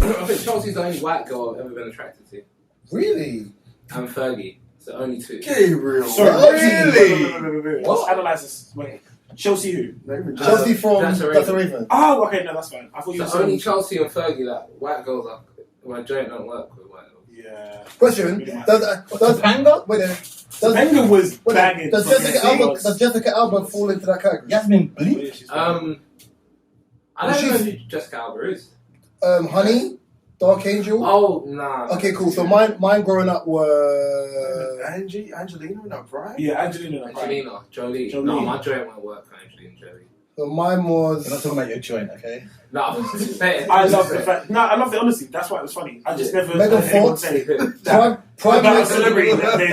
I think Chelsea's the only white girl I've ever been attracted to. Really? And Fergie. So only two. Gabriel. Sorry, Really? Let's analyse this. Wait. Chelsea who? Chelsea from That's a Raven. Oh, okay, no, that's fine. I thought you were So saying only Chelsea and Fergie, like white girls are. My joint don't work with white girls. Yeah. Question: Does Panga? Wait there. Panga was banging. Does Jessica Alba fall into that category? Jasmine Bleak. I don't know who Jessica Alba is. Honey, Dark Angel. Oh nah. Okay, cool. So mine growing up were Angelina in her prime. Yeah, Angelina. Jolie. No, my joint won't work for Angelina Jolie. So mine was. We're not talking about your joint, okay? No, I'm just saying. I love the fact. No, I love the honesty. That's why it was funny. I just never Megan heard anyone Fox. say Prime about a celebrity that they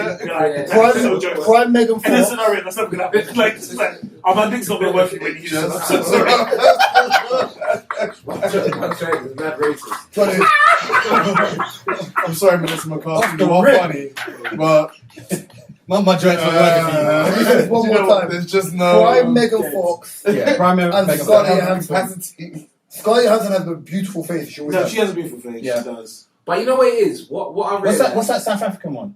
Prime Megan in a Fox. scenario that's not gonna happen. Like, oh, my dick's not been working when you just. I'm sorry. My joint is mad racist. I'm sorry, Melissa McCarthy. You are funny, but my joint's not working for you. One more time. There's just no Prime Megan Fox. Yeah, Prime Megan And Fox. Scarlett Johansson. Scarlett Johansson has a beautiful face. She always No, has. she has a beautiful face. Yeah. She does. But you know what it is? What I read. What's that South African one?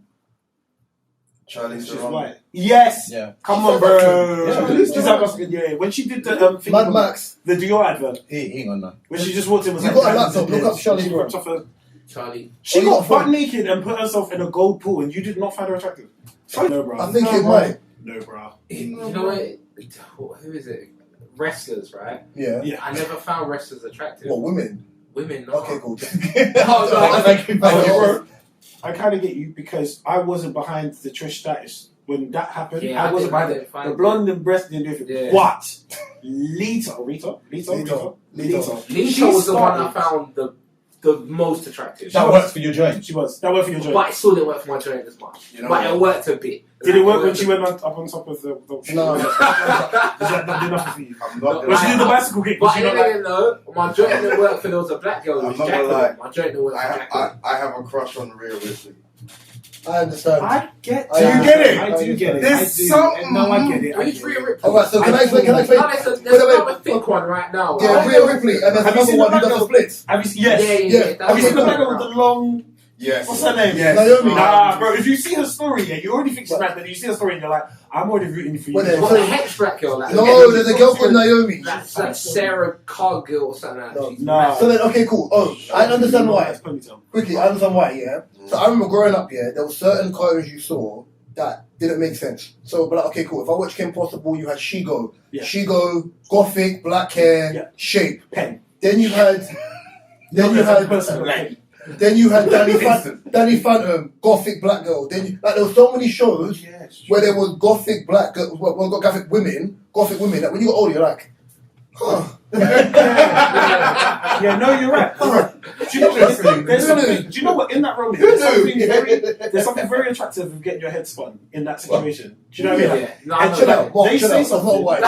Charlize She's Theron. white. Yes. Yeah. Come on, bro. Yeah. She's South African. Yeah. When she did the thing Mad Max. the Dior advert, He ain't on none. when she just walked in, was You like, got a laptop. Look up Charlize She Theron. ripped off her. Charlie. She Oh, you got got butt fun. naked and put herself in a gold pool, and you did not find her attractive. No, bro. I think it might. No, bro. You know what? Who is it? Wrestlers, right? Yeah. Yeah. I never found wrestlers attractive. What, women? Women, no. Okay, cool. Thank you. Bro, I kind of get you because I wasn't behind the Trish Stratus when that happened. Yeah, I wasn't behind it. The blonde and breast didn't do anything. Yeah. What? Lita Lita was the one I found the most attractive. That works for your joint. She was. That worked for your joint. But it still didn't work for my joint as much. You know but what? it worked a bit. Did it work when she went up on top of the No. Is that not enough for you? I'm not When she did the gonna bicycle kick, was But she I not like... didn't know. My joint didn't work for there was a black girl who was I'm not gonna Jacqueline. lie. My joint didn't work for Jacqueline. I have a crush on Rhea Ripley. I understand. I get Do you that. get it? I do get it. There's I do. something- No, I get it. I Who's get Rhea it. Ripley? Alright, so can I explain? No, there's another thick one right now. Yeah, Rhea Ripley, and there's Have you another seen one the who does the splits. Have you seen... Yes. Yeah. Have you seen the Okay, black girl with the long... Yes. What's her name? Yes. Naomi. Nah, bro, if you see her story, yeah, you already think she's mad, then you see her story and you're like, I'm already rooting for you. Wait, What the heck's black girl? Like, No, there's a girl called Naomi. That's like Sarah Cargill or something like that. No. She's Nah. mad. So then, okay, cool. Oh, I understand why. That's ponytail. Quickly, I understand why, yeah? So I remember growing up, yeah, there were certain cartoons you saw that didn't make sense. So, but like, okay, cool. If I watched Kim Possible, you had Shigo. Yeah. Shigo, gothic, black hair, Yeah. shape. Pen. Then you had... Then you had... Then you had Danny Phantom, gothic black girl. Then you, like there were so many shows where there was gothic black girl, well, gothic women that when you got older you're like, huh. Yeah, no, you're right. Do you know what? There's something. Do you know what? In that role, there's something very attractive of getting your head spun in that situation. Do you know what I mean? Yeah. No, And I Chill know. out, Mark, They chill say out. That's not something. white.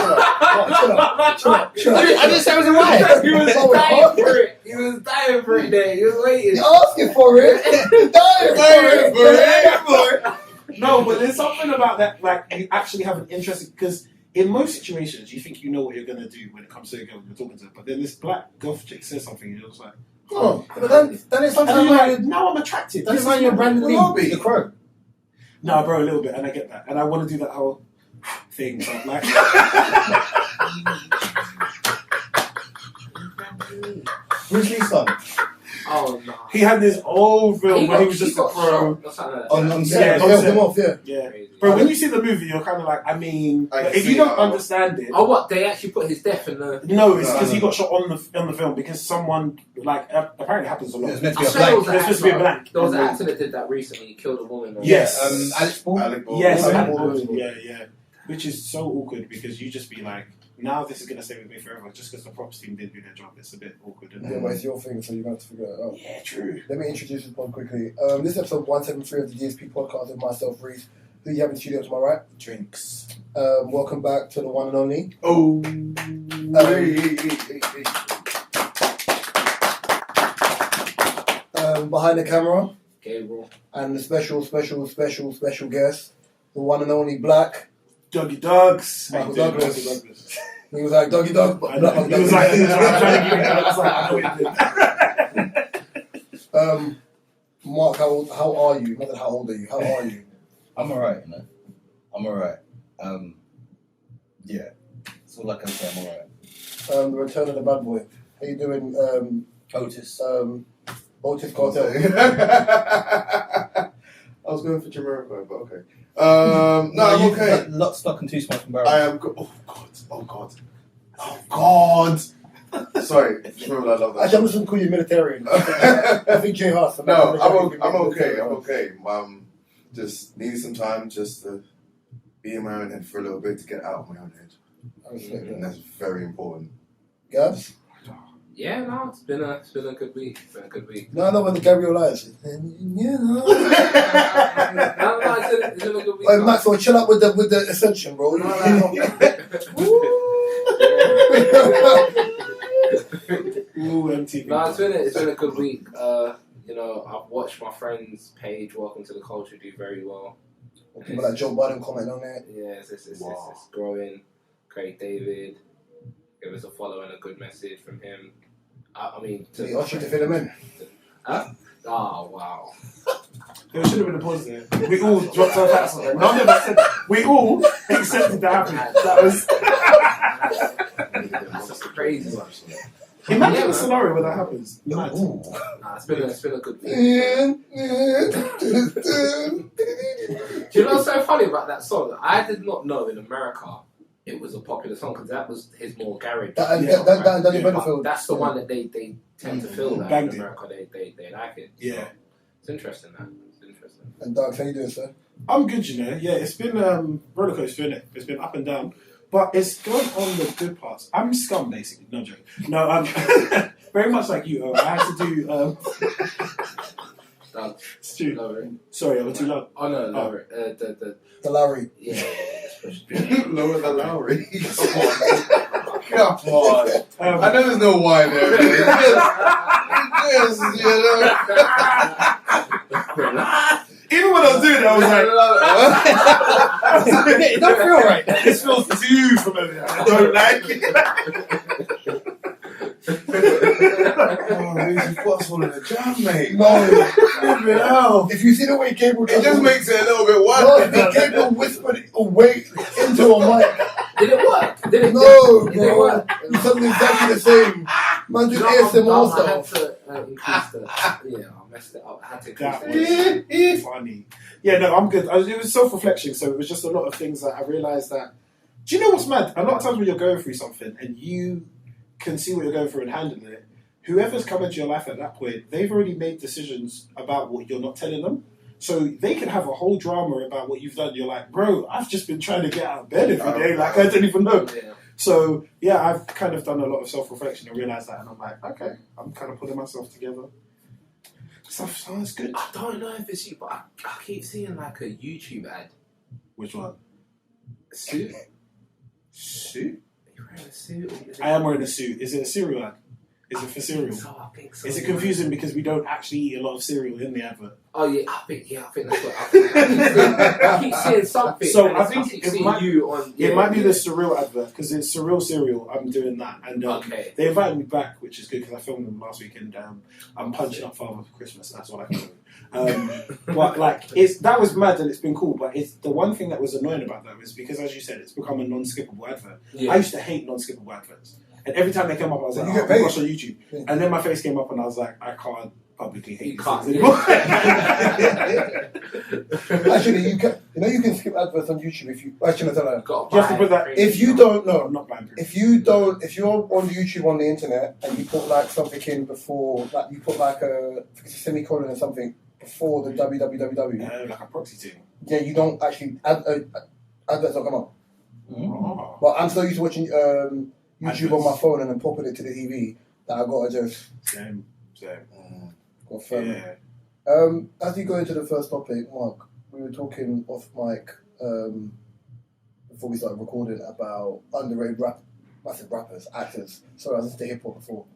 Chill out. I didn't say it was a right. He was dying for it. He was dying for it there. He was waiting. You're asking for it. Dying for it. No, but there's something about that, like, you actually have an interest, because in most situations, you think you know what you're going to do when it comes to a girl you're talking to, but then this black goth chick says something, and you're just like, Oh, but then it's and sometimes then you're like, like, now I'm attracted. That's This why is you're what- Brandon Lee, the Crow. No, bro, a little bit, and I get that. And I want to do that whole thing, but like... Bruce Lee's son. Oh no. He had this old film where he was just a got pro. shot or something like that. On Yeah, set. on Help set. them off, yeah. Yeah. Crazy. Bro, when you see the movie, you're kind of like, I mean, I if see you don't it. understand it... Oh, what? They actually put his death in the... No, it's because he got shot on the film because someone, like, apparently happens a It lot. was meant to I be a swear there was blank. an There's supposed to be a actor- blank. There was an actor that did that recently. He killed a woman. Yes. Alex Ball. Alec Baldwin. Yes, Alec Baldwin. Yeah. Which is so awkward because you just be like, now this is going to stay with me forever just because the props team didn't do their job. It's a bit awkward, isn't Yeah, it? but it's your thing, so you're going to have to figure it out. Yeah, true. Let me introduce this one quickly. This is episode 173 of the DSP podcast with myself, Reese. Who you have in the studio to my right? Drinks. Welcome back to the one and only. Oh. Behind the camera, Gabriel. and the special guest, the one and only Black. Dugz. Michael Douglas. He was like, Doggy Dog, but I Black know. Dog. He was like, I'm trying to give you that. I was like, I know what you did. Mark, how are you? Not that how old are you? How are you? I'm alright, you know. I'm alright. Yeah. That's all I can say. I'm alright. The return of the bad boy. How you doing? Otis. Otis Cartel. I was going for Jamiroquai, but okay. No, I'm okay. Lock, stock, and two smoking barrels. I am. Oh God. Sorry, just remember I love that. Actually, I'm just going to call you militarian. I think Jay Haas. No, I'm okay. I'm okay. Just needed some time just to be in my own head for a little bit to get out of my own head. And that's very important. Gabs? Yeah, no, it's been a good week. It's been a good week. No, when the Gabriel lies. No, it's been a good week. Hey, Maxwell, chill out with the Ascension, bro. No. Ooh, MTV. No, it's been a good week. I've watched my friend's page, Welcome to the Culture, do very well. People like Joe Biden comment on that. Yeah, it's growing. Craig David, give us a follow and a good message from him. Did he ask you to fill him in? Huh? Oh, wow. There should have been a pause there. We all dropped our hats on it. None of us said. We all accepted that happened. That was. That's crazy. Imagine a scenario where that happens. Mad. Nah, it's been a good week. Do you know what's so funny about that song? I did not know in America it was a popular song because that was his more garage. That and Danny Benefield. That's the one that they tend to feel that in America. They like it. Yeah. So it's interesting, that. It's interesting. And Doug, how you doing, sir? I'm good, you know. Yeah, it's been roller coaster, innit? It's been up and down. But it's gone on the good parts. I'm scum, basically. No joke. No, I'm very much like you. I had to do. Stu, lower it. Sorry, I was too loud. Oh no, lower it. The Lowry. Yeah. Lower the Lowry. Come on. I know there's no why there. It's just, even when I was doing it, I was like, it don't feel right. This feels too familiar. I don't like it. you put us all in a jam, mate. No. If you see the way Gabriel It just makes it a little bit No, wild. Gabriel whispered it away into a mic. Did it work? No, Did it bro. work? You sounded exactly the same. Man did ASMR I had stuff. to increase the. Yeah, I messed it up. I had to increase That was funny. Yeah, no, I'm good. It was self-reflection, so it was just a lot of things that I realised that. Do you know what's mad? A lot of times when you're going through something and you can see what you're going through and handling it, whoever's come into your life at that point, they've already made decisions about what you're not telling them. So they can have a whole drama about what you've done. You're like, bro, I've just been trying to get out of bed every day. Like, I don't even know. Yeah. So, yeah, I've kind of done a lot of self-reflection and realised that. And I'm like, okay, I'm kind of putting myself together. Stuff sounds good. I don't know if it's you, but I keep seeing like a YouTube ad. Which one? Suit? Suit? Are you wearing a suit? Or is it... I am wearing a suit. Is it a cereal ad? Is it for cereal? I think so. Is it confusing because we don't actually eat a lot of cereal in the advert? Oh yeah, I think that's what I keep seeing something. So and I think keep it seeing might, you on. it might be the surreal advert because it's surreal cereal. I'm doing that, and Okay. they invited me back, which is good because I filmed them last weekend. I'm punching up Father for Christmas. That's what I can do. But like that was mad and it's been cool. But it's the one thing that was annoying about that was because, as you said, it's become a non-skippable advert. Yeah. I used to hate non-skippable adverts. And every time they came up, I was like, You oh, get I paid. watch on YouTube. Yeah. And then my face came up and I was like, I can't publicly hate You these can't. things anymore. Actually, you can skip adverts on YouTube if you. Actually, I don't know. Got You have to put that- If you don't know, I'm not buying proof. if you're on YouTube on the internet and you put like something in before, like you put like a semicolon or something before the www, Like a proxy thing. yeah, you don't actually adverts don't come up. Oh. But I'm so used to watching YouTube on my phone and then popping it to the TV that I gotta just Same. confirm it. Yeah. As you go into the first topic, Mark, we were talking off mic before we started recording about underrated rappers, actors. Sorry, I was listening to hip hop before.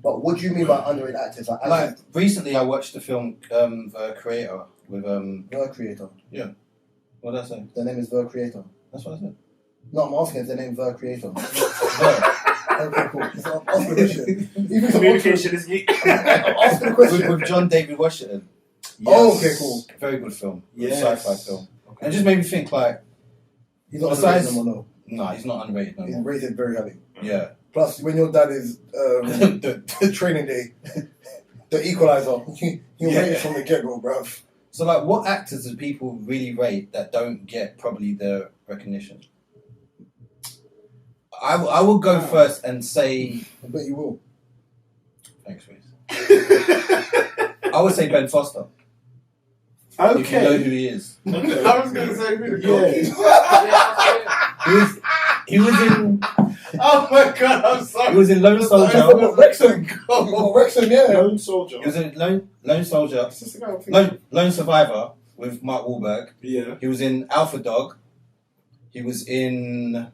But what do you mean by underrated actors? Like recently, I watched the film The Creator with The Creator. What did I say? The name is The Creator. That's what I said. No, I'm asking if the name The Creator. Okay, cool. So ask the question. Even if Communication is key. ask the question. With John David Washington. Oh, okay, cool. Very good film. Yes. Sci-fi film. And it just made me think like, He's not Besides- underrated no more, nah, he's not underrated no no. He's more. rated very highly. Yeah. Plus, when your dad is the training day, the equalizer, you rate it from the get-go, bruv. So like, what actors do people really rate that don't get probably the recognition? I will go first and say, I bet you will. thanks, Reese. I would say Ben Foster. If you know who he is. Okay. I was gonna say who the Yeah. He was in Oh my god, I'm he sorry. was in Lone Soldier. Wrexham. Oh, Wrexham, yeah. Lone Soldier. He was in Lone Soldier. Is this the guy I'm thinking? Lone Survivor with Mark Wahlberg. Yeah. He was in Alpha Dog. He was in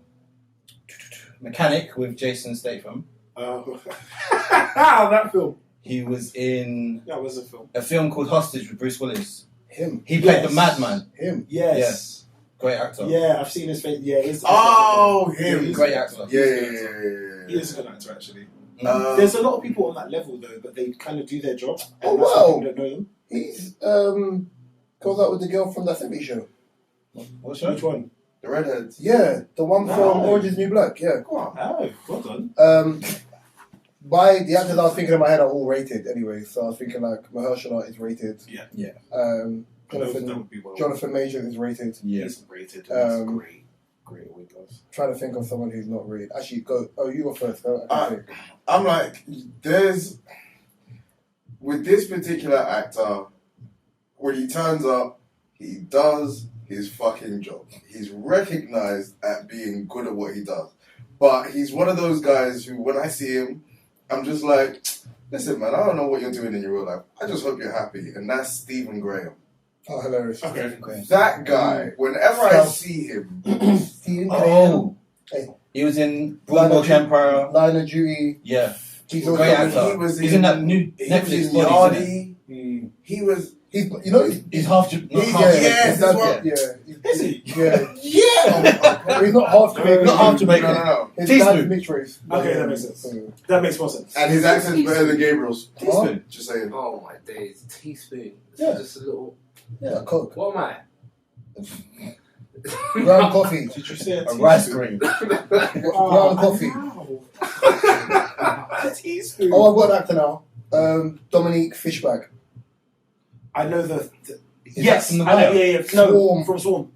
Mechanic with Jason Statham. That film. He was in That was a film. a film called Hostage with Bruce Willis. Him. He played the Yes. madman. Him. Yes. Great actor. Yeah, I've seen his face. Yeah, he's Oh, Yeah, him. he's Great a- actor. Yeah. He is a good actor, actually. There's There's a lot of people on that level though, but they kind of do their job. Oh, And that's why wow. people don't know them. He's goes out with the girl from that 70s show. What show? Which one? the redheads. Yeah, the one from Oh. Orange is the New Black. Yeah. Come on. Oh, well done. By the actors I was thinking in my head are all rated anyway. So I was thinking like Mahershala is rated. Yeah. Yeah. That Jonathan would be well. Jonathan Majors is rated. Yeah. He's rated. That's Um, great. Great at what he does. Trying to think of someone who's not rated. Actually, go. Oh, you go first. I can think. I'm like, with this particular actor, when he turns up, he does his fucking job. He's recognized at being good at what he does. But he's one of those guys who, when I see him, I'm just like, listen, man, I don't know what you're doing in your real life. I just hope you're happy. And that's Stephen Graham. Oh, hilarious. Okay. That guy, whenever I see him, Stephen Oh. Hey. He was in Line Broadwalk of Empire. Line of Duty. Yeah. He's Great also. actor. he was He's in that new he Netflix was in body, isn't it? Yardy. He was. He's, you know, He's half. Not He's- half yeah, Jamaican. yes, that's what- yeah. Is he? Yeah. Yeah! He's not half Jamaican. Not half Jamaican. No. His Teaspoon. dad's mixed race. Okay, that makes sense. That makes more sense. And his accent's better than Gabriel's. Teaspoon. Just saying. Oh my days, teaspoon. Yeah. Just a little. Yeah, Coke. What am I? Ground coffee. Did you say A rice cream. Ground coffee. A teaspoon. Oh, I've got an actor now. Dominique Fishback. I know the Is yes, that from the I know. Wire? Yeah, no, Swarm. from Swarm.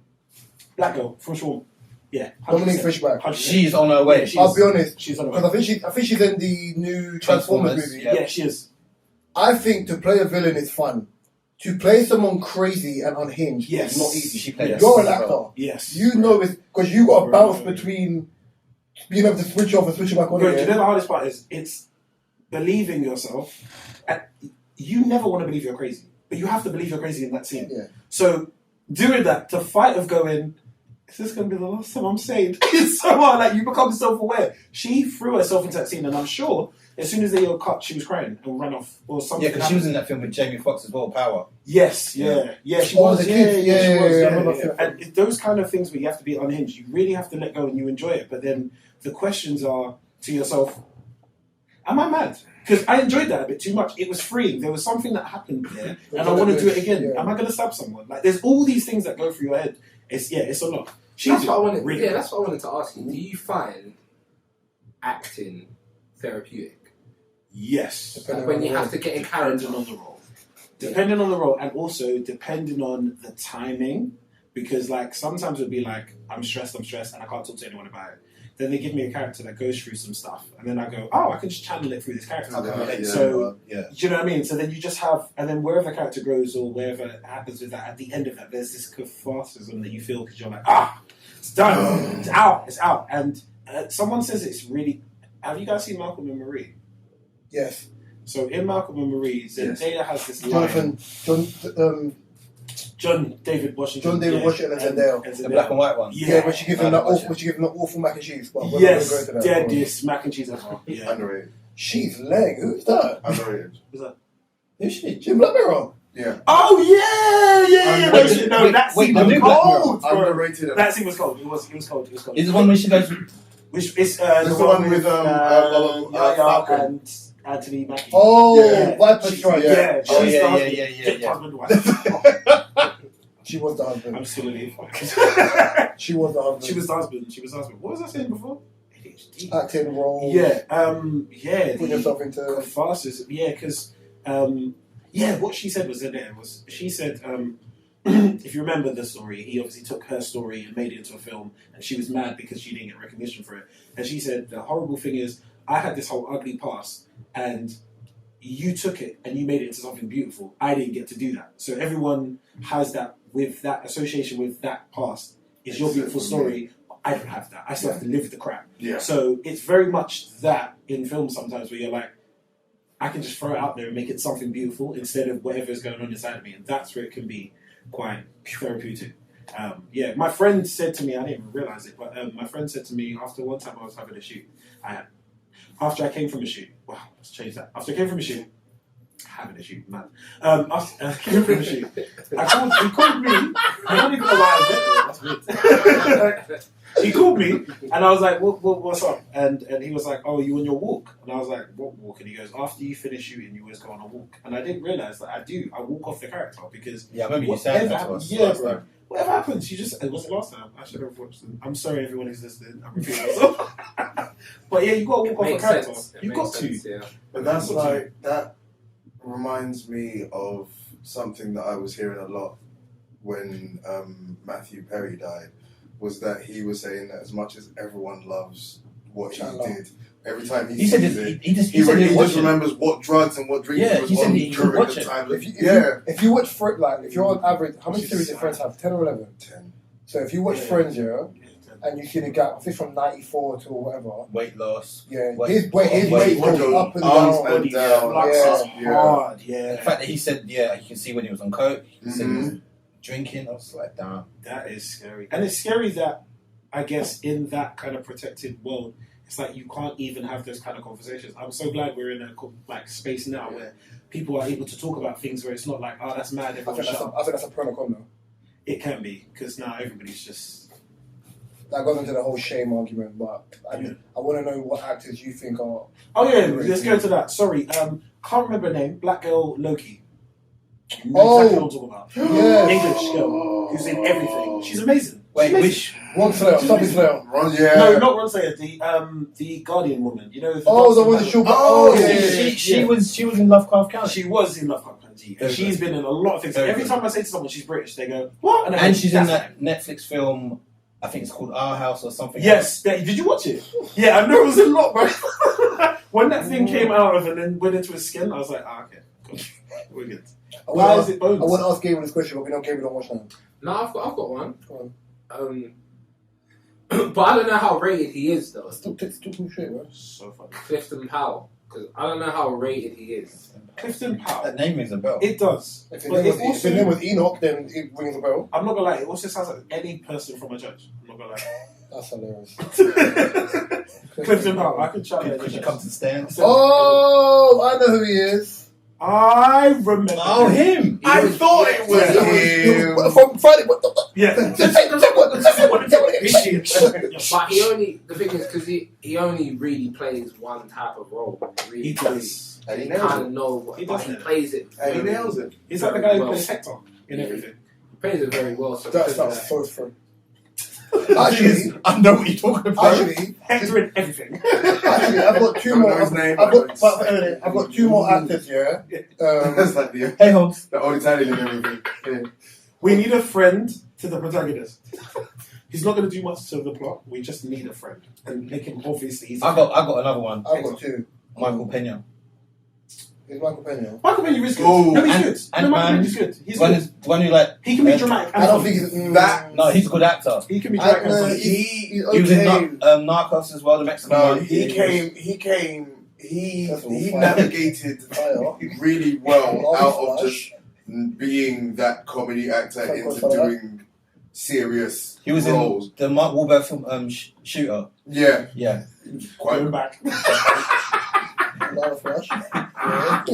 Black girl from Swarm. Yeah, 100%. Dominique Fishback. 100%. She's on her way. Yeah, she I'll is. be honest, She's on her because way. I think she's in the new Transformers Transformers, movie. Yeah, she is. I think to play a villain is fun. To play someone crazy and unhinged Yes. is not easy. She played Yes. You're an Yes. actor. Yes. You know it because you got to bounce Right. between being able to switch off and switch back on Bro, do you again. know the hardest part is? It's believing yourself. And you never want to believe you're crazy, but you have to believe you're crazy in that scene. Yeah. So doing that, the fight of going, is this going to be the last time I'm sane? It's so hard. Like, you become self-aware. She threw herself into that scene, and I'm sure as soon as they all cut, she was crying and ran off or something. Yeah, because she was in that film with Jamie Foxx as well, Power. Yes, yeah, she Oh, was. the Yeah, kids. she was. Yeah, I remember yeah. seeing And it's those kind of things where you have to be unhinged. You really have to let go and you enjoy it. But then the questions are to yourself: am I mad? Because I enjoyed that a bit too much. It was freeing. There was something that happened there, and I want to do it again. Yeah. Am I going to stab someone? Like, there's all these things that go through your head. It's a lot. That's what I wanted. Really Yeah, that's what I wanted to ask you. Do you find acting therapeutic? Yes. Depending When on you the have role. to get in character. Depending on the role. Depending on the role, and also depending on the timing, because like sometimes it'll be like I'm stressed, and I can't talk to anyone about it. Then they give me a character that goes through some stuff, and then I go, oh, I can just channel it through this character. Yeah. So yeah. do you know what I mean? So then you just have, and then wherever the character grows or wherever happens with that, at the end of that, there's this catharsis that you feel because you're like, it's done, it's out. And someone says it's really. Have you guys seen Malcolm and Marie? Yes. So in Malcolm and Marie, Zendaya has this Jonathan, line. John David Washington. John David Washington and Zendaya. The black and white one. yeah, when she gives him that watch awful, when she gives him that awful mac and cheese. But we're not Yes, gonna go into that. deadest mac and cheese ever. Yeah. Underrated. She's leg. Who's that? Underrated. Who's she? She's Black Mirror. Yeah. Oh yeah. No, that wait, scene the was new Black cold, bro. Underrated. That scene was cold. It was cold. Is the one when she goes Which is the one with Yaya Falcon. and Anthony Mackie. Oh, Yeah. Viper Strike. Yeah, Oh, she's yeah, the yeah, husband. yeah. Husband wife. She was the husband. I'm still in it. She was the husband. She was the husband. She was the husband. What was I saying before? ADHD. Acting role. Yeah. Put yourself into. catharsis. Yeah, because what she said was in there was she said if you remember the story, he obviously took her story and made it into a film, and she was mad because she didn't get recognition for it. And she said the horrible thing is, I had this whole ugly past, and you took it and you made it into something beautiful. I didn't get to do that. So everyone has that with that association with that past. It's your beautiful story. I don't have that. I still have to live the crap. Yeah. So it's very much that in films sometimes where you're like, I can just throw it out there and make it something beautiful instead of whatever's going on inside of me. And that's where it can be quite therapeutic. My friend said to me, I didn't even realise it, but my friend said to me after one time I was having a shoot. After I came from a shoot, wow, let's change that. After I came from a shoot, having a shoot, man. After I came from a shoot, he called me. I don't even know why I went there. That's weird. He called me, and I was like, what's up? And he was like, oh, you on your walk? And I was like, what walk? And he goes, after you finish shooting, you always go on a walk. And I didn't realise that I do. I walk off the character because Yeah, I remember you saying that to us. yeah, bro. Whatever happens, you just. It was the last time. I should have watched it. I'm sorry, everyone who's listening. I'm repeating myself. But yeah, you got to walk off the character. You got to. Yeah. But that's like, that reminds me of something that I was hearing a lot when Matthew Perry died, was that he was saying that as much as everyone loves what he did, every time he said sees it, it, he just remembers what drugs and what drinks Yeah, was he said on he could during watch the it. time. If you watch if you're on average, how many Which is series do sad. Friends have? 10 or 11? 10. So if you watch Friends, and you see the gap, I think from 94 to whatever. weight loss. Yeah, Weight- his weight weight goes goes up and arms down. and down. Flux is hard. The Yeah. fact that he said, you can see when he was on coke, he said he was drinking, I was like, damn. That is scary. And it's scary that, I guess, in that kind of protected world, it's like you can't even have those kind of conversations. I'm so glad we're in a space now where people are able to talk about things where it's not like, oh, that's mad, I everyone think shut up. that's a pro and con though. It can be, because now everybody's just... That goes into the whole shame argument, but I want to know what actors you think are. Oh yeah, let's go to that. Sorry, can't remember her name. Black girl Loki. You know Oh. exactly what I'm talking about. Yeah. English girl who's in everything. She's amazing. Wait, She's amazing. which? Ron Slayer, something Slayer. No, not Ron Slayer. The Guardian woman. You know. The Oh, the dancing one that man. she'll. Oh, yeah. She was in Lovecraft Country. She was in Lovecraft Country, and Very she's been in a lot of things. Very Every good. time I say to someone she's British, they go, "What?" I And go, she's in "That's that Netflix film, I think it's called Our House or something. Yes, did you watch it? Yeah, I know it was a lot, bro. When that thing came out of and then went into his skin, I was like, okay, cool. We're good. Why is it bones? I want to ask Gabriel this question, but we know Gabriel don't watch that. No, I've got one. Go But I don't know how rated he is though. Still cool shit, man. So funny. Clifton Powell, because I don't know how rated he is. Clifton Powell. That name rings a bell. It does. If But his it name was, if his name was Enoch, then it rings a bell. I'm not gonna lie, it also sounds like any person from a church. I'm not gonna lie. That's hilarious. Clifton Powell, I could shout Could you come to the stand? Oh, I know who he is. I remember. Oh, him! I thought it was him. From Friday. What the Yeah. But he only, the thing is, because he only really plays one type of role. Really He does. And he You nails kind it. of know what He but does he it. plays it. And he very- nails it. He's like the guy who well. plays Hector in everything. He plays it very well. So That because sounds of so fun. Actually, I know what you're talking about. actually, Hector in everything. I've got two I don't more. know his name, I've got two more actors here. That's like the Hey, Holmes. old Italian and everything. Yeah. We need a friend to the protagonist. He's not going to do much to the plot. We just need a friend and make him obviously. He's a I got another one. I've got two. Michael Pena. It's Michael Pena. Michael Pena is good. Oh, No, he's and- good. and No, Michael man- Pena's good. He's One good. is the one who like. He can be dramatic. I don't funny. think he's That- No, he's a good actor. He can be dramatic. and funny. he's He was in okay. Narcos as well, the Mexican No, one. he came. He That's all he fine. navigated Fire. really well Oh, out of Flash. just being that comedy actor Thank into God for that. doing serious He was roles. in the Mark Wahlberg film Shooter. Yeah, Yeah. quite. Going back. Another Flash. Yeah.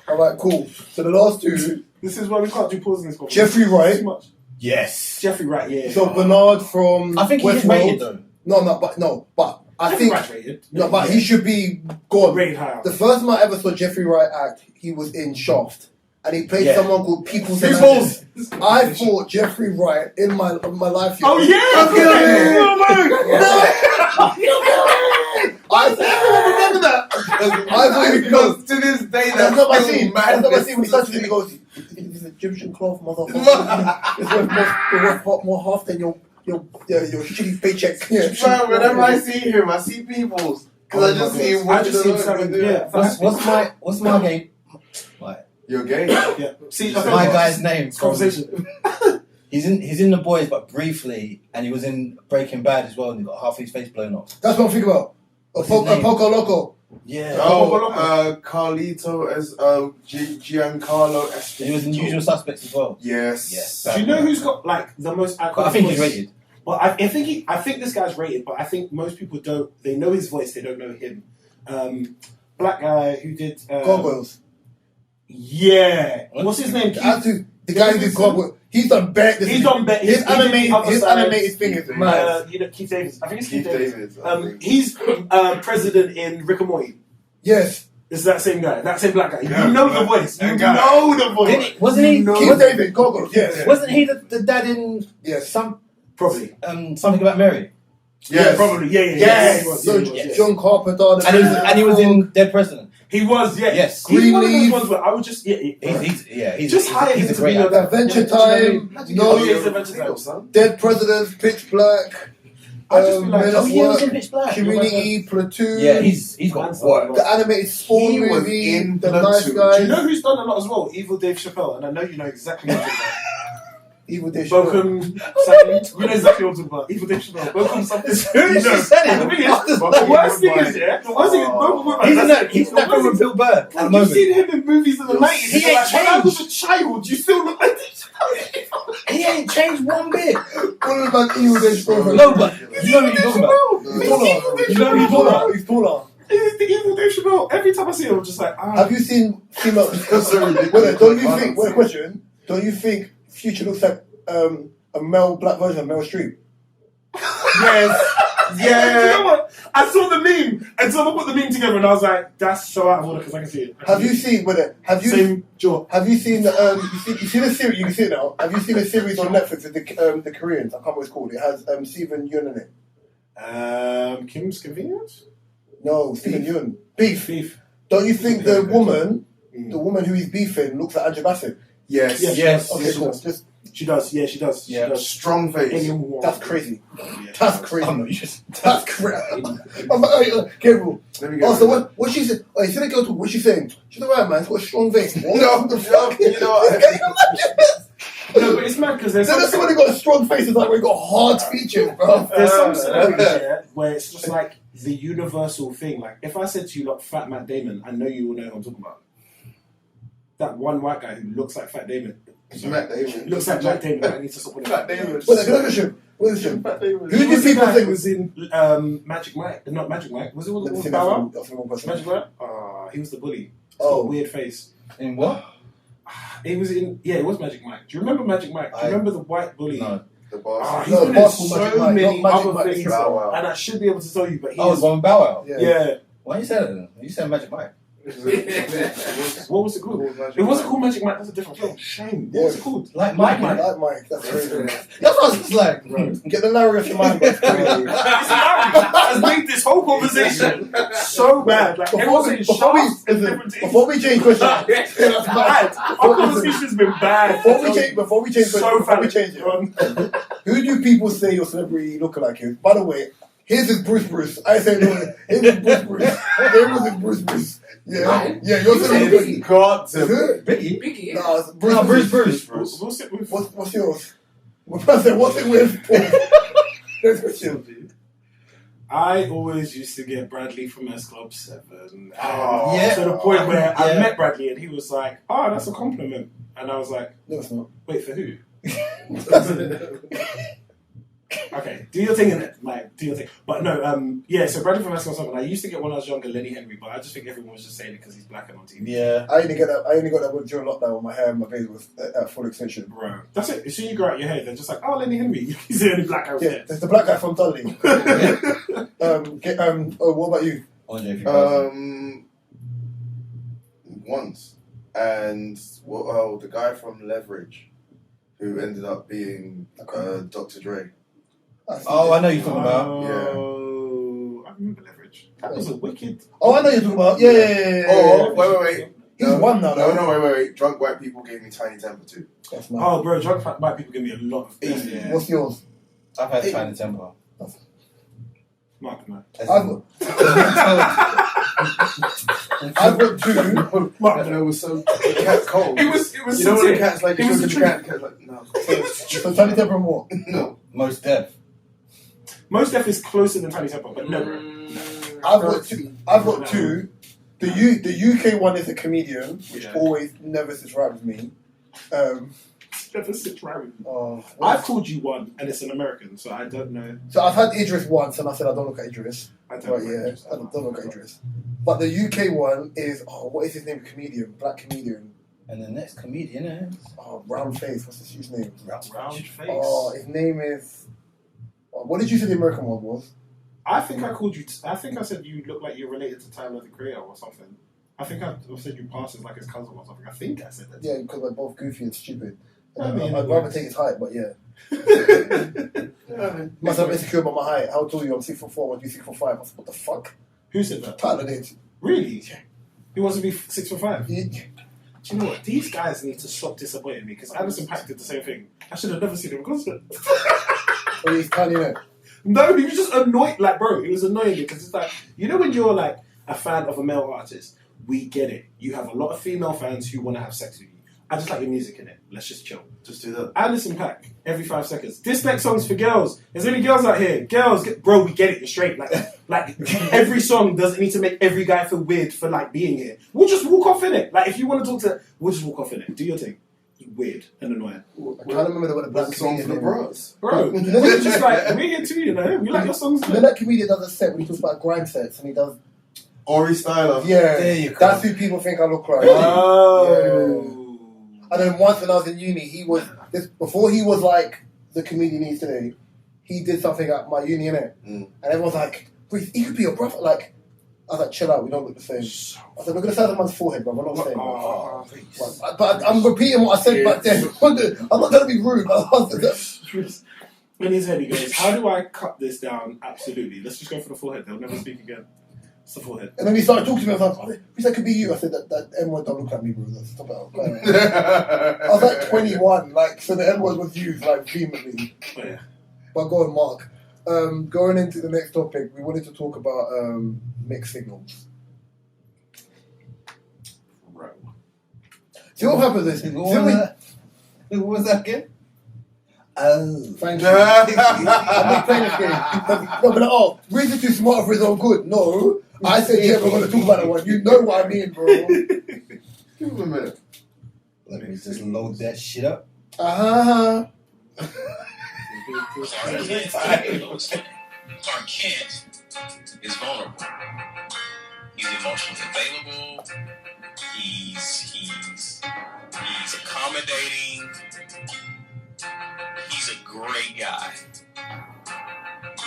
Alright, cool. So the last two, This is why we can't do pause in this conversation. Jeffrey Wright. Too much. Yes. Jeffrey Wright, yeah. So Bernard from I think he is Westworld. rated though. But I Jeffrey think Wright's rated. no, but he should be gone. Rated higher. The first time I ever saw Jeffrey Wright act, he was in Shaft, and he played someone called People's Peoples. I thought Jeffrey Wright in my life. Oh yeah! I remember that. Because to this day, That's not my scene. mad. That's not my scene. When he touches it, he goes, "It's an Egyptian cloth, motherfucker. It's worth more half than your shitty paycheck." Man, whenever I see him, I see Peoples. Because I just see him. I just see him selling. Yeah. What's my game? Like, You're gay. Yeah. See, my guy's name. Conversation. He's in The Boys, but briefly, and he was in Breaking Bad as well, and he got half his face blown off. That's what I'm thinking about. Poco Loco. Yeah. Carlito as Giancarlo Esposito. He was in Usual Suspects as well. Yes. Do you know who's got like the most iconic But I think voice? he's rated. Well, I think this guy's rated, but I think most people don't. They know his voice, they don't know him. Black guy who did Gargoyles. Yeah. What's his name? The guy who did Gargoyles. He's done better. He's done better. His animated thing is mad. You know, Keith Davis. I think it's Keith Davis. He's president in Rick and Morty. Yes. It's that same guy, that same black guy. Yeah, You know the voice. You know the voice. Wasn't he? Keith Davis, Gargoyles. Yes. Wasn't he the dad in Yes. Probably. Something About Mary? Yes. Probably. Yeah. Yes. John Carpenter. And he was in Dead President. He was, yeah. Yes. He's one of Greenleaf. those ones where I would just, He's just hire him a to great be actor. Adventure Time. No, yes, Adventure Time. Dead Presidents, Pitch Black. I just feel like, Men Oh at yeah, he was Work, in Pitch Black. Community, Platoon. Yeah, he's got work. The animated Spawn He was movie. in The Platoon. Nice do Guys. you know who's done a lot as well? Evil Dave Chappelle, and I know you know exactly what I'm talking about. Evil Dave Chappelle. Welcome, something. You know exactly what I'm talking about. Evil Dave Chappelle. Welcome, something. Who just said And it? the thing is, the worst thing is, the worst thing is, He's in that film with Bill Burr at the You've moment. seen him in movies in the 90s. He ain't Like, when I was changed. a child, you still look like this. He ain't changed one bit. What about Evil Dave Chappelle? No, but you know what he's talking about. He's taller. He's taller. He's taller. He's the Evil Dave Chappelle. Every time I see him, I'm just like, Have you seen female? Question. Don't you think Future looks like a male black version of Meryl Streep? Yes. Yeah. You know what? I saw the meme, and someone put the meme together, and I was like, "That's so out of order," because I can see it. Have you seen? Same jaw? Have you seen you see the series? You can see it now. Have you seen a series on Netflix with the Koreans? I can't remember what it's called. It has Steven Yeun in it. Kim's Convenience? No, Steven Yeun. Beef. Beef. Don't you think the woman who he's beefing, looks like Angela Bassett? Yes. Yes. Okay, cool. Just She does. Yeah, she does. Yeah. She does. Strong face. Alien War. that's crazy. Yeah. That's crazy. I'm not used. That's crazy. I'm like, Gabriel. Let me go. Oh, so what she said? Oh, you see the girl talk. What's she saying? She's alright, man. She's got a strong vein. What No, the fuck? you know what? Can you imagine this? No, but it's mad because there's So there's somebody got a strong face. It's like we got hard features, bro. There's some celebrities here where it's just like the universal thing. Like, if I said to you, like, Fat Matt Damon, I know you will know who I'm talking about. That one white guy who looks like Fat Damon. Matt Damon. Looks like Matt Damon. I need to stop with Fat it. Damon. Wait, can I question? Fat Damon. Who Who do was the people guy think who was in Magic Mike? Not Magic Mike. Was it Let me was see Bow Wow? that's one question. Magic Mike? He was the bully. Oh. Oh, weird face. In what? He was in. Yeah, it was Magic Mike. Do you remember Magic Mike? Do you remember the white bully? No. The boss. He's No, been in Basketball so Magic Mike, many not Magic other Mike, things, Bow Wow. and I should be able to tell you, but he Oh, is. it's one Bow Wow. Yeah. Why you said it then? You said Magic Mike. What was it called? It wasn't called Magic Mike. That's a different film. Shame. What was it called? Like Mike. Like Mike, that's crazy. That's what I was just like. Get the Larry off your mind, bro. This Larry has made this whole conversation so bad. Like, everyone's saying shafts and different things. Before we change question, It's bad. Our conversation's been bad. before we change it, who do people say your celebrity lookalike is? By the way, his is Bruce. I say no. His is Bruce. His is Bruce. Yeah, your celebrity. God Is it? Biggie. No, it's Bruce. We'll sit with. What's yours? What's it with? Next question. I always used to get Bradley from S Club 7. Oh, yeah. To the point where I Yeah. met Bradley and he was like, "Oh, that's a compliment." And I was like, No, it's not. "Wait, for who?" Okay, do your thing in it. Like, do your thing. But no, so Bradley from Mascot something. I used to get when I was younger, Lenny Henry, but I just think everyone was just saying it because he's black and on TV. Yeah. I only got that one during lockdown when my hair and my beard was at full extension. Bro, that's it. As soon as you grow out your hair, they're just like, oh, Lenny Henry. He's the only black guy with Yeah, hair. there's the black guy from Dudley. What about you? Andre 3000. Once. And the guy from Leverage, who ended up being Dr. Dre. Oh, I know you're talking about. Oh, I remember Leverage. That was a wicked. Oh, I know you're talking about. Yeah. Oh, wait. He's one now, though. No, wait. Drunk white people gave me Tiny Temper too. That's mad. Oh, bro, drunk white people give me a lot of things. Yeah. What's yours? I've had China Temper. Mark, man. I've got two. Mark, it was so the cat's cold. It was. You know when the cat's like, it was the cat's like, no. So Tiny Temper and what? No. Most Def. Most Def is closer than Tiny Temper, but no, bro. I've got two. The UK one is a comedian, which Yeah. always never sits right with me. Never sits right with me. Oh, I've called you one, and it's an American, so I don't know. so I've had Idris once, and I said I don't look at Idris. I don't Right, know. yeah, I don't look at Idris. But the UK one is what is his name? Comedian, black comedian. And the next comedian is Round face. What's his name? Round face. Oh, his name is. What did you say the American one was? I think I called you. I think I said you look like you're related to Tyler the Creator or something. I think I said you passed as like his cousin or something. I think I said that. Yeah, because we're both goofy and stupid. I mean, I'd rather take his height, but yeah. Must have insecure about my height. How tall are you? I'm 6'4", what you 6'5". I said, what the fuck? Who said that? Tyler did. Really? He wants to be 6'5". He, Do you know what? These guys need to stop disappointing me because Anderson Paak did the same thing. I should have never seen him in concert. oh, he's tiny, innit? No, he was just annoyed. Like, bro, he was annoying because it's like, you know, when you're like a fan of a male artist, we get it. You have a lot of female fans who want to have sex with you. I just like your music in it. Let's just chill. Just do that. Anderson Paak every 5 seconds. This next song's for girls. There's any girls out here? Girls, bro, we get it. You're straight. Like every song doesn't need to make every guy feel weird for like being here. We'll just walk off in it. Like if you want to talk to, we'll just walk off in it. Do your thing. Weird and annoying. I can't remember what the black That's a song for the comedian name bros. Bro, we're just like, we're here too, you know? We like your songs. You know that comedian does a set when he talks about grind sets and he does. Ori Styler. Yeah, There you go. that's who people think I look like. Oh. And then once when I was in uni, he was before he was like the comedian he is today. He did something at my uni, innit? And everyone's like, "Wait, he could be your brother." Like, I was like, "Chill out, we don't look the same." I said, "Look at the size of man's forehead, bro. I'm not saying." But I'm repeating what I said back then. I'm not trying to be rude. In his head, he goes, "How do I cut this down? Absolutely. Let's just go for the forehead. They'll never speak again. It's the forehead." And then he started talking to me. I was like, "Who said could be you?" I said, "That M-word don't look like me, bro. Stop it." I was like 21, like so the M-word was used like vehemently. Oh, yeah. But go on, Mark. Going into the next topic, we wanted to talk about mixed signals. Bro. See what happens is, Who was that again? Oh. thank you. I'm not playing this game. No, but Reason too smart for his own good. No, I said yeah, we're going to talk about that one. You know what I mean, bro. Give him a minute. Let me just load that shit up. Uh-huh. Clark Kent is vulnerable. He's emotionally available. He's accommodating. He's a great guy.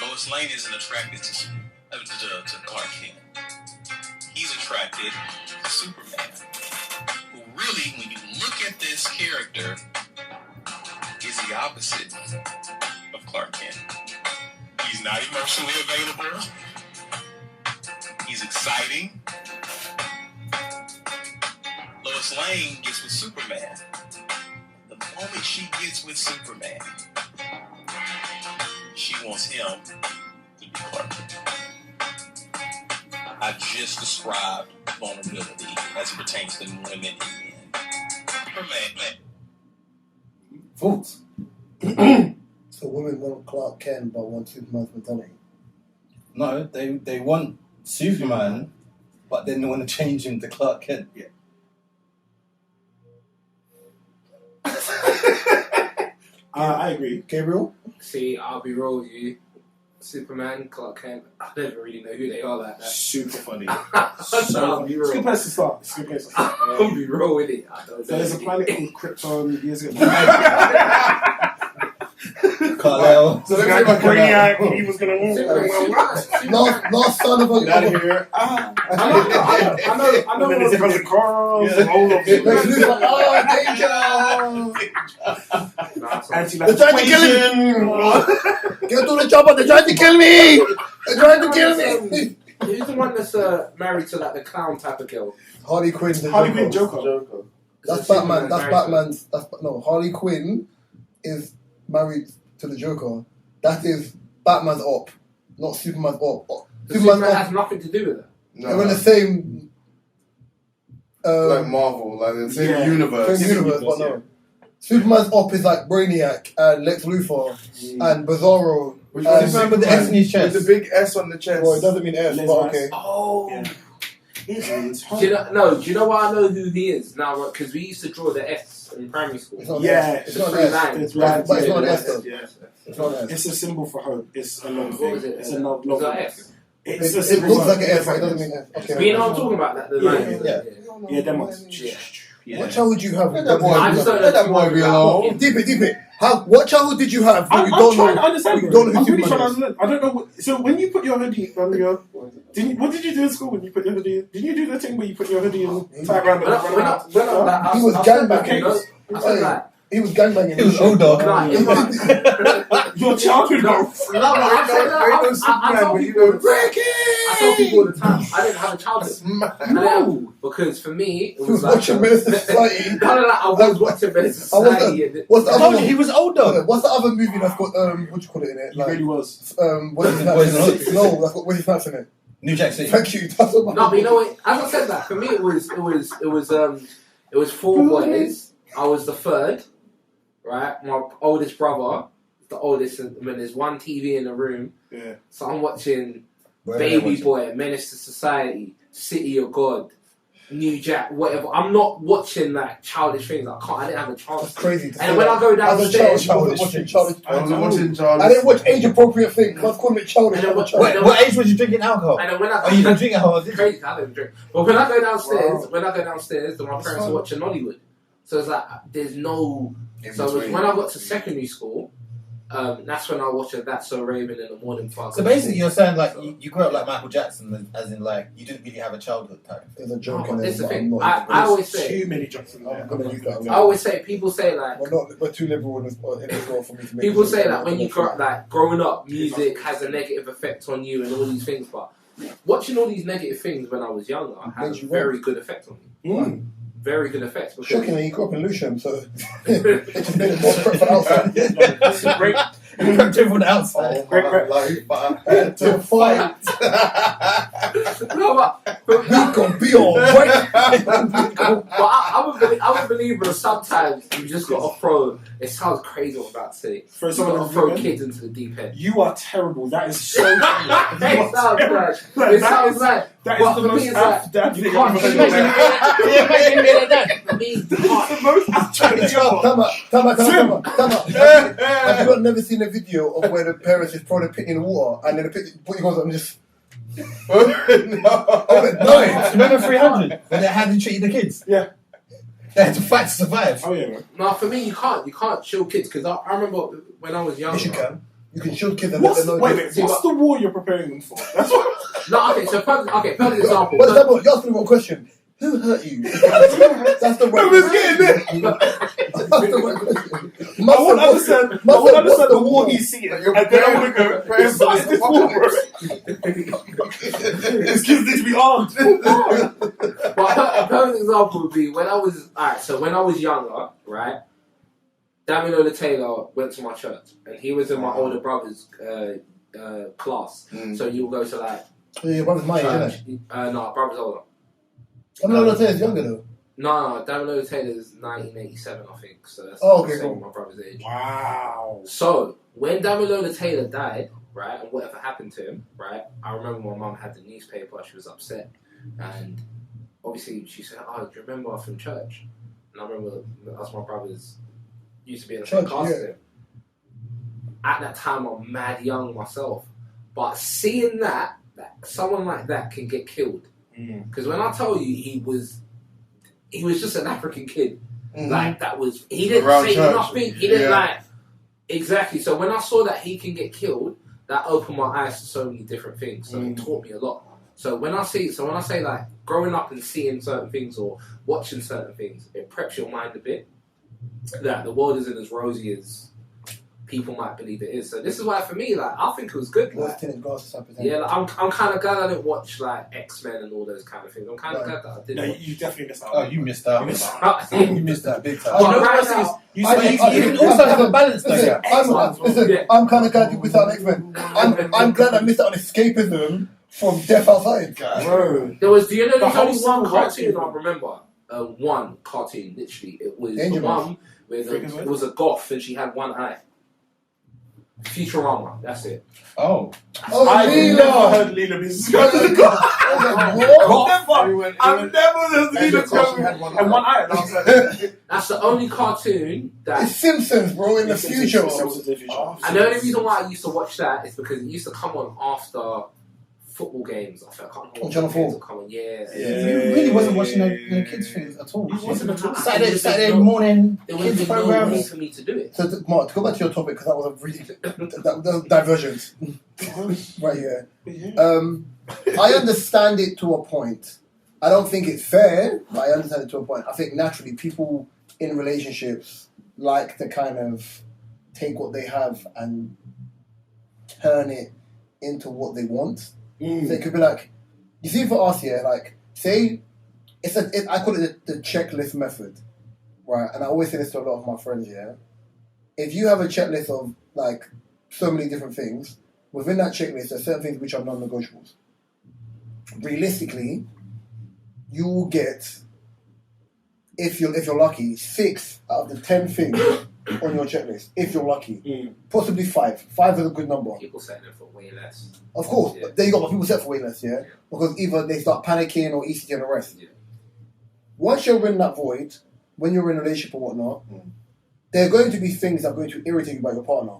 Lois Lane isn't attracted to Clark Kent. He's attracted to Superman, who really, when you look at this character, is the opposite of Clark Kent. He's not emotionally available. He's exciting. Lois Lane gets with Superman. The moment she gets with Superman, she wants him to be Clark Kent. I just described vulnerability as it pertains to women and men. Thoughts? So women want Clark Kent but want Superman's mentality. No, they want Superman, but then they want to change him to Clark Kent. I agree. Gabriel? See, I'll be real with you. Superman, Clark Kent, I never really know who they are like that. Super funny. I'll be It's a good real. place to start. It's a good place to start. I'll be real with it. I don't know. There's a planet called Krypton years ago. Carlisle. So let's go back to that. Brainiac, he was gonna Last son of a... Get out of here. I know. And then it's because of cars and all of Lex them. Luthor, danger! Anti-life They're trying to kill equation. Get to the chopper, they're trying to kill me! They're trying to kill me! Who's the one that's married to like the clown type of girl? Harley Quinn's the Harley Quinn Joker. Joker. That's So Batman. Superman's That's married to Batman's. No, Harley Quinn is married to the Joker. That is Batman's op, not Superman's op. Superman has nothing to do with it. They're in the same. Like Marvel, like the same universe. Same universe, but no. Superman's op is like Brainiac and Lex Luthor and Bizarro. Which And one is Superman with the S in his chest. With the big S on the chest. Well, it doesn't mean S, Les but Mis. okay. Oh. Yeah. Do you know why I know who he is now? Because we used to draw the S in primary school. It's not Yeah, S. It's not three S. lines. It's But it's not yeah. S though. Yeah. It's not S. It's a symbol for hope. It's a long What thing. was it? It's a long Was that thing. S? It's a It symbol looks for like an hope. S, but it doesn't mean S. Okay. But you know what I'm talking about? That the Yeah, lines. yeah. Yeah, them ones. Yeah. Yeah. What childhood did you have? Let that boy, I just don't know let that too boy much be about alone. him. Deep it. What childhood did you have? I'm trying to understand. You Bro. don't know I'm who really Superman trying is. to understand. I don't know. So when you put your hoodie on your, what did you do in school when you put your hoodie? Did you do the thing where you put your hoodie and tie it around the He was gangbanging. You know? I said that. He was gangbanging. He was old dog. Nah, it's not. Your childhood, bro. No, but I said that. I tell people. I tell people all the time. I didn't have a childhood. No, because for me it He was was like watching Minister Society. I was watching Men's Society. What's the I told you other? he was old dog. What's the other movie that's got what you call it in it? He really was. Wesley Boys Snipes. in the Hood. No, that's got Wesley Snipes in it. New Jack City. Thank you. That's what No, but you know what? As I said that, for me it was 4 boys. I was the third, right? My oldest brother, the oldest, and when there's one TV in the room, Yeah. so I'm watching Wherever Baby they're watching. Boy, Menace to Society, City of God, New Jack, whatever. I'm not watching like childish things. I didn't have a chance. That's crazy. To And say when that. I go As a downstairs, child, I wasn't watching childish. I was watching I Charlie. didn't watch age appropriate things. I was calling it childish. And then as a what- child. What age was you drinking alcohol? and then when I Oh, you don't drink alcohol, did you? crazy, I don't drink. But when I go downstairs, Wow. then my parents are watching Hollywood. So it's like there's no. So between. when I got to secondary school, that's when I watched That's So Raven in the morning. So basically, you're saying like you grew up like Michael Jackson, as in like you didn't really have a childhood type. There's a joke No, in but there. this is the but thing. I'm not I even- always say, Too many jokes in there. I'm gonna use that. I always say, people say like, We're too liberal in this world for me to make. people say that when you grow up, like growing up, music has a negative effect on you and all these things. But watching all these negative things when I was younger had Made a you very good effect on me. Very good effect. Because Shockingly, he grew up in Lewisham, so it just made it more threat for outside. It's a great. You prepped him from the outside. Great, great. Life, but I had To fight, no, but we can be alright. I'm a believer sometimes you just gotta throw. It sounds crazy what I'm about to say. Throw You someone gotta in throw the kids into the deep end. You are terrible. That is so It sounds bad. It sounds bad. That But is the for me, most it's like, aft-dad you thing can't I've ever imagine heard. Imagine being like that. For me, you It's can't. the most aft-dad job. Come on. Have you never seen a video of where the parents just throw the pit in the water and then the pit goes up and just. no. No. Remember 300 when they had to treat the kids? Yeah. They had to fight to survive. Oh yeah, man. No, for me, you can't chill kids because I remember when I was younger. Yes, you can. You can shoot kids and let What's them know. what's the war you're preparing them for? That's what. No, okay. So, perfect example. What's that? You asked me one question. Who hurt you? That's the right question. That's the right question. I want to understand. I want to understand the war he's seeing, and then I want to go. Besides this war, bro. These kids need to be armed. But a perfect example would be when I was alright. So when I was younger, right, Damilola Taylor went to my church, and he was in my older brother's class. So you will go to like Your brother's my age, church. isn't it? No, brother's older. I'm not gonna say it's younger though. No, Damilola Taylor's 1987, I think. So that's Oh, okay, the same cool. my brother's age. Wow. So when Damilola Taylor died, right, and whatever happened to him, right, I remember my mum had the newspaper. She was upset, and obviously she said, "Oh, do you remember from church?" And I remember us, my brothers, used to be in the same Church, class yeah. with him. at that time I'm mad young myself, but seeing that someone like that can get killed, because when I tell you he was just an African kid, like he didn't Around say church. nothing, he didn't exactly. So when I saw that he can get killed, that opened my eyes to so many different things. So it taught me a lot. So when I say like growing up and seeing certain things or watching certain things, it preps your mind a bit that the world isn't as rosy as people might believe it is. So this is why for me, like, I think it was good. Like, yeah, like, I'm kind of glad I didn't watch like X-Men and all those kind of things. I'm kind of glad that I didn't. No, watch. you definitely missed out. Oh, you missed out. You missed that big time. But You can also have a balance though. I'm kind of glad you missed out on X-Men. I'm glad I missed out on escapism from Death Outside. Bro. There was, do you know The there's only whole one civil rights cartoon I movement. remember? One cartoon, literally. It was Danger the one where Freaking it was a goth and she had one eye. Futurama, that's it. Oh. I've Leela. never heard Leela be described as a god. I've never heard Leela described and one eye. And I was like, That's the only cartoon that. It's Simpsons, bro, in the future. And the only reason why I used to watch that is because it used to come on after football games. I can't remember On what Channel 4. games would come on. Yeah. You really wasn't watching no kids' things at all. It wasn't a time. Saturday morning There was kids no way programs. for me to do it. So, Mark, to go back to your topic, because that was a really that was divergent right here. I understand it to a point. I don't think it's fair, but I understand it to a point. I think naturally people in relationships like to kind of take what they have and turn it into what they want. So it could be like, you see, for us here, like, say, I call it the checklist method, right? And I always say this to a lot of my friends, yeah? If you have a checklist of, like, so many different things, within that checklist, there's certain things which are non-negotiables. Realistically, you will get, if you're lucky, 6 out of the 10 things on your checklist, if you're lucky. Possibly 5. 5 is a good number. People setting it for way less. Of course, Yeah. there you go, but people set for way less, yeah? Because either they start panicking or ECT and the rest. Yeah. Once you're in that void, when you're in a relationship or whatnot, there are going to be things that are going to irritate you about your partner.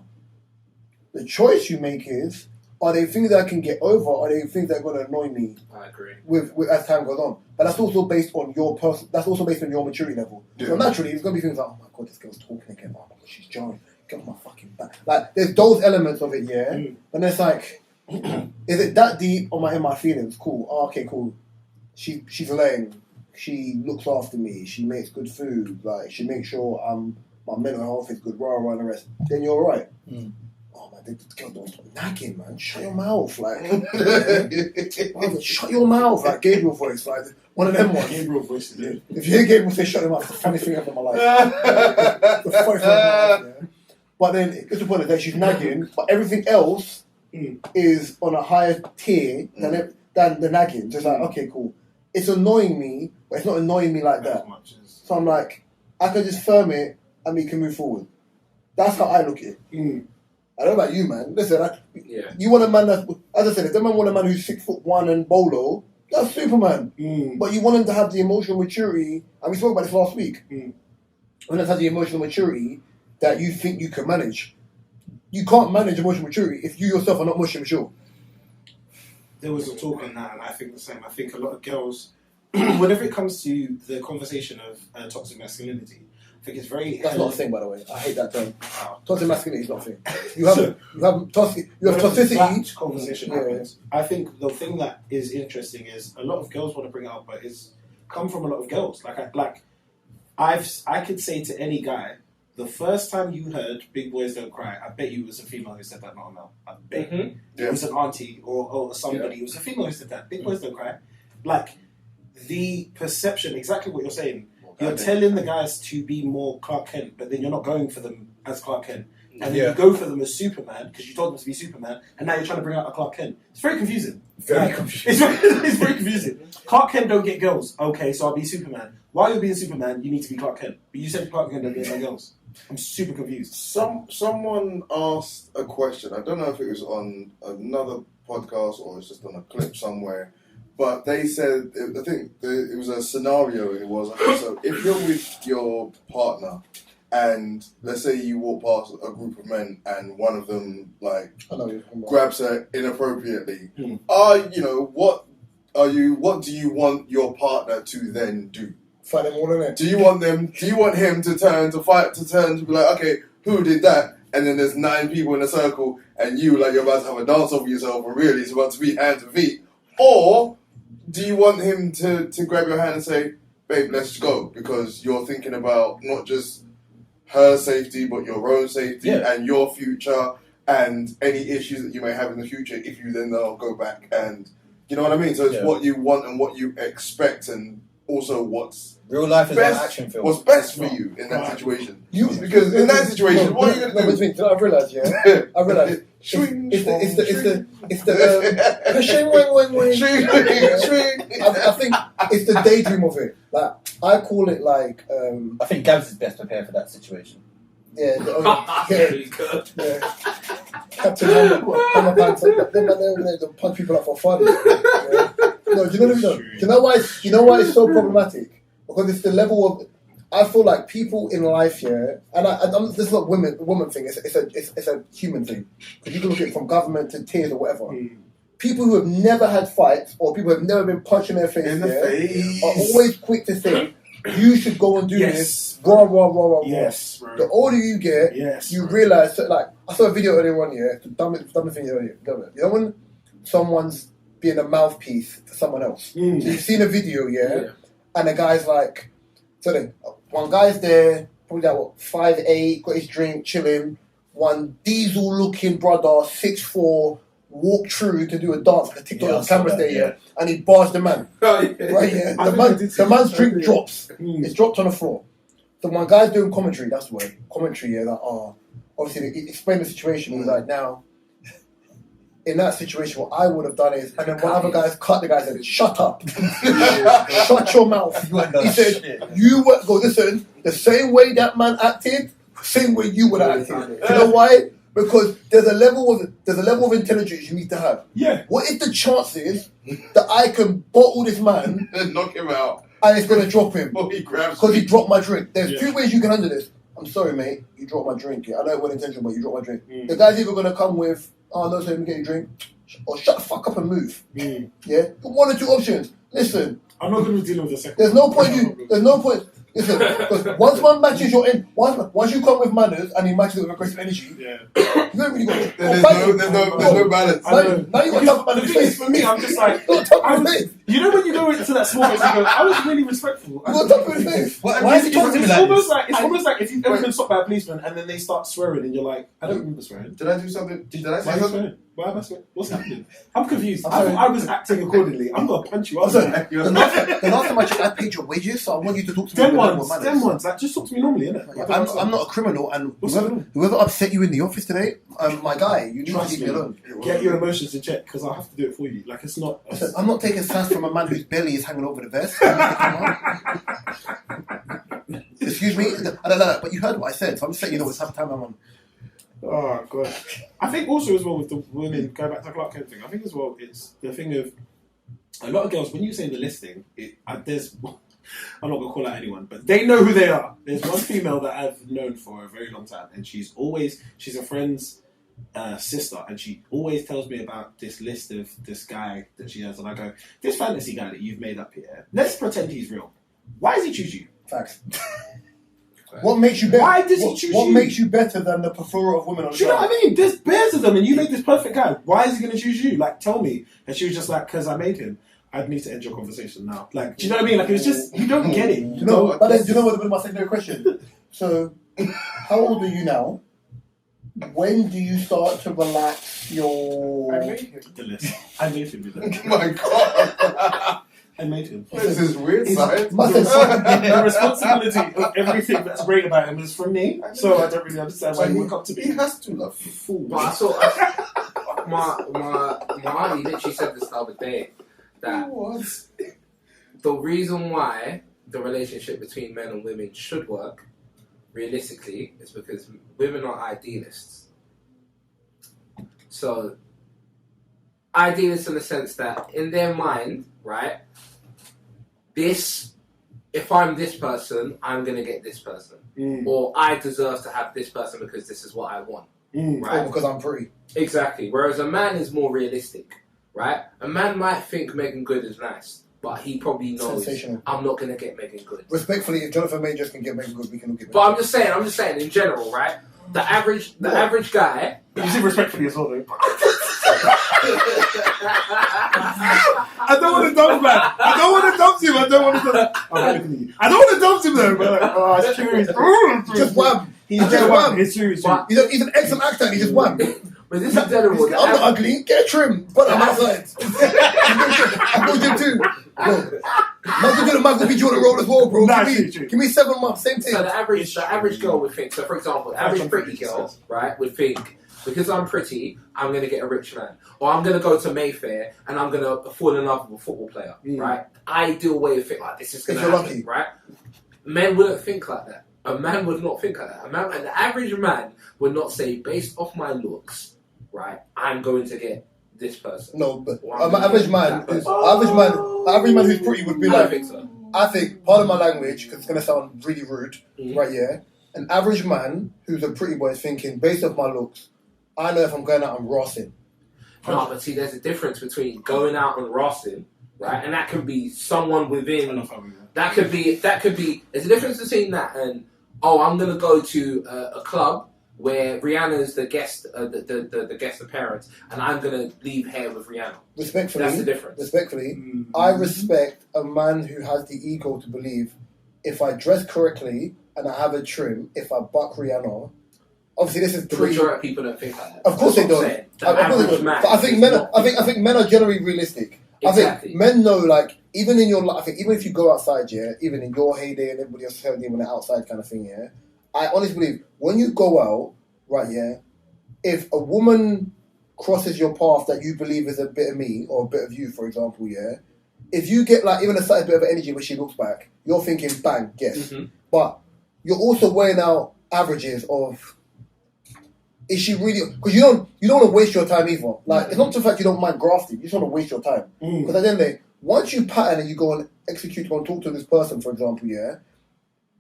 The choice you make is, are they things that I can get over, or are they things that are going to annoy me I agree. with as time goes on? But that's also based on your that's also based on your maturity level. Yeah. So naturally, it's going to be things like, oh my god, this girl's talking again, oh my god, she's jarring, get off my fucking back. Like, there's those elements of it, yeah? And it's like, is it that deep in my feelings? Cool. Oh, okay, cool. She's lame. She looks after me. She makes good food. Like, she makes sure my mental health is good. Rah, and the rest. Then you're alright. Oh man, this girl don't stop nagging, man. Shut your mouth, like. Shut your mouth, like Gabriel voice, like one of them ones. Gabriel voice is it. If you hear Gabriel say shut your mouth, it's the funniest thing ever in my life. The funniest thing ever in my life, yeah. But then it gets to the point that she's nagging, but everything else is on a higher tier than the nagging. Just like, okay, cool. It's annoying me, but it's not annoying me like that. So I'm like, I can just firm it and we can move forward. That's how I look at it. I don't know about you, man. Listen, you want a man that's, as I said, if the man want a man who's 6'1" and bolo, that's Superman. But you want him to have the emotional maturity, and we spoke about this last week. You want him to have the emotional maturity that you think you can manage. You can't manage emotional maturity if you yourself are not emotionally mature. There was a talk on that, and I think the same. I think a lot of girls, whenever it comes to the conversation of toxic masculinity, I think it's very. That's not a thing, by the way. I hate that term. Toxic masculinity is not a thing. You have toxicity. That conversation happens. I think the thing that is interesting is a lot of girls want to bring it up, but it's come from a lot of girls. I could say to any guy, the first time you heard "Big Boys Don't Cry," I bet you it was a female who said that, not a male. I bet it was an auntie or somebody. It was a female who said that. "Big Boys Don't Cry." Like the perception, exactly what you're saying. You're telling the guys to be more Clark Kent, but then you're not going for them as Clark Kent. And then you go for them as Superman, because you told them to be Superman, and now you're trying to bring out a Clark Kent. It's very confusing. Very confusing. It's very confusing. Clark Kent don't get girls. Okay, so I'll be Superman. While you're being Superman, you need to be Clark Kent. But you said Clark Kent don't get no girls. I'm super confused. Someone asked a question. I don't know if it was on another podcast or it's just on a clip somewhere. But they said, I think it was a scenario, and it was, okay, so if you're with your partner and let's say you walk past a group of men and one of them like I know you're talking about. grabs her inappropriately. What do you want your partner to then do? Fight them all in it. Do you want him to turn to be like, okay, who did that? And then there's 9 people in a circle and you're about to have a dance over yourself and really it's about to be hands and feet? Or do you want him to grab your hand and say, babe, let's go, because you're thinking about not just her safety but your own safety and your future and any issues that you may have in the future if you then go back and, you know what I mean? So it's what you want and what you expect, and also what's real life is best, an action film. what's best for you in that situation. Because in that situation, what are you going to do? I've realised, I've realised. It's I think it's the daydream of it. Like, I call it like. I think Gabs is best prepared for that situation. Yeah. Captain Hammer Pants. They punch people up for fun. Yeah. No, do you know what I mean? Do you know why it's so problematic? Because it's the level of. I feel like people in life, and this is not woman thing. It's a human thing. Because you can look at it from government to tears or whatever. People who have never had fights or people who have never been punched in their face, are always quick to say, you should go and do this. Rah, rah, rah, rah. Yes, bro. The older you get, you realise that, like, I saw a video earlier one year, the dumbest thing earlier. You know when someone's being a mouthpiece for someone else? So you've seen a video, and the guy's like, one guy's there, probably like 5'8", got his drink, chilling. One diesel-looking brother, 6'4", walked through to do a dance, like a TikTok camera's there, and he bars the man. The man's drink drops. It's dropped on the floor. So one guy's doing commentary, that's the word. Commentary, obviously, he explained the situation. He was like, now, in that situation, what I would have done is, and then one other guy's cut the guy and said, shut up. Shut your mouth. He said, listen, the same way that man acted, same way you would have acted. You know why? Because there's a level of intelligence you need to have. Yeah. What if the chances that I can bottle this man and knock him out and it's gonna drop him because he dropped my drink? There's 2 ways you can handle this. I'm sorry, mate, you dropped my drink. I know it wasn't intentional, but you dropped my drink. The guy's either gonna come with, oh no, so let me get your drink, or shut the fuck up and move. Yeah, 1 or 2 options. Listen, I'm not gonna be dealing with the second. There's no point. Listen, because once one matches your end, once you come with manners and he matches it with aggressive energy, you don't really got. There's no balance. Now you got to talk about the face. For me, I'm just like, you know when you go into that small place, you go, I was really respectful. You got to talk about the face. Why is he talking to me like this? It's almost like if you've ever been stopped by a policeman and then they start swearing and you're like, I don't remember swearing. Did I do something? Did I say Why something? Why am I swearing? What's happening? I'm confused. I thought I was acting accordingly. I'm gonna punch you. The last time I paid your wages, so I want you to talk to me. Them ones. Like, just talk to me normally, innit? I'm not a criminal, and whoever upset you in the office today, my guy, you need to leave me alone. Get your emotions in check, because I'll have to do it for you. Like, it's not. Listen, I'm not taking sass from a man whose belly is hanging over the vest. Excuse me, I don't know, but you heard what I said, so I'm just letting you know what's happening. I'm on. Oh god! I think also as well with the women, going back to the Clark Kent thing, I think as well it's the thing of a lot of girls when you say the listing, there's I'm not gonna call out anyone, but they know who they are. There's one female that I've known for a very long time, and she's a friend's sister, and she always tells me about this list of this guy that she has, and I go, this fantasy guy that you've made up here, let's pretend he's real. Why does he choose you? Facts. What makes you better? Why does he choose you? What makes you better than the preferrer of women on the Do you know what I mean? There's bears of them, and you made this perfect guy. Why is he going to choose you? Like, tell me. And she was just like, because I made him. I'd need to end your conversation now. Like, do you know what I mean? Like, it was just, you don't get it. Do you know what would have been my secondary question? So, how old are you now? When do you start to relax your... I made him the list. I made him do that. Oh my god. I made him. This is weird science. The responsibility of everything that's great about him is from me, so I don't really understand why he would come to me. He has to love Fool. But I saw my auntie literally said this the other day that the reason why the relationship between men and women should work realistically is because women are idealists. So idealists in the sense that in their mind, right, this if I'm this person, I'm gonna get this person, or I deserve to have this person because this is what I want, right? Or because I'm pretty. Exactly. Whereas a man is more realistic, right? A man might think Megan Good is nice, but he probably knows Sensational. I'm not gonna get Megan Good. Respectfully, if Jonathan Majors can get Megan Good, we can all get Megan But I'm just saying in general, right? The average guy. You see respectfully as well, though. I don't want to dump man. I don't want to dump him. I don't want to dump him though. But it's curious. Just wham. He's just wham. It's true. He's an excellent actor. And he just wham. But this is general. I'm not ugly. Get a trim. But I'm outside. I'm going to gym too. Bro. Michael B. Jordan role as well, bro. Give me 7 months. Same thing. So the average girl would think. So for example, the average pretty girl, right, would think, because I'm pretty, I'm going to get a rich man. Or I'm going to go to Mayfair and I'm going to fall in love with a football player, right? Ideal way of thinking, like, this is going to happen, lucky. right? Men wouldn't think like that. A man would not think like that. An average man would not say, based off my looks, right, I'm going to get this person. No, but an average man who's pretty would be I like, don't think so. I think, pardon my language, because it's going to sound really rude, right, yeah? An average man who's a pretty boy is thinking, based off my looks, I know if I'm going out, I'm rossing. No, but see, there's a difference between going out and rossing, right? And that could be someone within. That could be. There's a difference between that and I'm going to go to a club where Rihanna's the guest, the guest appearance, and I'm going to leave here with Rihanna. Respectfully, that's the difference. Respectfully, I respect a man who has the ego to believe if I dress correctly and I have a trim, if I buck Rihanna. Obviously, this is the majority of people don't think like that. Of course they don't. But I think men are generally realistic. Exactly. I think men know, like, even in your life, I think even if you go outside, yeah, even in your heyday and everybody else heyday when they're outside kind of thing, yeah, I honestly believe when you go out, right, yeah, if a woman crosses your path that you believe is a bit of me or a bit of you, for example, yeah, if you get like even a slight bit of energy when she looks back, you're thinking, bang, yes. But you're also weighing out averages of, is she really? Because you don't want to waste your time either. Like, it's not the fact you don't mind grafting. You just want to waste your time. Because at the end of the day, once you pattern and you go and execute, go and talk to this person, for example, yeah,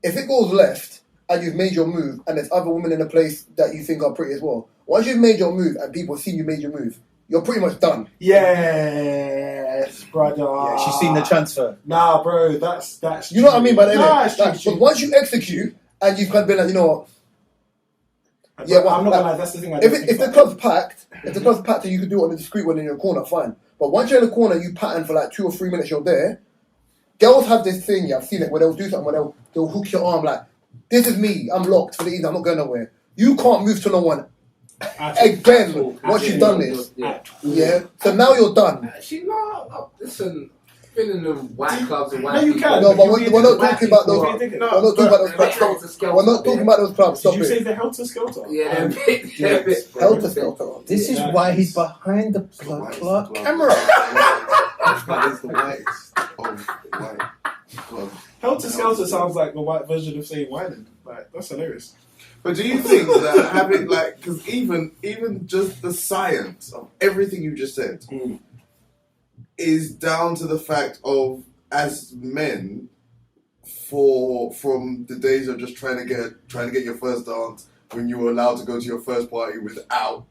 if it goes left and you've made your move and there's other women in a place that you think are pretty as well, once you've made your move and people see you made your move, you're pretty much done. Yes, brother. Yeah, she's seen the transfer. Nah, bro, that's. You know what I mean by that? True. But once you execute and you've kind of been like, you know what? Yeah, well, I'm not gonna lie. That's the thing. If the club's packed, and you can do it on the discreet one in your corner, fine. But once you're in the corner, you pattern for like 2 or 3 minutes. You're there. Girls have this thing. Yeah, I've seen it where they'll do something where they'll hook your arm like, "This is me. I'm locked for the evening. I'm not going nowhere." You can't move to no one again once you've done this. Yeah. So now you're done. Actually, no. Listen. Been in them white clubs and white you people. can. No, but we're not talking about those. We're not talking about those clubs. We're not talking about those clubs. Stop Did you it. say the helter skelter? Yeah, Helter Skelter. This is why he's behind the blood clot camera. That is the whitest of white club. Helter skelter sounds like the white version of saying whining. Like, that's hilarious. But do you think that having, like, because even just the science of everything you just said is down to the fact of, as men, from the days of just trying to get your first dance when you were allowed to go to your first party without,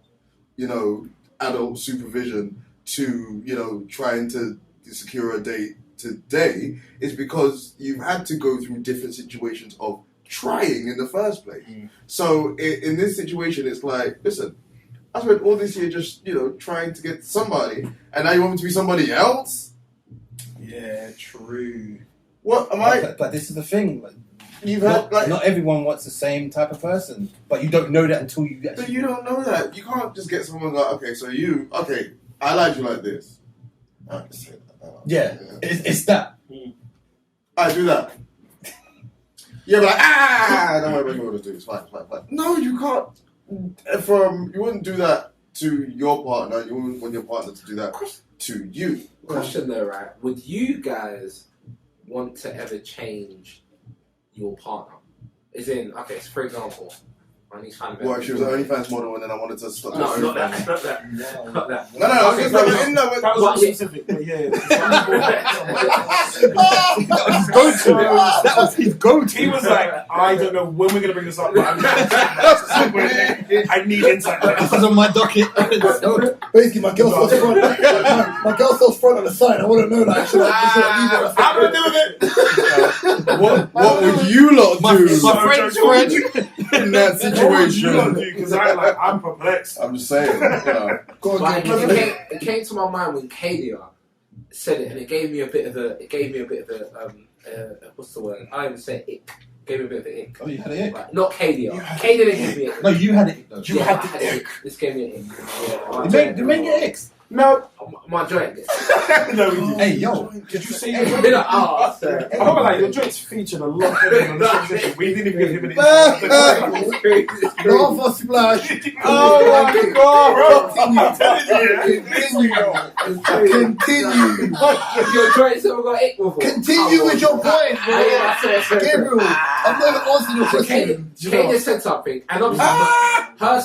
adult supervision, to, trying to secure a date today, is because you've had to go through different situations of trying in the first place. So in this situation, it's like, listen, I spent all this year just, trying to get somebody, and now you want me to be somebody else? Yeah, true. What am I? But this is the thing. Not everyone wants the same type of person, but you don't know that until you get. But you don't know that. You can't just get someone like, I like you like this. Yeah, it's that. I do that. Yeah, but don't worry about what to do. It's fine. No, you can't. You wouldn't do that to your partner. You wouldn't want your partner to do that to you. Question though, right? Would you guys want to ever change your partner? As in, okay, so for example, I need to find a Well, if she was an OnlyFans model and then I wanted to stop. No, not that. Not that. No, I was just like, That was more specific, but yeah. That was his go-to. He was like, I don't know when we're going to bring this up, but I need insight. This is on my docket. Basically, my girl sells front. My girl sells front on the side. I want to know that. Should I leave it? I'm going to do it. What would you lot do My friend's friend. in that situation? Because I'm perplexed. I'm just saying, Go on, But go on. it came to my mind when Kadia said it, and it gave me a bit of a what's the word? I even say ick. Gave me a bit of an ick. Oh, you had it. Right. Not Kadia. Kadia didn't give me it. No, you had it. Though. You had the ick. This gave me an ick. Yeah, The main get X. No. My joint. No, we didn't. Hey, yo. Did you say Hey, your been like, oh, sorry. I remember like your joints featured a lot heavier on the transition. We didn't even give him an No for splash. Oh my god, I'm telling you. Continue. Your joint still got ick before. Continue with your point, bro. Gabriel. Gabriel, I'm not even answering your question. Kadia said something, and obviously her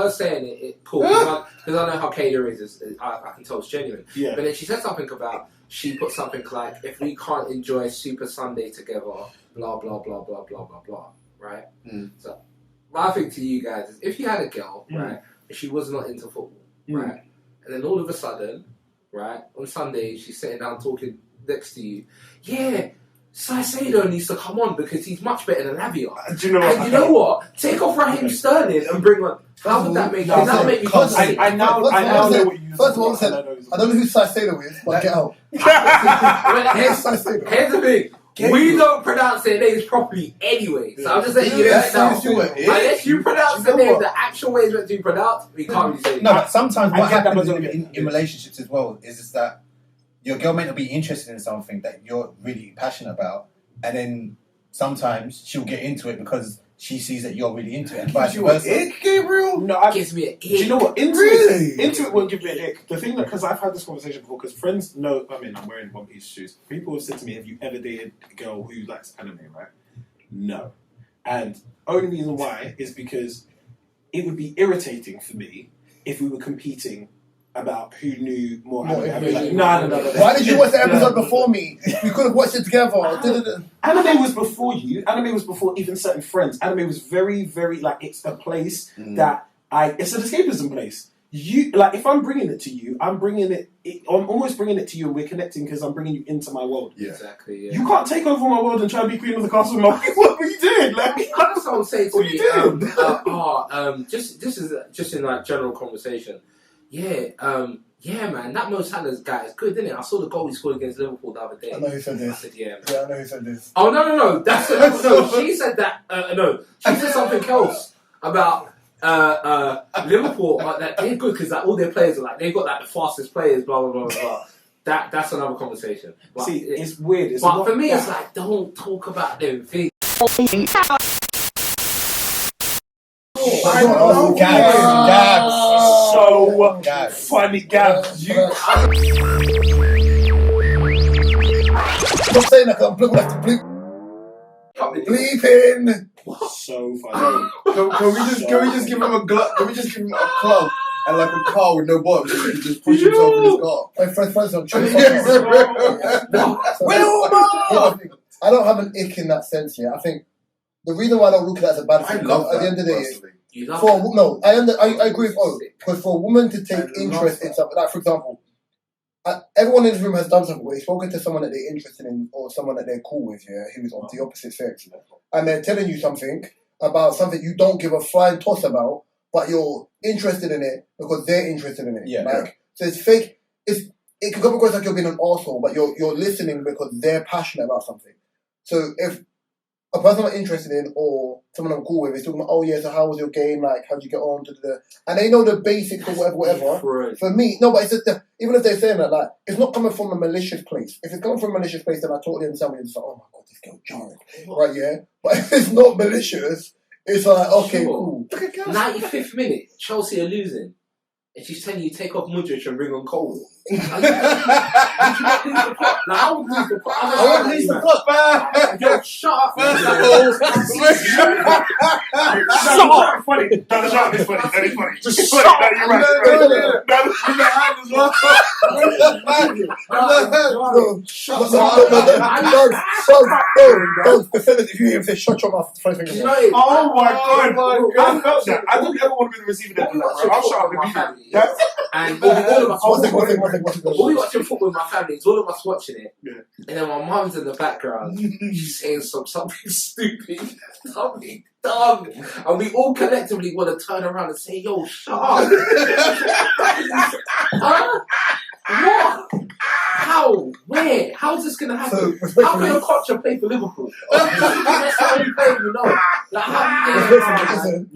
saying it, cool. Because I know how Kadia is. I can tell it's genuine. Yeah. But then she said something about, she put something like, if we can't enjoy Super Sunday together, blah, blah, blah, blah, blah, blah, blah, right? So my thing to you guys is, if you had a girl, right, and she was not into football, right, and then all of a sudden, right, on Sunday, she's sitting down talking next to you, yeah, Saicedo needs to come on because he's much better than Avia. Do you know what? And you know what? Take off Raheem Sterling and bring on. How would that make? Does that make me? I now know what you. First of all, I don't know who Saicedo is, but get out. Here's the thing. We don't pronounce their names properly anyway. So I'm just saying you know now. Unless you pronounce the name the actual way it's meant to be pronounced, we can't really say it. No, but sometimes what happens that in relationships as well is that your girl may not be interested in something that you're really passionate about, and then sometimes she'll get into it because she sees that you're really into it, and vice versa. Ick, Gabriel? No, It gives me an do you know what? Into it won't give me an ick. The thing that, because I've had this conversation before, because friends know, I mean, I'm wearing One Piece shoes. People have said to me, have you ever dated a girl who likes anime, right? No. And only reason why is because it would be irritating for me if we were competing about who knew more anime. I'd be like, no. Why did you watch the episode before me? We could have watched it together. Anime was before you. Anime was before even certain friends. Anime was very, very, like, it's a place that it's an escapism place. You, like, if I'm bringing it to you, I'm almost bringing it to you and we're connecting because I'm bringing you into my world. Yeah. Exactly, yeah. You can't take over my world and try and be queen of the castle. Like, what were you doing? Like, I had someone say to what me, just in like general conversation, yeah, man, that Mo Salah's guy is good, isn't it? I saw the goal he scored against Liverpool the other day. I know who said this. I said, yeah, man. Yeah, I know who said this. Oh, no. That's she said that. No, she said something else about Liverpool. That they're good because like all their players are like they've got like the fastest players. Blah blah blah blah. That's another conversation. But, see, it's weird. But for me, it's like don't talk about them things. I know. Gabs. So funny, Gabs. Stop saying that, I'm going to have to bleeping. So funny. Can we just give him a Can we just give him a club and like a car with no bottom so he can just push himself in his car? My friends, I don't have an ick in that sense yet. I think the reason why I don't look at that as a bad thing, at the end of the day, I agree with O. Because for a woman to take interest in something, like for example, everyone in this room has done something where they've spoken to someone that they're interested in or someone that they're cool with, yeah, who's of the opposite sex, and they're telling you something about something you don't give a flying toss about, but you're interested in it because they're interested in it. Yeah. So it's fake. It can come across like you're being an arsehole, but you're listening because they're passionate about something. So if a person I'm interested in or someone I'm cool with is talking about, oh yeah, so how was your game? Like, how'd you get on? And they know the basics or whatever. For me, no, but it's just even if they're saying that, like, it's not coming from a malicious place. If it's coming from a malicious place, then I totally understand when it's like, oh my god, this girl jarring, right? Yeah, but if it's not malicious, it's like, okay, cool. 95th minute, Chelsea are losing. and she's telling you take off Mudrich and bring on Cole. Would you not lose the plot? Like, I would lose the plot. I wouldn't lose the plot, man. Yo, shut up, man. Shut up! Funny. No, shut up. It's funny. That is funny. Just shut up. You're right. If you hear him say shut your mouth, funny thing. Oh my god! I felt that. I don't ever want to be the receiving end of that, bro. I'll shut up immediately. And all of us What we watching football with my family, it's all of us watching it. Yeah. And then my mum's in the background, she's saying something stupid, something dumb. And we all collectively want to turn around and say, yo, shut up. Huh? What? How? Where? How's this going to happen? How can a culture play for Liverpool? That's how you play, you know. Like, Listen,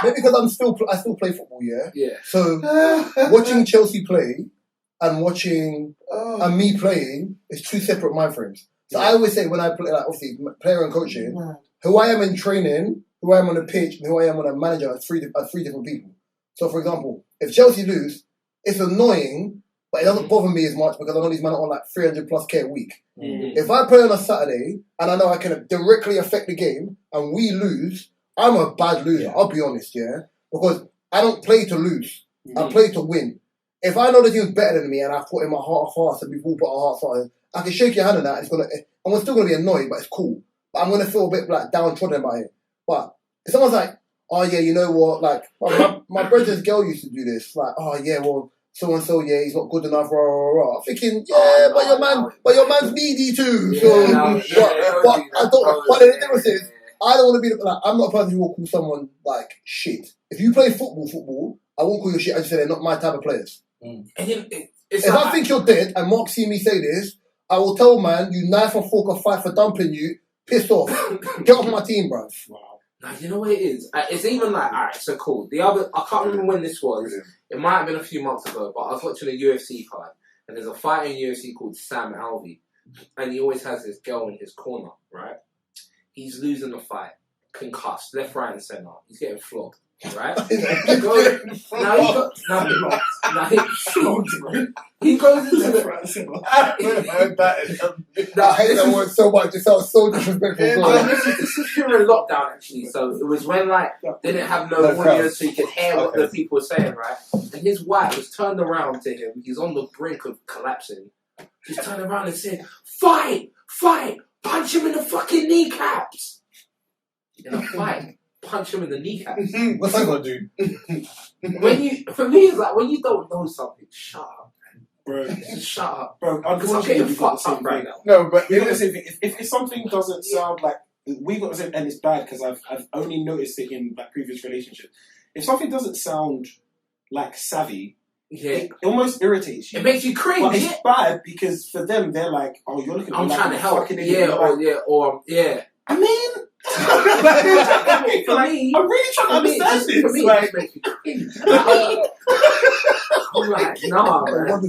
maybe because I still play football, yeah? Yeah. So, watching Chelsea play and watching and me playing is two separate mind frames. So I always say when I play, like obviously player and coaching, who I am in training, who I am on the pitch, and who I am on a manager are three different people. So for example, if Chelsea lose, it's annoying, but it doesn't bother me as much because I know these men are on like 300 plus K a week. Mm-hmm. If I play on a Saturday and I know I can directly affect the game and we lose, I'm a bad loser. Yeah. I'll be honest, yeah, because I don't play to lose. Mm-hmm. I play to win. If I know the team's better than me and I put in my heart of hearts and we've all put our hearts on, I can shake your hand on that. I'm still gonna be annoyed, but it's cool. But I'm gonna feel a bit like downtrodden by it. But if someone's like, oh yeah, you know what? Like my brother's girl used to do this. Like, oh yeah, well so and so, yeah, he's not good enough. Rah, rah, rah. I'm thinking, yeah, but your man's needy too. Yeah, so, but the difference is, I don't want to be like, I'm not a person who will call someone like shit. If you play football, I won't call you shit. I just say they're not my type of players. Mm. If I think you're dead and Mark see me say this, I will tell man, you knife and fork or fight for dumping you. Piss off. Get off my team, bruv. Wow. Now, you know what it is? It's even like, alright, so cool. I can't remember when this was. It might have been a few months ago, but I was watching a UFC fight, and there's a fighter in UFC called Sam Alvey, and he always has this girl in his corner, right? He's losing the fight, concussed, left, right, and centre. He's getting flogged, right? He goes into the... I hate that word so much. It sounds so disrespectful. This is during lockdown, actually. So it was when, like, they didn't have no audio, so you could hear what the people were saying, right? And his wife was turned around to him. He's on the brink of collapsing. She's turned around and said, fight! Punch him in the fucking kneecaps! In a fight. Punch him in the kneecaps. What's that gonna do? For me, it's like, when you don't know something, shut up. Bro, just shut up. Bro, because I'm getting fucked up right now. No, but we've got the same thing. If something doesn't sound like, we've got the same, and it's bad because I've only noticed it in like previous relationships. If something doesn't sound like savvy, it almost irritates you. It makes you cringe. But it's bad because for them, they're like, oh, you're looking at me like trying to help. Yeah. I mean, for me, I'm really trying to understand this. For me, like, it makes me cringe. I'm like, nah, man.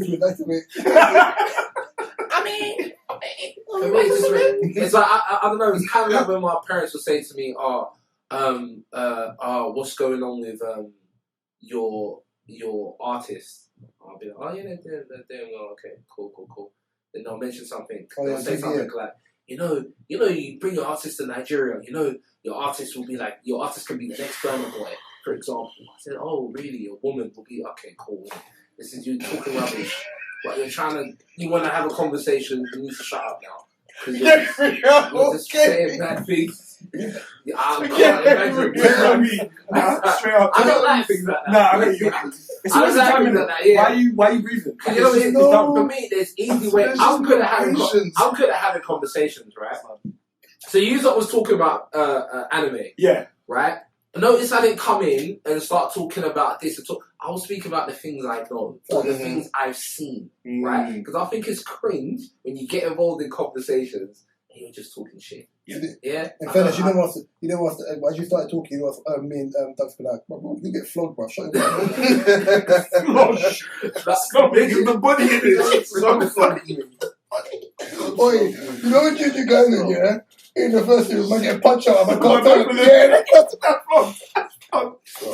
It's like I don't know. It's kind of like when my parents would say to me, what's going on with your artist? I'll be like, oh yeah, they're doing well. Okay, cool. Then they'll mention something. They'll say something like, you know, you bring your artist to Nigeria. You know, your artist can be the next Burna Boy, for example. I said, oh really? A woman will be okay, cool. This is you talking rubbish. But you want to have a conversation, you need to shut up now. Because you're just saying bad things. I don't like things like that. No, I mean, it's always a time like that, yeah. Why are you breathing? For me, there's easy way. I'm good at having conversations, right? So you was talking about anime. Yeah. Right? Notice I didn't come in and start talking about this at all. I will speak about the things I know or the things I've seen, right? Because I think it's cringe when you get involved in conversations and you're just talking shit. Yeah. In fairness, you know what? As you started talking, me and Dugz were like, bro, you get flogged, bro. Shut your mouth. Stop making the body in it. It's so funny. Oi, you know when you guys in, yeah? In the first year, man, get punched out. I'm like, God, yeah, that's that flogged.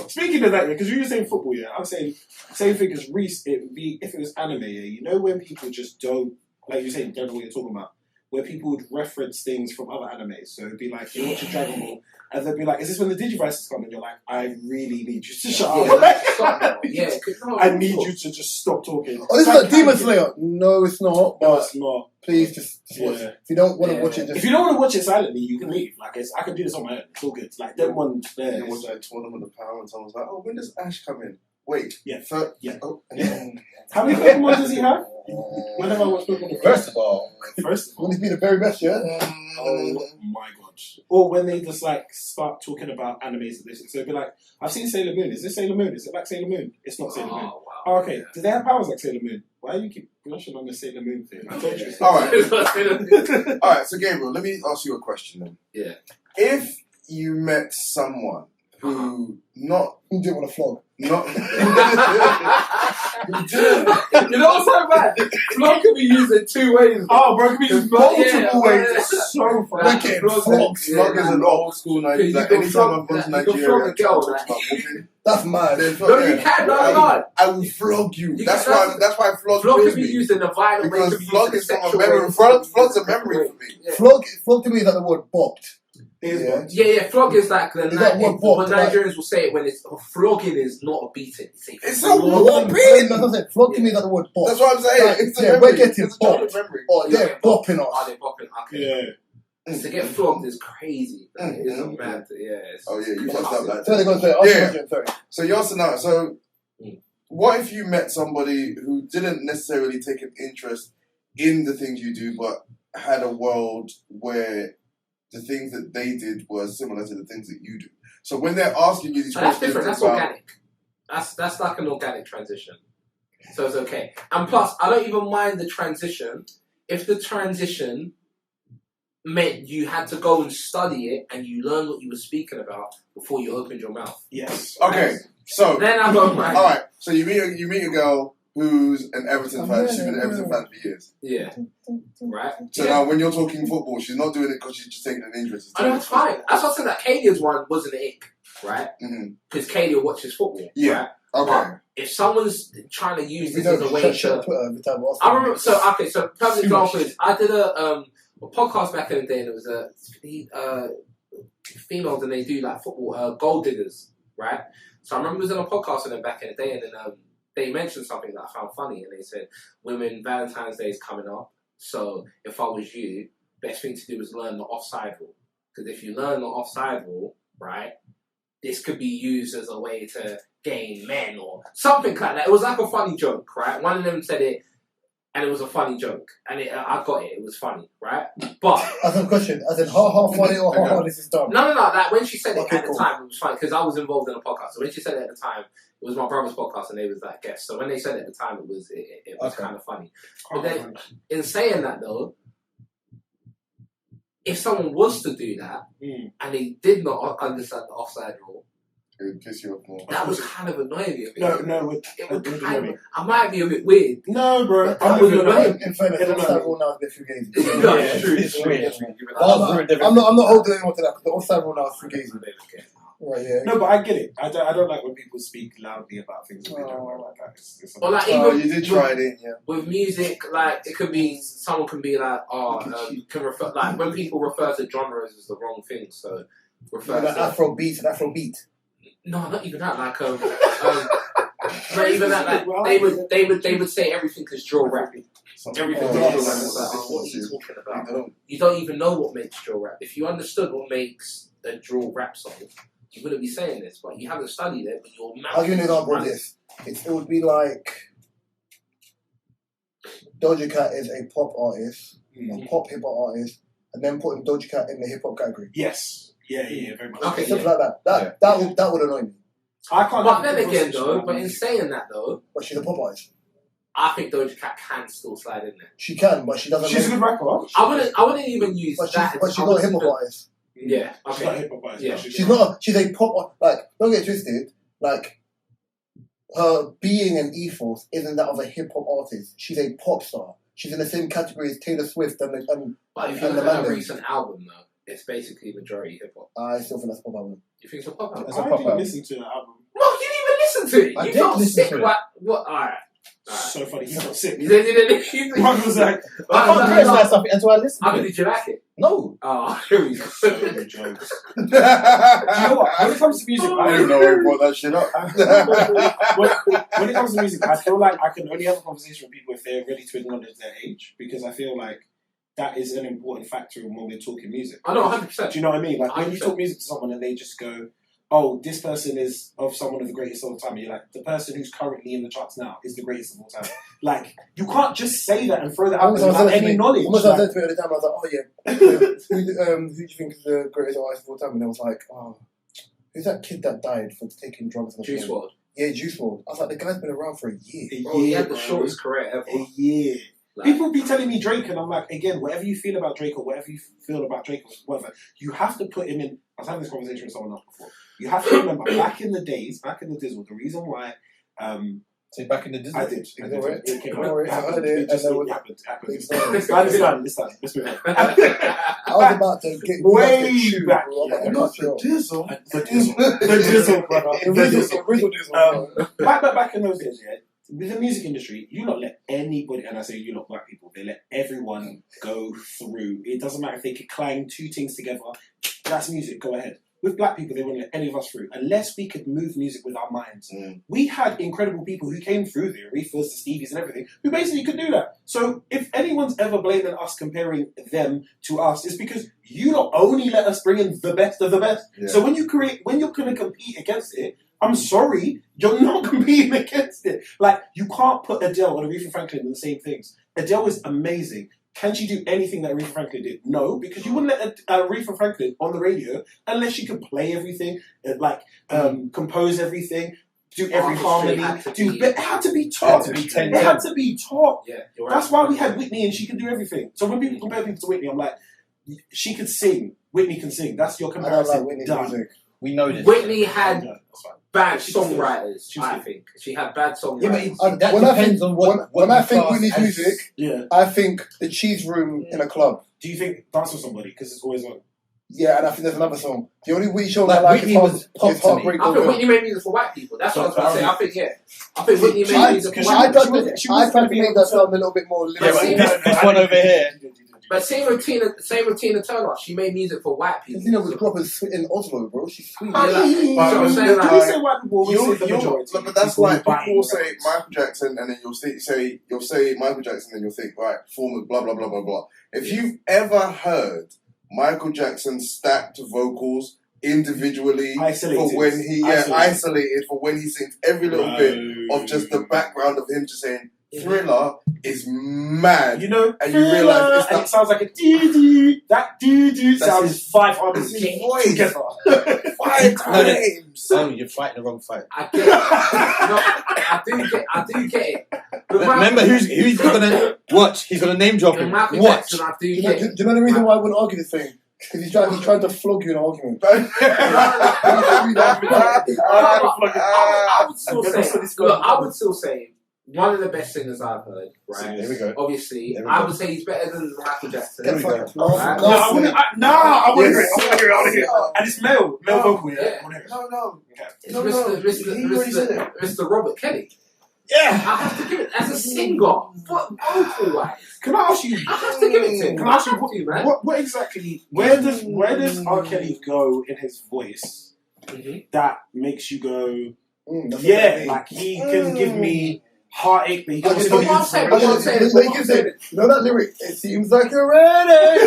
Speaking of that, because you were saying football, yeah, I'm saying same thing as Reese. It would be if it was anime, yeah. You know when people just don't, like you're saying, don't know what you're talking about. Where people would reference things from other animes. So it'd be like, you're watching Dragon Ball, and they'd be like, is this when the Digivices come? And you're like, I really need you to shut up. I need you to just stop talking. Oh, this is like Demon Slayer. No, it's not. No, it's not. Please just watch it. If you don't want to watch it, just... If you don't want to watch it silently, you can leave. Like, I can do this on my own. It's all good. Like, them ones there. There was like Tournament of Power, and someone's like, oh, when does Ash come in? Wait. Yeah. Oh. How many Pokemon does he have? When have I watched Pokemon? First of all, wouldn't he be the very best, yeah? Oh my god. Or when they just like start talking about animes and this. So it'd be like, I've seen Sailor Moon. Is this Sailor Moon? Is it like Sailor Moon? It's not Sailor Moon. Wow. Oh, okay. Do they have powers like Sailor Moon? Why do you keep blushing on the Sailor Moon thing? I told you. Alright. Alright, so Gabriel, let me ask you a question then. Yeah. If you met someone who Who didn't want to flog? You know what's so bad? Flog can be used in two ways. Oh, bro, it can be used multiple ways. It's so funny. Wicked. Flog. Flog is an old school Nigerian. Like, anytime I've gone to Nigeria, That's mad. No, you can, no. I will flog you. That's why flog can be used in a violent way. Because flog is from a memory. Flog's a memory for me. Yeah. Flog to me is like the word bopped. Yeah, flog is like the when Nigerians will say it when it's flogging is not a beating. It's a whooping. That's what I'm saying. Flog to me is like the word bop. That's what I'm saying. Like, it's a memory. we're getting it's a childhood bopped. memory. Oh, they're bopping us. Oh, they're bopping. Okay. Yeah. To get flogged is crazy. It's mad. Yeah. Oh yeah, you fucked up that. So they're going to say, So your scenario. So what if you met somebody who didn't necessarily take an interest in the things you do, but had a world where the things that they did were similar to the things that you do? So when they're asking you these that's questions, different. That's organic. That's like an organic transition. So it's okay. And plus, I don't even mind the transition if the transition meant you had to go and study it and you learned what you were speaking about before you opened your mouth. Yes. Okay. So then I don't mind. All right. So you meet a girl who's an Everton fan. She's been an Everton fan for years. Yeah. Right. So now when you're talking football, she's not doing it because she's just taking an interest. I know, it's fine. That's what I said. That Cadia's one wasn't an ick, right? Because Cadia watches football. Yeah. Right? Okay. But if someone's trying to use this as a way to, I remember. So perfect example is I did a podcast back in the day, and it was females, and they do like football, gold diggers, right? So I remember it was in a podcast with them back in the day, and then they mentioned something that I found funny, and they said, "Women, Valentine's Day is coming up, so if I was you, best thing to do is learn the offside rule, because if you learn the offside rule, right, this could be used as a way to gain men or something like that." It was like a funny joke, right? One of them said it, and it was a funny joke, and I got it. It was funny, right? But as a question, as in how funny or how hard is this done? No. Like when she said it at the time, it was funny because I was involved in a podcast. So when she said it at the time, it was my brother's podcast, and they was like guests. So when they said it at the time, it was kind of funny. But then, in saying that though, if someone was to do that and they did not understand the offside rule, it would piss you off more. that was kind of annoying me. No, it would kind of, I might be a bit weird. No, bro. In fairness, the offside rule now is a bit fugazi. No, it's true. It's weird. I'm not holding anyone to that because the offside rule now is fugazi. Right, yeah. No, but I get it. I don't like when people speak loudly about things that they don't know like that. It's or like even you did try it, yeah. With music, like it could be someone can be like, can refer like when people refer to genres as the wrong thing. So refer like to Afrobeat and Afrobeat. No, not even that. Like not even that. Like they would say everything is drill rap. Everything is drill rap. Like, what are you talking about? You don't even know what makes drill rap. If you understood what makes a drill rap song, you wouldn't be saying this, but you haven't studied it, but your mouth. I'll give you an example of this. It would be like Doja Cat is a pop artist, a pop hip hop artist, and then putting Doja Cat in the hip hop category. Yes. Yeah, very much. Okay, Something like that. That would annoy me. I can't. But then again, though, but in saying that though, but she's a pop artist. I think Doja Cat can still slide in there. She can, but she doesn't. She's a good rapper. I wouldn't even use that. But she's not a hip hop artist. Yeah, okay. She's not a hip hop artist. Yeah, she's not. She's a pop. Like, don't get twisted. Like, her being and ethos isn't that of a hip hop artist. She's a pop star. She's in the same category as Taylor Swift and But if you look at her recent album, though, it's basically majority hip hop. I still think that's pop album. You think it's a pop album? It's a I pop didn't album. listen to that album. Mark, you didn't even listen to it. I You did felt listen sick. to it. What? Alright. So funny. He got sick. You didn't. Mark was like, I can't criticize something until I listen How to it. did you like it? No. Oh, here we go. jokes. Do you know what? When it comes to music, I don't know where he brought that shit up. when it comes to music, I feel like I can only have a conversation with people if they're ready to acknowledge their age, because I feel like that is an important factor when we're talking music. I know, 100%. Do you know what I mean? Like when you 100%. talk music to someone and they just go, "Oh, this person is of someone of the greatest of all time," and you're like, "The person who's currently in the charts now is the greatest of all time." Like you can't just say that and throw that out there without any knowledge. Almost Like, said to me at the time, I was like, oh yeah, who do you think is the greatest artist of all time? And I was like, oh, who's that kid that died for taking drugs? On the Juice plane? WRLD. Yeah, Juice WRLD. I was like, the guy's been around for a year. Bro, he had the bro. shortest career ever. A year. Like, People be telling me Drake, and I'm like, again, whatever you feel about Drake or whatever you feel about Drake or whatever, you have to put him in. I was having this conversation with someone else before. You have to remember, back in the Dizzle, the reason why. So back in the Disney. I did. Ignore it. It came Ignore it. I out. heard it, It just and then happened. It's This time. Let's move on. I was about to get Way back. Not the Dizzle. The Dizzle, brother. The original Dizzle. Back in those days, yeah. With the music industry, you not let anybody, and I say you lot black people, they let everyone go through. It doesn't matter if they could clang two things together. That's music. Go ahead. With black people, they wouldn't let any of us through unless we could move music with our minds. We had incredible people who came through the Aretha's, the Stevies, and everything who basically could do that. So if anyone's ever blaming us, comparing them to us, it's because you not only let us bring in the best of the best. Yeah. So when you're going to compete against it, I'm sorry, you're not competing against it. Like, you can't put Adele and Aretha Franklin in the same things. Adele is amazing. Can she do anything that Aretha Franklin did? No, because you wouldn't let Aretha Franklin on the radio unless she could play everything, compose everything, do every harmony. It had to be taught. It had to be taught. Yeah, you're right. That's why we had Whitney and she could do everything. So when people compare people to Whitney, I'm like, she could sing. Whitney can sing. That's your I don't comparison. like Whitney Done. music. We know this. Whitney had That's fine. bad She was songwriters, she was I think. She had bad songwriters. Yeah, but that When I depends think- on what. when I you think class Whitney's as- music, Yeah. I think the cheese room in a club. Do you think Dance with Somebody? Because it's always on. Yeah, and I think there's another song. The only Whitney song Like, I like Whitney is was pop to me. Heartbreak I think Hotel. Whitney made music for white people. That's what I was going to say. I think, yeah. I think Whitney made I music for she- white I people. tried she to was gonna be make able that to- sound a little bit more Yeah, but lyrical. this one over here. But same with Tina Turner. She made music for white people. Tina was grew up in Oslo, bro. She's sweet. Yeah, like- But so I'm saying, Can like, we say white people always say the You'll- majority? but that's People like buying people will say records. Michael Jackson, and then you'll say Michael Jackson, and you'll think, right, former blah blah blah blah blah. If you've ever heard Michael Jackson's stacked vocals individually Isolated. for when he isolated for when he sings every little bit of just the Right. background of him just saying Thriller is mad. You know, And you realise it's and not- it sounds like a doo-doo. That doo-doo That's sounds his- 5 harmonies that's his voice. together. 5 No, no. times. Oh, you're fighting the wrong fight. I get it. No, I do get it. But Remember, who's gonna watch? He's gonna name drop him. Michael Watch. Jackson, I do Do you get know, it. do you know the reason why I wouldn't argue this thing? Because he's trying to flog you in an argument. I would still I'm gonna say, say this look, guy- I would still say one of the best singers I've heard. Right? Here we go. Obviously, There we I go. would say he's better than Michael Jackson. Get the we fuck go. out. Right. No, I wouldn't. I want to hear it. I want to hear it. I want to hear it. No. And it's male vocal. Yeah. Yeah. I wanna hear it. No. It's No, he already said it. Mr. Robert Kelly. Yeah. I have to give it as a singer, but vocal wise, Can I ask you? I have to give it to him. Can I ask you have to, man? what exactly? Where does R. Kelly go in his voice that makes you go? That's Yeah, what I like he can give me heartache, but he can I just also don't give want to say- me but what I'm saying- mean. Like you said, you know that lyric? It seems like you're ready.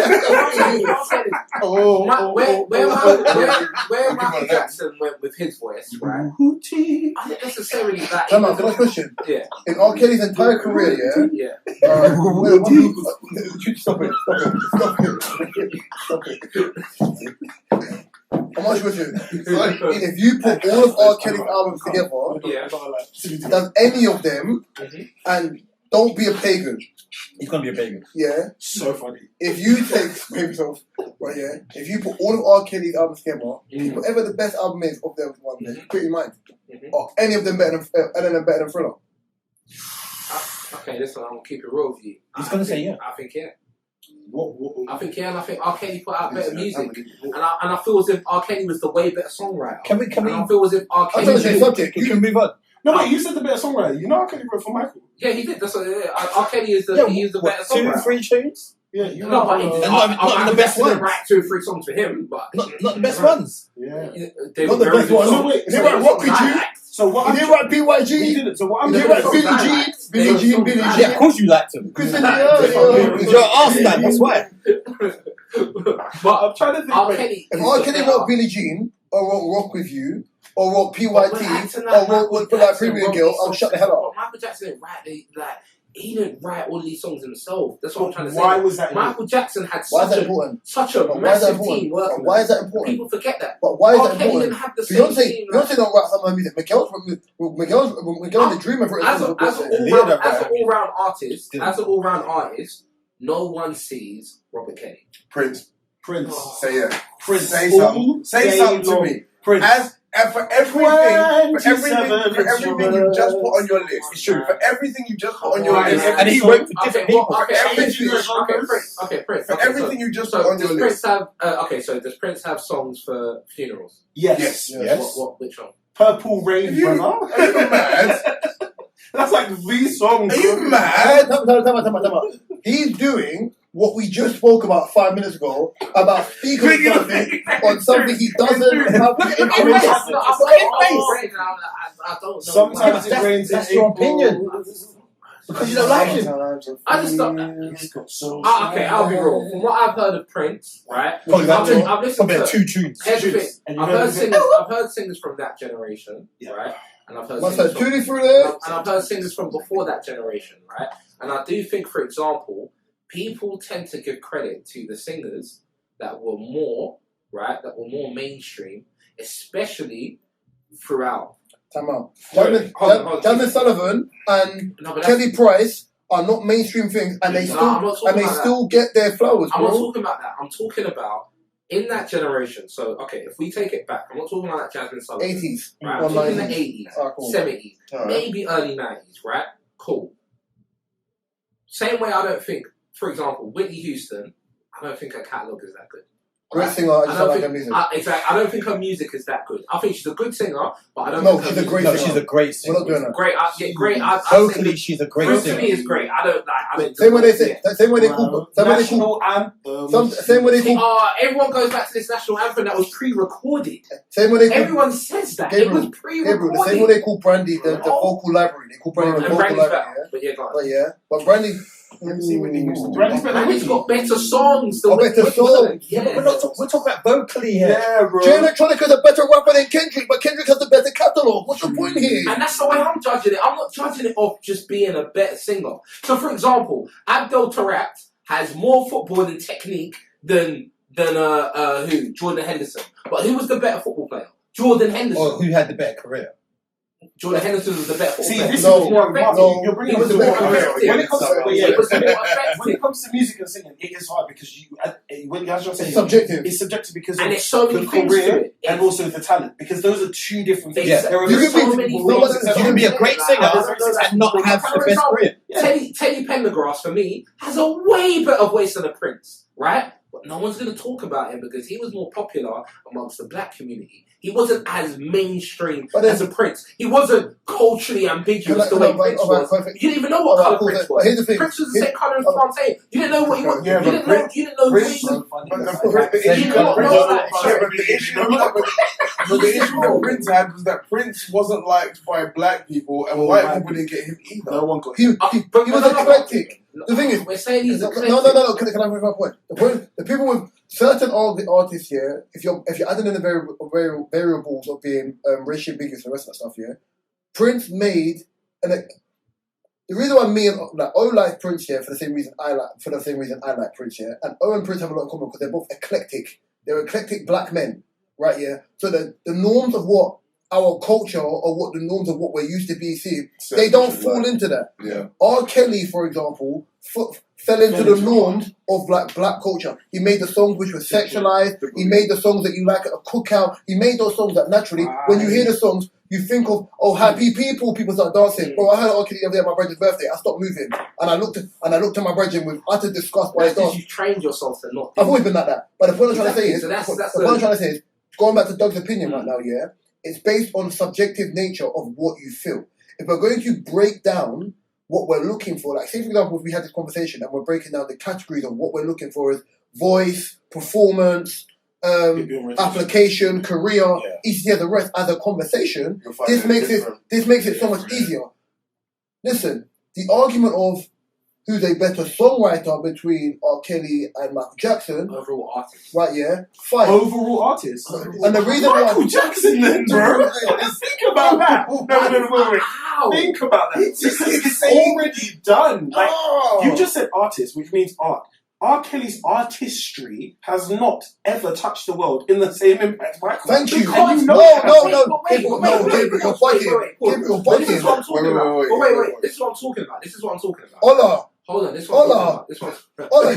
Where Michael Jackson went with his voice, right? I don't necessarily that. Come on, can I ask a question? Yeah, In R. Kelly's entire career, yeah. Stop it. I'm asking you a question. If you put all of R. Kelly's albums together, Yeah. does any of them, and don't be a pagan, He's gonna be a pagan. yeah? So funny. If you take, right, yeah? If you put all of R. Kelly's albums together, whatever the best album is of them one, pretty mind. Or any of them better than Thriller. Okay, listen, I'm gonna keep it real with you. He's gonna say yeah. I think yeah. What? I think and I think R. Kelly put out better music, and I feel as if R. Kelly was the way better songwriter. Can we? And I feel as if R. I'm Kelly. trying to subject. You can move on. No, but you said the better songwriter. You know, R. Kelly wrote for Michael. Yeah, he did. That's what, R. Kelly is the he's the better Two, songwriter. 3 tunes? Yeah, you No, but not the best ones. Write 2 or 3 songs for him, but Not the best ones. Yeah. They Not were the very best good one. songs. So wait, He wrote Rock With You. So what? He didn't write He BYG. didn't. So what I'm He didn't doing? write Billie Jean. Billie Jean, Billie Yeah, Jean. Yeah, of course you liked him. Christina Because you're an Arsenal, that's why. But I'm trying to think. R. Kelly. If is R. the Kelly better- wrote Billie Jean, or wrote Rock With You, or wrote But PYT, acting or like wrote Michael Put Like Jackson Premium wrote Girl, these I'll songs shut the hell up. But Michael Jackson didn't write he didn't write all these songs himself. That's what I'm trying to say. Why was that? Michael Jackson had Why is that such important? a But why is that massive team important? working. But why is that with him. important? People forget that. But why is R. that Kelly important? didn't have the same team. Beyonce don't write some of her music. Miguel's the dreamer for As an all-round artist, no one sees Robert Kelly. Prince. Prince. Say yeah. Prince. Say something. Say something to me. Prince. And for everything you just put on your list, it's true. For everything you just put on your list, And he wrote for different people. Prince. for everything you just put on your does list. Prince have? So does Prince have songs for funerals? Yes. Yes. Which one? Purple Rain, brother. Are you mad? That's like the song. Are you bro. mad? Time out. He's doing what we just spoke about 5 minutes ago about speaking on something he doesn't have to influence. I don't know. Sometimes it rains in That's your April. opinion. Because you don't like him. I just don't. Okay, I'll be real. From what I've heard of Prince, right? Probably about I've listened probably to 2 tunes. Here's the thing. And you I've heard singers from that generation, Yeah. right? And I've heard Must singers have from, tutti through there. and I've heard singers from before that generation, right? And I do think, for example, people tend to give credit to the singers that were more, right? That were more mainstream, especially throughout. Time out. Hold on. Jasmine Sullivan and No, but that's, Kelly Price are not mainstream things, and they No, I'm not talking about still get their flowers, I'm not bro. talking about that. I'm talking about in that generation. So, okay, if we take it back, I'm not talking about that Jasmine Sullivan. 80s. Right? or I'm talking the 90s. 80s, Ah, cool. 70s, Alright. maybe early 90s, right? Cool. Same way I don't think, for example, Whitney Houston, I don't think her catalogue is that good. Great singer, I just don't like her music. Exactly. I don't think her music is that good. I think she's a good singer, but I don't No, think she's her a great No, music she's a great We're singer. not doing that. great. I'd say Vocally, she's a great Prince to singer. me is great. I don't. Same way they say, same way they call, National Anthem. same way they call, Everyone goes back to this national anthem that was pre-recorded. same way they call, Everyone says that. Gabriel, It was pre-recorded. the same way they call Brandy the vocal library. They call Brandy the And vocal Brandy's library. better. But yeah, go on. But yeah, but Brandy. You see Whitney Houston. Brandy's better. Brandy's got better songs. Oh, better songs. Yeah, We're talking about vocally here. Yeah, bro. Jay Electronica is a better rapper than Kendrick, but Kendrick has the better catalogue. What's the point here? And that's the way I'm judging it. I'm not judging it off just being a better singer. So, for example, Abdel Tarat has more footballing technique than who? Jordan Henderson. But who was the better football player? Jordan Henderson. Or who had the better career? Jordan Henderson was the better football See, player. this No, is more no, effective. You're bringing he was it the more better effective. player. When it comes to He was the more effective. when it comes to music and singing, it is hard because as you're saying, It's subjective. It's subjective because And of it's so many the things to career it. and also the talent, because those are two different things. Yeah. There are You can so be- many no, but things. You can be a great singer and not have the best career. Teddy Pendergrass, for me, has a way better voice than a Prince, right? But no one's going to talk about him because he was more popular amongst the black community. He wasn't as mainstream But as a Prince. He wasn't culturally ambiguous the way Prince was. You didn't even know what colour Prince But was. here's the thing. Prince was the same colour as Fontaine. You didn't know what he was. Yeah, You but didn't know who he was. The issue that Prince had was that Prince wasn't liked by black people and white people didn't get him either. No one got He was eclectic. The thing is, we're saying he's no. eclectic. Can I make my point? The people with certain artists here, if you're adding in the variables of being racially ambiguous and the rest of that stuff, yeah, Prince made the reason why me and O like Prince here for the same reason I like Prince here, and O and Prince have a lot in common because they're both eclectic. They're eclectic black men, right? Yeah. So the norms of what our culture or what the norms of what we're used to be seeing, they don't fall into that. Yeah. R. Kelly, for example, fell into the norms of black culture. He made the songs which were sexualized. He made the songs that you like at a cookout. He made those songs that naturally, when you hear the songs, you think of happy people start dancing. Bro, I heard R. Kelly the other day at my brother's birthday. I stopped moving and I looked at my brother with utter disgust by his dance. You trained yourself to not. I've always been like that. But the point I'm trying to say is, going back to Doug's opinion right now, yeah, it's based on subjective nature of what you feel. If we're going to break down what we're looking for, like say for example, if we had this conversation and we're breaking down the categories of what we're looking for is voice, performance, application, career, each of the rest as a conversation, this makes it so much easier. Listen, the argument of who's a better songwriter between R. Kelly and Michael Jackson. Overall artist. Right, yeah. Fine. Overall artist. And the reason why Michael Jackson then, bro. Think about that. No, wait. How? Think about that. It's already done. Like, you just said artist, which means art. R. Kelly's artistry has not ever touched the world in the same impact Michael. Thank you. No. Gabriel, you're bugging. This is what I'm talking about. Wait. This is what I'm talking about. Ola. Hold on. This is what I'm talking about. Ola,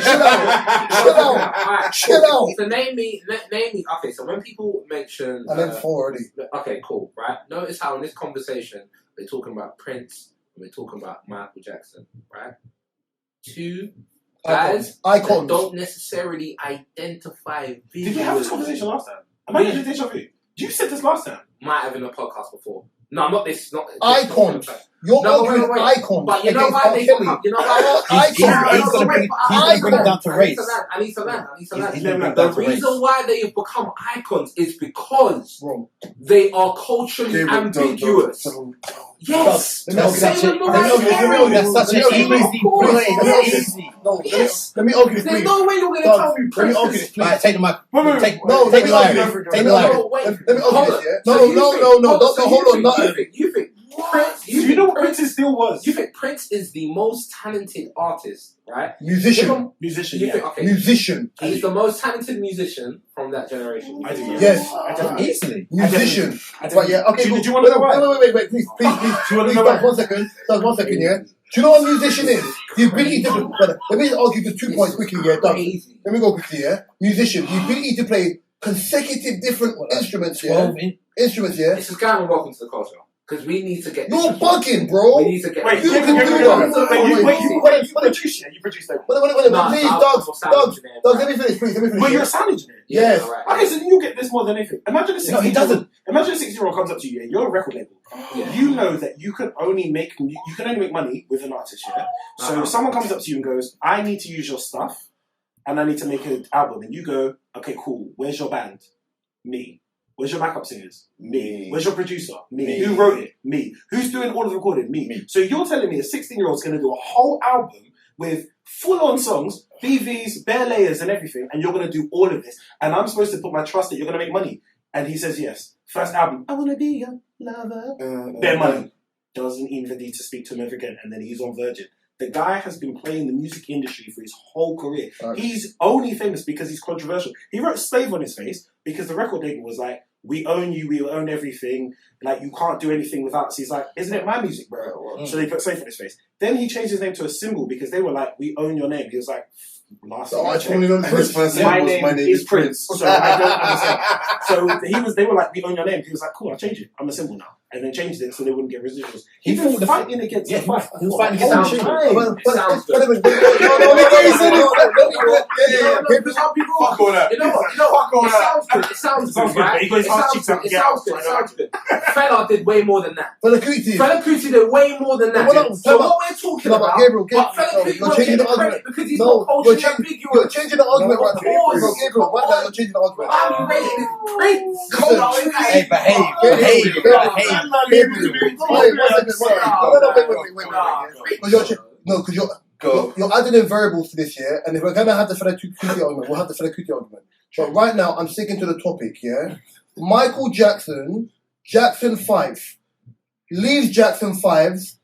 chill out. So name me. Okay, so when people mention... I named 4 already. Okay, cool, right? Notice how in this conversation, we're talking about Prince and we're talking about Michael Jackson, right? 2 guys icons that don't necessarily identify visually. Did we have this conversation last time? Am I getting deja vu? You said this last time. Might have in a podcast before. No, not this. Not icons. You're arguing icons. But you know why they come? You know why? He's going to bring it down to race. I need to land. The reason why they have become icons is because they are culturally ambiguous. Yes. That's such an easy play. Yes. Let me argue this, please. There's no way you're going to tell me Let me argue this, please. Take the mic. Take the lyric. Let me argue this, yeah? No. Hold on. You think Prince? Do you know what Prince still was? You think Prince is the most talented artist, right? Musician. Musician. He's the most talented musician from that generation. I do. Yes. Easily. Musician. Right, yeah. Okay. Do you want to know why? Wait. Please. Do you want to know why? 1 second. 1 second, yeah. Do you know what a musician is? The ability to... Let me argue just 2 points quickly, yeah. Let me go quickly, yeah. Musician. The ability to play consecutive different instruments, yeah. Instruments, yeah. This is kind of welcome to the culture. Because we need to get... You're bugging, bro. We need to get... You produce that. Wait, please, Dugz, let me finish, please. Well, you're a sound engineer. Yes. Okay, so you get this more than anything. Imagine a 6-year-old comes up to you, yeah, you're a record label. You know that you can only make money with an artist, yeah? So someone comes up to you and goes, I need to use your stuff, and I need to make an album. And you go, okay, cool, where's your band? Me. Where's your backup singers? Me. Where's your producer? Me. Who wrote it? Me. Who's doing all of the recording? Me. So you're telling me a 16-year-old's going to do a whole album with full-on songs, BVs, bare layers and everything, and you're going to do all of this, and I'm supposed to put my trust that you're going to make money. And he says yes. First album, I want to be your lover. Bare money. Doesn't even need to speak to him ever again, and then he's on Virgin. The guy has been playing the music industry for his whole career. Right. He's only famous because he's controversial. He wrote Slave on his face because the record label was like, we own you, we own everything. Like, you can't do anything without us. He's like, isn't it my music, bro? So they put Slave on his face. Then he changed his name to a symbol because they were like, we own your name. He was like, his first name was my name is Prince. So I don't understand. So they were like, we own your name. He was like, cool, I'll change it. I'm a symbol now. And then changed it so they wouldn't get residuals. He was fighting against the fight. He was fighting against the fight. Fuck all that. You know what? It sounds good, right? It sounds good. Fela did way more than that. Fela Kuti did way more than that. So what we're talking about, but Fela Kuti won't get the credit because he's not culturally ambiguous. You're changing the argument right now. Gabriel, right now you're changing the argument. I'm rating Prince. Hey, behave. Wait. Because you're adding in variables to this, yeah? And if we're going to have the Fela Kuti argument, we'll have the Fela Kuti argument. But right now, I'm sticking to the topic, yeah? Michael Jackson 5, leaves Jackson 5,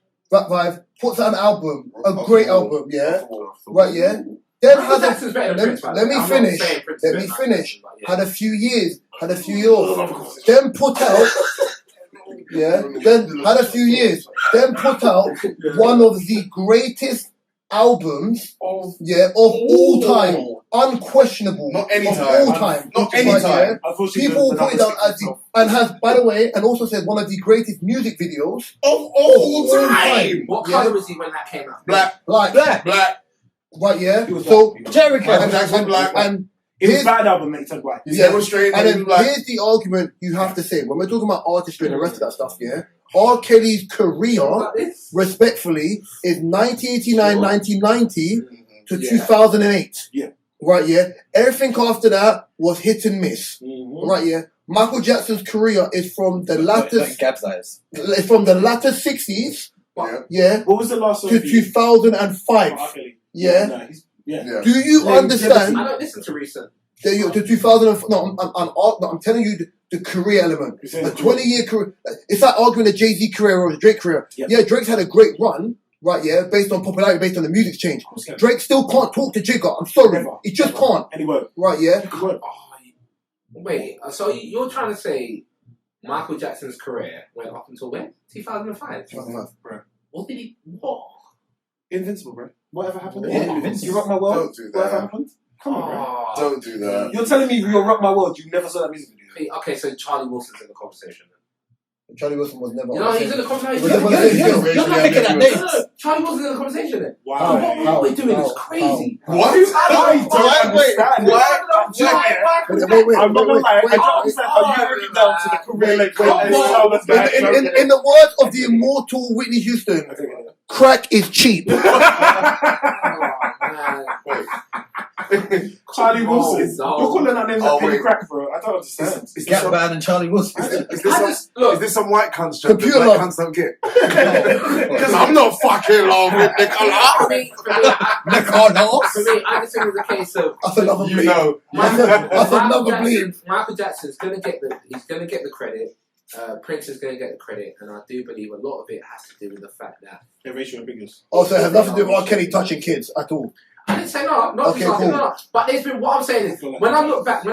puts out an album, a great album, yeah? Right, yeah? Then let me finish. Had a few years. Then put out... Yeah, then had a few years. Then put out one of the greatest albums, of all time. unquestionable Not any of time. all time. Not Right, any yeah? time. Unfortunately, People the put it number down as six and has, by the way, and also said one of the greatest music videos Of all time. What Yeah. colour was he when that came out? Black. like Black. Right, yeah. He was So black. Jericho Michael Jackson, black. and It was here's- a bad album, mate. Turned white. He's Yeah. demonstrating and that then he's black. here's the argument you have to say when we're talking about artistry and the rest of that stuff. Yeah, R. Kelly's career, Like this? respectfully, is 1989, 1990 to Yeah. 2008. Yeah. Right, yeah. Everything after that was hit and miss. Mm-hmm. Right, yeah. Michael Jackson's career is from the latter, Gab's eyes. it's from the latter 60s. Yeah. Yeah. What was the last song? To 2005. Oh, okay. Yeah. No, yeah. Yeah. Do you Yeah, understand? I don't listen to recent. The 2000. No, I'm telling you the career element. You're saying A the career. 20-year career. It's like arguing the Jay-Z career or the Drake career. Yep. Yeah, Drake's had a great run, right? Yeah, based on popularity, based on the music's change. Of course, yeah. Drake still can't talk to Jigga. I'm sorry, Never. he just Never. can't. And he won't. Right? Yeah. He won't. Oh, wait, so you're trying to say Michael Jackson's career went up until when? 2005. What did he? What? Invincible, bro. Whatever happened? Yeah, Invincible. You rock my world. Don't do Whatever that. happened? Come on, bro. Oh. Don't do that. You're telling me you'll rock my world. You never saw that music video. Okay, so Charlie Wilson's in the conversation. Charlie Wilson was never. You know, he's in the conversation. Yeah, No, yeah, yeah. You're not picking up names. no, Charlie Wilson's in the conversation then. Wow. What we're doing is crazy. What? I don't understand. Wait. I'm not gonna lie. I wait, don't understand how you broke it down to the career like In the words of the immortal Whitney Houston, crack is cheap. Charlie Wilson. Oh, You're calling that name Oh, like Penny wait. Crack, bro. I don't understand. Is this Gap some, Band and Charlie Wilson. is this some white cunts joke that Computer black love. cunts don't get? Because I'm not fucking long with the For colour. me, I just think it's a case of That's another You bleep. know. That's another bleep. Michael Jackson's gonna get the credit. Prince is gonna get the credit, and I do believe a lot of it has to do with the fact that They're racial ambiguous. Also, it has nothing to do with R. Kelly touching kids at all. I didn't say no, not Okay, just cool. no. But there's been what I'm saying is when I look back at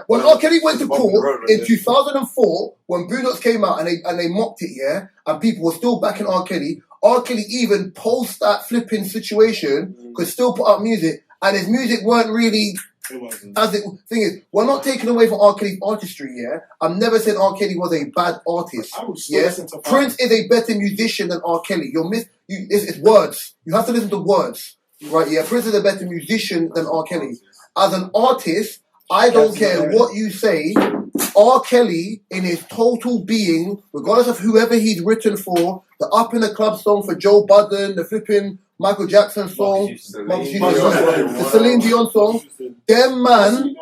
When R. Kelly went to court in 2004, when Boondocks came out and they mocked it, yeah, and people were still backing R. Kelly even post that flipping situation could still put out music, and his music weren't really. It wasn't. As the thing is, we're not taking away from R. Kelly's artistry, yeah? I've never said R. Kelly was a bad artist. I would still Yeah? listen to Prince is a better musician than R. Kelly. It's words. You have to listen to words. Right, yeah? Prince is a better musician than R. Kelly. As an artist, I don't care what you say. R. Kelly, in his total being, regardless of whoever he's written for, the Up in the Club song for Joe Budden, the flipping Michael Jackson song, the Celine Dion song, them man,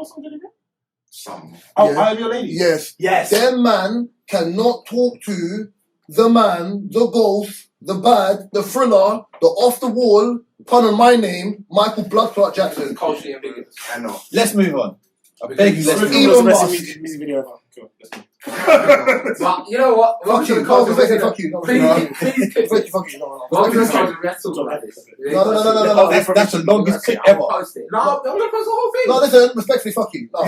Oh, Yeah. I Am Your Lady. yes, Yes. them man cannot talk to the man, the ghost, the bad, the thriller, the off the wall, pun on my name, Michael Bloodclot Jackson. culturally ambiguous. I know. Let's move on. I beg you, let's move Elon on. Elon Musk. music video ever. Cool. Let's move. But you know what? Fuck you, Welcome to the fuck you, Please, fuck you, welcome to the culture. Let's talk about this. No. That's the longest clip ever. Post it. No, I'm gonna post the whole thing. No, listen, respectfully, fuck you. No.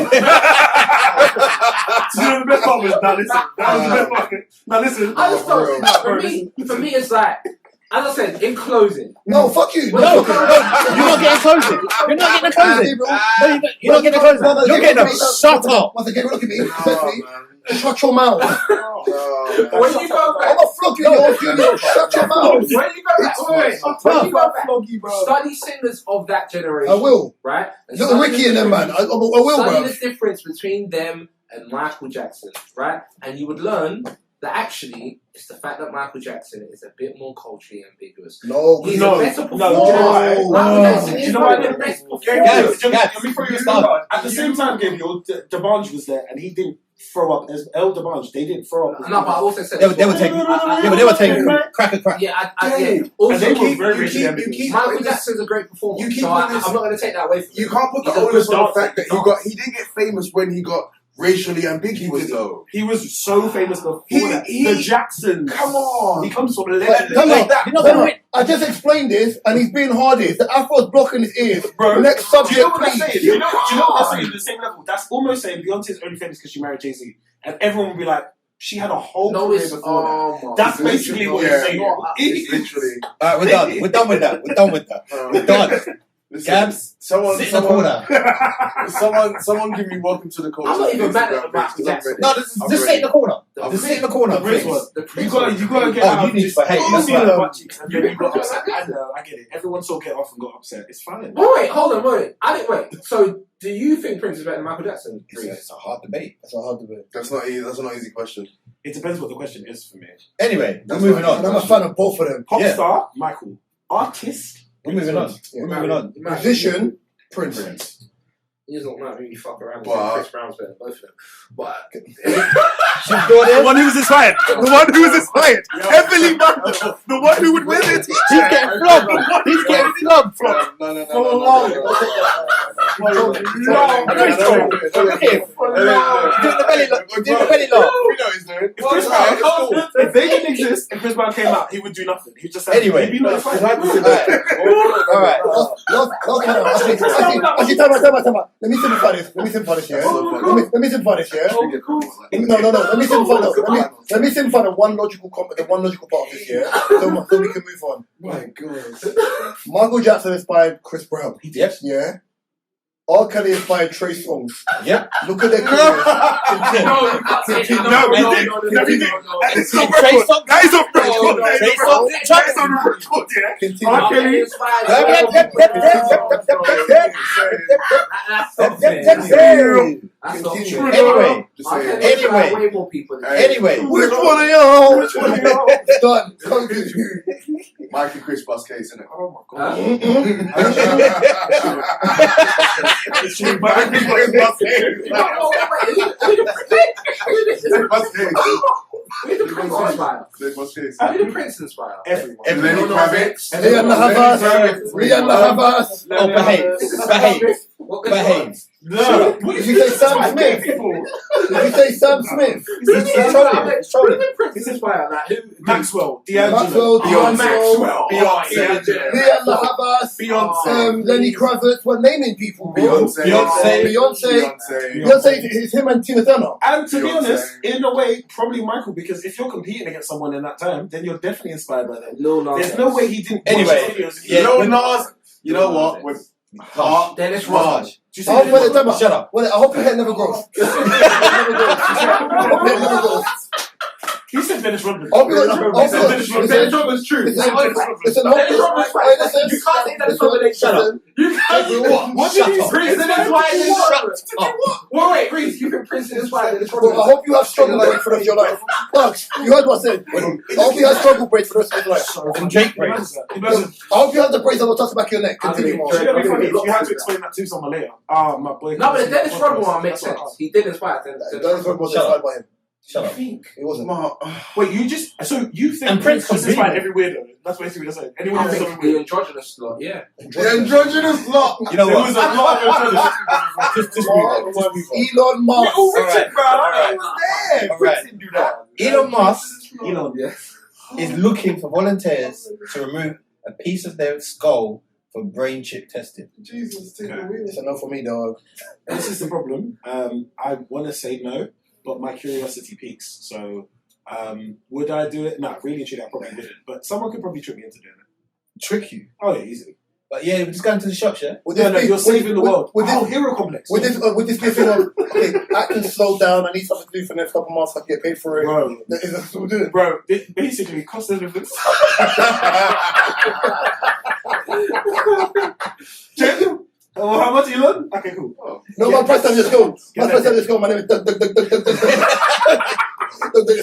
You know the best part was, now listen. That was the best part. Now listen. I just don't. For me, it's like, as I said, in closing. No, fuck you. No, No, You're not getting closing. You're not getting a closing. No, you're not getting a closing. You're getting a shut up. Once again, look at me. Respectfully, shut your mouth. When you go I'm back, gonna flog you in your studio. Shut your mouth. when you go back, wait, when you go back, study singers of that generation. I will. Right? And Little study Ricky the and them, man. I will, Study bro. the difference between them and Michael Jackson, right? And you would learn that actually it's the fact that Michael Jackson is a bit more culturally ambiguous. No, He's No, a better no, performer. Michael Jackson Do is you know what I the did? best Gabriel, performer. let me throw you a star. At the same time, Gabriel, Dugz was there and he didn't throw up as El Dugz. They didn't throw up. No, but I also said They were taking crack. Yeah, I Dave, also and they you were very keep- racially you ambiguous. keep- Michael Jackson's a great performer. You keep so on this- I'm not going to take that away from You can't put the He's a onus good on the dancer. fact that he didn't get famous when he got racially ambiguous though. He was so famous before that. He- The Jacksons. Come on. He comes from a legend. Come on. You're not gonna win. I just explained this, and he's being hardest. The afro's blocking his ears. Bro, Next do you subject, know what I'm saying? please. Do you know what I'm saying? The same level. That's almost saying Beyonce's only famous because she married Jay-Z. And everyone will be like, She had a whole No, career it's before that. my That's God. basically what you're saying. It's literally. Alright, we're done. We're done with that. We're done with that. We're done. Listen, Gabs, someone, sit in the corner. someone, give me welcome to the culture. I'm not even mad at Instagram the page, 'cause I'm Jackson. ready. No, I'm just ready. sit in the corner. The Just sit in the corner, The Prince please. one. The You Prince gotta get Oh, out you of need this. to behave. You That's see fine. the butt cheeks and then You you got got upset. upset. I know, I get it. Everyone saw Get Off and got upset. It's fine. Wait, hold on, wait. I didn't wait. So, do you think Prince is better than Michael Jackson? It's a hard debate. That's a hard debate. That's not easy. That's not an easy question. It depends what the question is for me. Anyway, we're That's moving fine. And on. I'm a fan of both of them. Pop Yeah. star, Michael. Artist, We're moving on. Yeah. We're moving on. Musician, Prince. He's not mad when you fuck around with But- Chris Brown's better than both of them. But the one who was inspired. The one who was inspired. Heavily Michael. The one who would win it. He's getting flogged. He's getting flogged. No. I know he's cold. Look at him. He's doing the belly lock. He's doing the belly lock. We know he's doing. If Chris Brown, if they didn't exist, if Chris Brown came out, he would do nothing. He'd just say, Anyway. maybe not fine. Alright. Actually, time out. Let me simplify this. Let me simplify this, yeah? Let me simplify this, yeah? No. Let me simplify the one logical part of this, yeah? So we can move on. My God. Michael Jackson inspired Chris Brown. Yep. Yeah? R. Kelly inspired Trey Songz. Yep. Look at their careers. no, you can't say that. No, he no, did. no, No, he no, did. no, no. And it's on Trey record. Songz- That is on record. No, That is Trey on Songz- record. That is on record, yeah. Continue. R. Kelly inspired. Yep. That's not fair. That's not Continue. true. Anyway. Just R. saying. Kelly inspired Anyway. way more people than Anyway. Which one of y'all? Which one of y'all? Done. Continue. Mike and Chris bus case, innit? Oh my God. It's true, but I think it's bus case. Bus case. Who did Prince inspire? It's bus case. Who did Prince inspire? Everyone. And Lenny Kravitz. Rihanna Havas. Rihanna Havas. Oh, behave. Behave. No. Did you say Sam Smith? Did you say Sam Smith? He's trolling. Who did Prince inspire? Like, who? Maxwell. Maxwell, D'Angelo. Beyonce, Beyonce. Rihanna Havas, Beyonce. Lenny Kravitz. We're naming people, bro. Beyonce. Beyonce, it's him and Tina Turner. And to be Beyonce. honest, in a way, probably Michael, because if you're competing against someone in that time, then you're definitely inspired by them. Lil Nas There's no way he didn't. Anyway, watch videos. yeah. Lil Nas. You know what? When Dennis Marge. Rodman. Do you see I hope the- when the Shut up. I hope your head never grows. I hope your head never grows. He said Dennis Rodman. I'll be like- He said Dennis Rodman. Dennis Rodman's true. Listen, Dennis listen, Rodman's right. You can't say Dennis Rodman ain't Shut up. You can't. What Shut did you up. Prince did inspire Dennis Rodman? Up. Wait, Reese, you think Prince did inspire Dennis Bro, I Rodman? hope you have struggle break for the rest of your life. Bugs, you heard what I said. I hope you have struggle break for the rest of your life. And Drake praise. Imagine. I hope you have the praise that will touch the back of your neck. Continue, I Mark. You know, it'd be funny if you had to explain that to someone later. Ah, my boy. No, but the Dennis Rodman one makes That's what I sense. asked. He did inspire Dennis Dennis Rodman was Shut inspired by him. Shut up. It wasn't. Wait, you just so you think And Prince Prince was inspired big. every weirdo? That's basically what you're saying. Anyone I who's think something the weird. androgynous lot, yeah. The androgynous lot. You know There what? was a lot of androgynous. Just move on. Just move on. Elon Musk. Little Alright. Richard, bro. I was there. Alright. Prince didn't do that. Elon Musk Elon. is looking for volunteers to remove a piece of their skull for brain chip testing. Jesus, take it away. It's enough for me, dog. This is the problem. I want to say no, but my curiosity peaks. So, would I do it? No, really, truly, I probably wouldn't. But someone could probably trick me into doing it. Trick you. Oh, yeah, easily. But yeah, we're just going to the shops, yeah? Would No, this be- you're saving the world. Would Oh, this, hero complex. would this be a thing of, okay, I can slow down, I need something to do for the next couple of months, I can get paid for it. Bro, Is that what we're doing? bro, basically, cost of living. Jacob? Oh, how much, Elon? Okay, cool. Oh. No, my price tag just go. My price tag just go. My name is Dugz.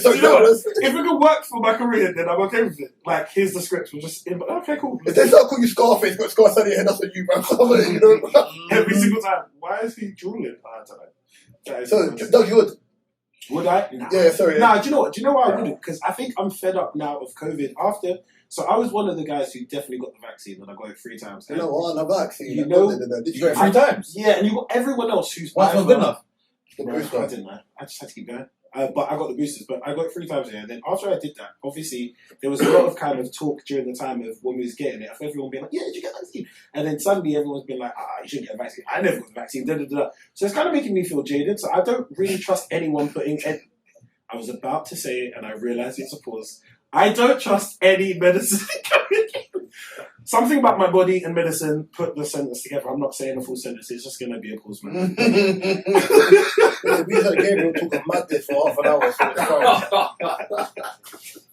Sorry, You know what? no, If it could work for my career, then I'm okay with it. Like, here's the script. We'll just, okay, cool. if they start calling you Scarface, got Scarface on your head, that's what you, bro. You know? Every single time. Why is he drooling? I don't know. That is So, crazy. Doug, you would? Would I? Nah. Yeah, sorry. Nah, do you know what? Do you know why I wouldn't? Because I think I'm fed up now of COVID after. So I was one of the guys who definitely got the vaccine and I got it 3 times. You know what? I'm vaccine. You know- Did You got it 3 times. Yeah, and you got everyone else who's Why it's not good enough? The Right, I booster. didn't know. I just had to keep going. But I got the boosters, but I got it 3 times here. And then after I did that, obviously, there was a lot of kind of talk during the time of when we was getting it, of everyone being like, yeah, did you get the vaccine? And then suddenly everyone's been like, you shouldn't get a vaccine. I never got the vaccine, da da da. So it's kind of making me feel jaded. So I don't really trust anyone putting I was about to say it and I realised it's a pause. I don't trust any medicine. Something about my body and medicine, put the sentence together. I'm not saying a full sentence, it's just going to be a pause, man. We had Gabriel talking mad this for half an hour. So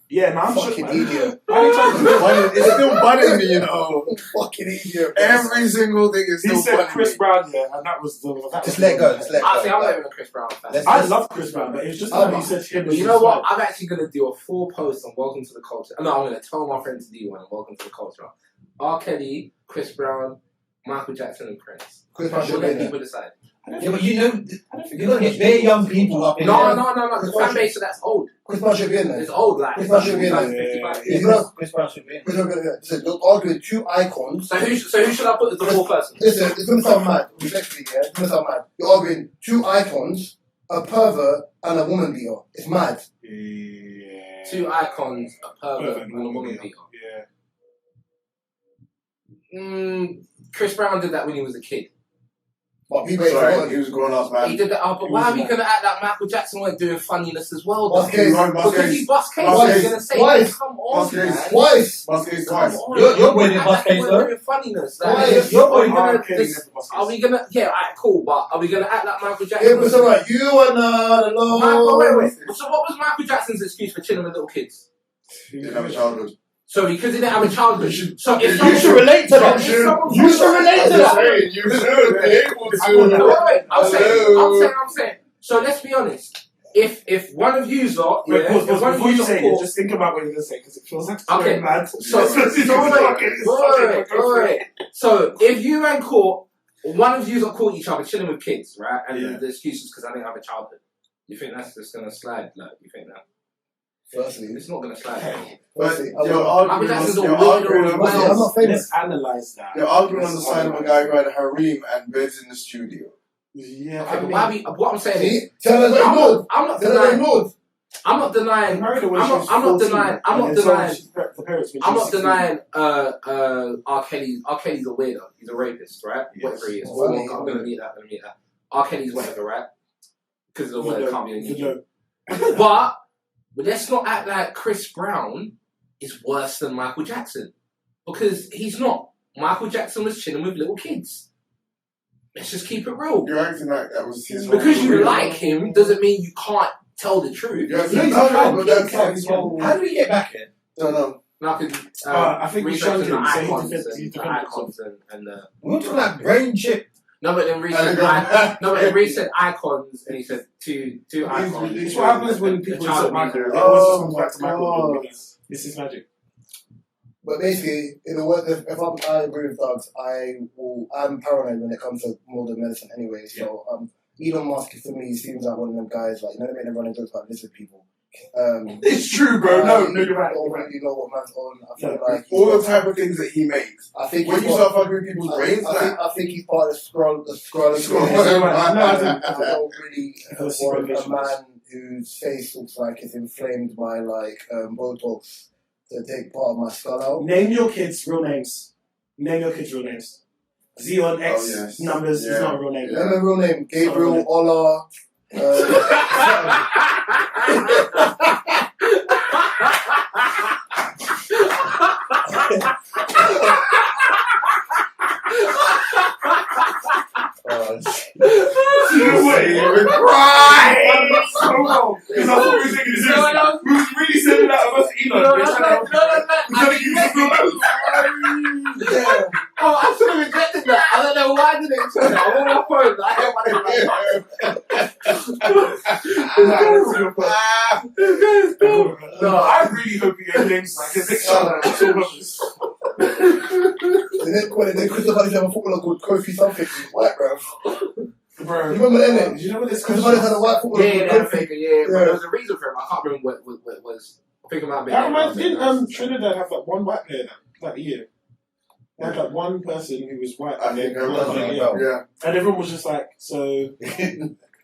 Yeah, man, I'm fucking shook, man. idiot. It's still bugging me, you know. Fucking idiot. Every single thing is He still said bugging Chris me. Brown, yeah, and that was the... Just let go. Just let go. Honestly, I'm not even a Chris Brown fan. I love Chris Brown, but it's just how he said him. But you know what? I'm actually going to do a full post on Welcome to the Culture. No, I'm going to tell my friends to do one on Welcome to the Culture. R. Kelly, Chris Brown, Michael Jackson, and Prince. Chris Brown We'll should be let in there. people decide. Yeah, but you know, you're gonna get very young people up in No, there. no. The fan base, so that's old. Chris Brown should be in there. It's old, like. Chris Brown should be in like there. 55. He's not. Chris Brown should be in. Chris Brown should be in there. So you're arguing two icons. So who should I put as the fourth person? Listen, it's gonna sound mad. Respectfully, yeah, it's gonna sound mad. You're arguing two icons, a pervert and a woman beater. It's mad. Yeah. Two icons, a pervert, and a woman beater. Yeah. Chris Brown did that when he was a kid. But people ain't Sorry, forgotten. he was going off, He man. did that, but why are we going to act like Michael Jackson weren't doing funniness as well? Though? Bust case. Because he bust case, Bust he's case. going to say, Twice. come on, Bust case. man. Twice. Must get Come twice. on. You're boy didn't Act bust like case, we're though. doing funniness. Twice. You're R. gonna, Kelly never bust are we case. going to, yeah, alright, cool, but are we going to act like Michael Jackson? Yeah, but it's alright. You are not alone. Wait. So what was Michael Jackson's excuse for chilling with little kids? He didn't have a childhood. So because he didn't have a childhood. So if you someone- should relate to that. if someone- You should relate to that. You should be able No, to. wait. Hello. I'm saying. So let's be honest. If one of you lot, Wait, pause, if one of before you you say lot it, just think about what you're going to say, because it feels like it's Okay. very mad. So Wait. So if you and Court, one of you got caught each other chilling with kids, right? And Yeah. the excuse is because I didn't have a childhood. You think that's just gonna slide? Like you think that? Firstly, It's not gonna slide. But firstly, you're Michael arguing Jackson's on- a you're winner arguing as on- well. I'm not famous. Let's analyse that. You're arguing on the side of a guy who had a harem and beds in the studio. Yeah, Okay, but why what I'm saying is, See? Tell her they ignored. I'm not Tell her they denying. ignored. I'm not denying. married her when I'm she not- was I'm not 14, denying- I'm and not then sold denying- the parents when she I'm was not 16. denying R. Kelly's a weirdo. He's a rapist, right? Yes. Whatever he is. Oh, I'm funny. gonna meet that. R. Kelly's whatever, right? Because the word can't be on You YouTube. know, But let's not act like Chris Brown is worse than Michael Jackson. Because he's not. Michael Jackson was chilling with little kids. Let's just keep it real. You're acting like that was his Because whole you career. like him doesn't mean you can't tell the truth. You're acting No, like you that, can't. but that's like his whole. How do we get back here? Don't know. Now, cause, I think we researching showed the him, so he icons defended- and he the defended icons and We're talking like brain chip. no, but then Reese said icons, and he said two icons. It's what happens when people child insult Michael. leader. It always comes back to Michael. This is magic. But basically, in the word, if I agree with Dugz, I'm paranoid when it comes to modern medicine anyway. So Elon Musk, for me, seems like one of them guys, like, you know, they make them running jokes about lizard people. It's true, bro. No, you're right. I don't really know what man's on. I feel like All the type of things that he makes. I think When he's you part- start fucking with people's brains, I think he's part of the scroll. Scroll. I don't really Because want a secret man whose face looks like it's inflamed by like Botox to take part of my skull out. Name your kids' real names. Name your kids' real names. Xeon X Oh, yes. numbers is not a real name. Yeah. Remember real name? Gabriel, Ola. So wrong. Because I thought we were taking this seriously. We was really sending that over to Elon. We're trying to give you some real names. Oh, I should have rejected that. I don't know why I didn't accept that. I'm on my phone. I hate my No, I really hope he gets names like his next child. And then Christopher Palace have a footballer called Kofi something. He's white, bruv. Bro, You remember that, innit? you know what this Christopher Palace had a white footballer Yeah, called that Kofi. figure, yeah. But there was a reason for him. I can't remember what it was. I think it might have been. That reminds didn't Trinidad have like one white player that year? They had like one person who was white I and think then yeah. and everyone was just like, so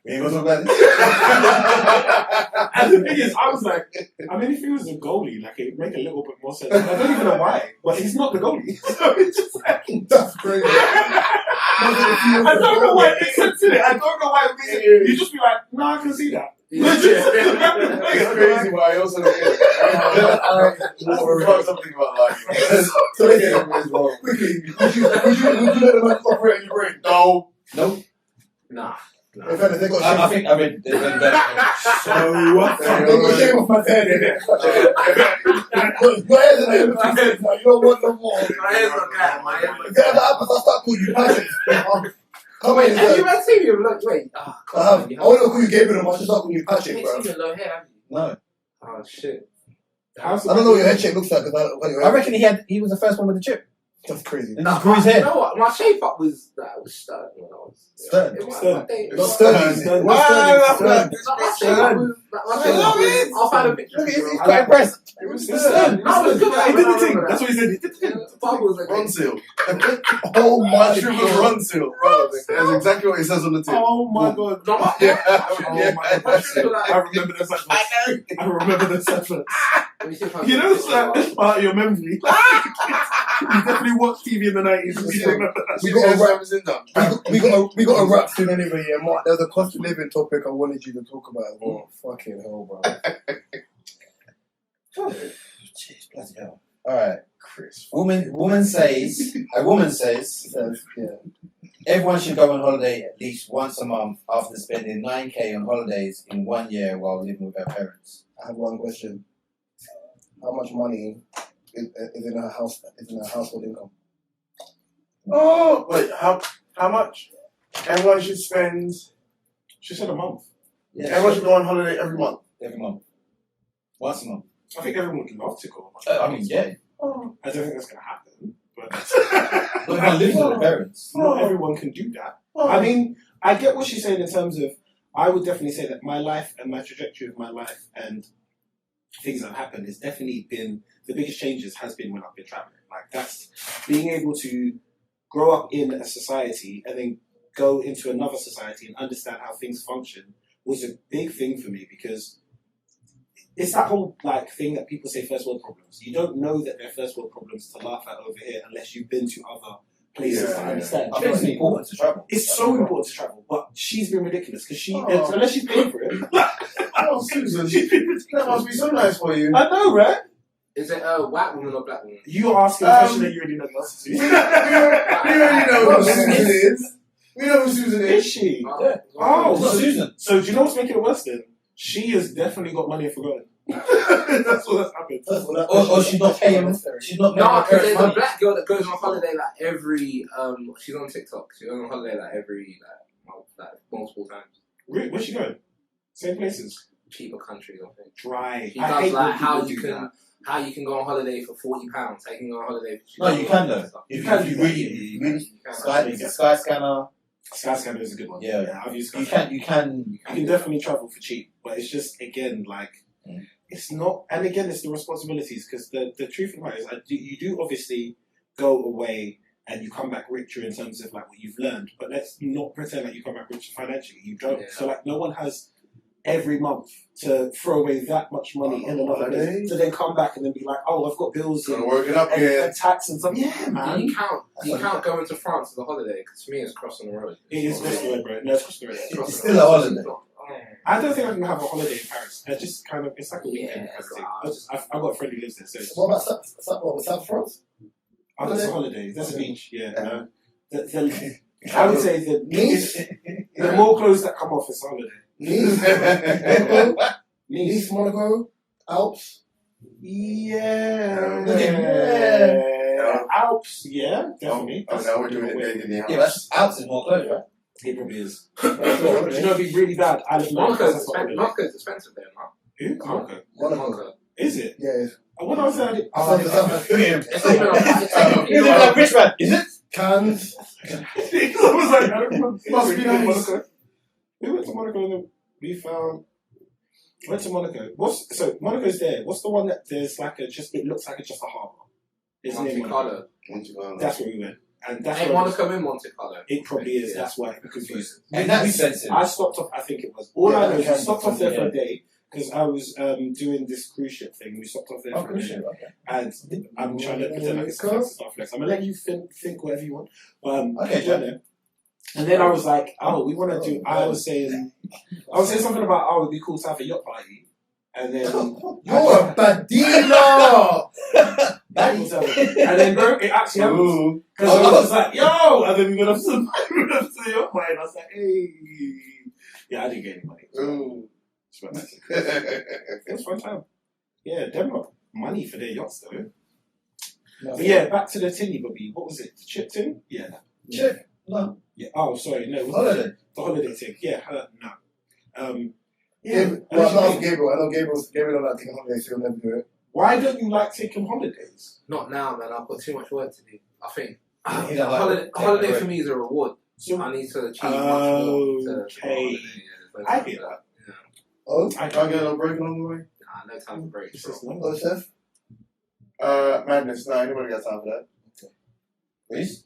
We ain't gonna talk about this. and the thing is, I was like, I mean, if he was a goalie, like it'd make a little bit more sense. I don't even know why, but he's not the goalie, so it's just like That's crazy. I don't know why it makes sense in it. I don't know why it makes sense. You just be like, no, I can see that. It's crazy, but I also don't get it. Something about life. So quickly, would you let them operate in your brain? No. Nope. Nah. In fact, they got I think I read the They got shame off my head, innit? My head's like, you don't want no more. My head's not bad. My head's If that ever happens, I'll start calling you Patrick. Come Wait, on, have you ever seen him? Look, wait. Oh, I want to call you Gabriel, I should start calling you You Patrick, ain't bro. seen your low hair, have you? No. Oh, shit. I don't know what your head shape looks like. I reckon he was the first one with the chip. That's crazy. And just grew his You head. know what? My shape up was stern when I was. Stern. It was Stern. my day. Not sturdy. My shape up was. I'll find a picture. Look, he's quite impressed. It was Stern. Stern. I was good He at did the it. thing. That's what he said. He did the thing. Bob was like, Run seal. Oh my Mushroom god. run seal. Bro, that's exactly what it says on the tin. Oh my god. no, my Yeah. Oh my god. mushrooms were like. I remember those adverts. I remember those adverts. Let me see if I can You know, get it's like a this part of your memory. You definitely watched TV in the 90s. And you remember that. We got a wrap soon anyway, yeah, Mark. There's a cost of living topic I wanted you to talk about as well. Fucking hell, bro. Jeez, bloody hell. Alright. Chris. A woman says, Yeah. everyone should go on holiday at least once a month after spending 9k on holidays in 1 year while living with their parents. I have one question. How much money is in her house? Is in her household income? Oh, wait, how much? Everyone should spend. She said a month. Yeah, Everyone should go on holiday every month. every month. Once a month. I think everyone would love to go. I mean, yeah. I don't think that's going to happen. But But if I live with the parents. not everyone can do that. I mean, I get what she's saying in terms of, I would definitely say that my life and my trajectory of my life and things that have happened has definitely been, the biggest changes has been when I've been traveling. Like, that's being able to grow up in a society and then go into another society and understand how things function was a big thing for me, because it's that whole like thing that people say first world problems. You don't know that they're first world problems to laugh at over here unless you've been to other places to understand. I think it's important to travel. It's so important to travel, but she's been ridiculous because unless she's paying for it. Oh, Susan, that must be so nice for you. I know, right? Is it a white woman or black woman? You are asking a question that you already know the answer to. We already know who Susan is. We know who Susan Is is. she? Yeah. Oh, It's not Susan. So do you know what's making it worse then? She has definitely got money and forgotten. That's what has happened. Or she's not paying. She's not paying No, her because parents there's a money. black girl that goes on holiday like every. She's on TikTok. She goes on holiday like every like multiple times. Really? Where's she going? Same places. Cheaper countries, I think. Dry. She I does hate like when how people you do can that. how you can go on holiday for £40. How you can go on holiday for No, you can though. stuff. If You can you do really can. Sky Scanner. Skyscanner is a good one. Yeah. I've used You Skyscanner. can. You can definitely travel for cheap, but it's just again like it's not. And again, it's the responsibilities, because the truth of the matter is, you do obviously go away and you come back richer in terms of like what you've learned. But let's not pretend like you come back richer financially. You don't. Yeah. So like, no one has every month to throw away that much money in another holiday. place to then come back and then be like, oh, I've got bills Gonna and, work it up here. and tax and stuff. Yeah, Do man. you count going to France as a holiday? Because to me, it's crossing the road. It is crossing the road, bro. No, it's crossing the road. It's still a holiday. I don't think I can have a holiday in Paris. I just kind of, it's like a weekend Yeah, kind of thing. I've got a friend who lives there, so it's, What about South France? oh, that's a holiday. That's a beach. Yeah. No. I would say the more clothes that come off is a holiday. Nice, Monaco, Alps. Yeah. Alps, yeah, definitely. Oh, now we're doing it big in the house. Yeah, that's Alps is more close, right? It probably is. Do you know it'd be really bad? I live in Monaco's that's not holiday. Monaco's expensive there, man. Who? Monaco. Monaco. Is it? Yeah. When I was there, I did. South- It's not even a- You live like rich man, is it? Cannes. I was like, I don't remember. Must be nice. Monaco. We went to Monaco and then we found. Went to Monaco. So Monaco's there. What's the one that there's like it looks like it's just a harbour? It's near Monte Monaco. Carlo. That's where we went. And that's Ain't where Monaco in Monte Carlo? it probably is. Yeah. That's why I'm confused. And that's expensive. I stopped off. I think it was. All Yeah, I know is okay. we stopped off there for a day because I was doing this cruise ship thing. We stopped off there for a day, and I'm trying to pretend like it's a fancy stuff flex. I'm gonna let you think whatever you want. Okay, we went there. And then I was like, oh, we want to do. I was saying I was saying something about, oh, it'd be cool to have a yacht party. And then... You're a bad dealer! And then, bro, it actually happened. Because I was just like, yo! And then we went up to the yacht party, and I was like, hey. Yeah, I didn't get any money. It was a fun time. Yeah, them got money for their yachts, though. No, But yeah, back to the tinny bobby. What was it? The chip tin? Yeah. Chip? No. Yeah. Oh, sorry. No. Holiday. The holiday thing. Yeah. No. Yeah, well, I know Gabriel don't like taking holidays, so he'll never do it. Why don't you like taking holidays? Not now, man. I've got too much work to do. I think You don't like holiday for me is a reward. So, I need to achieve much more to okay. I get that. Yeah. Oh, I can't get no break along the way. Nah, no time for breaks. This is bro. nice. oh, chef? Madness. No, anybody got time for that? Reese?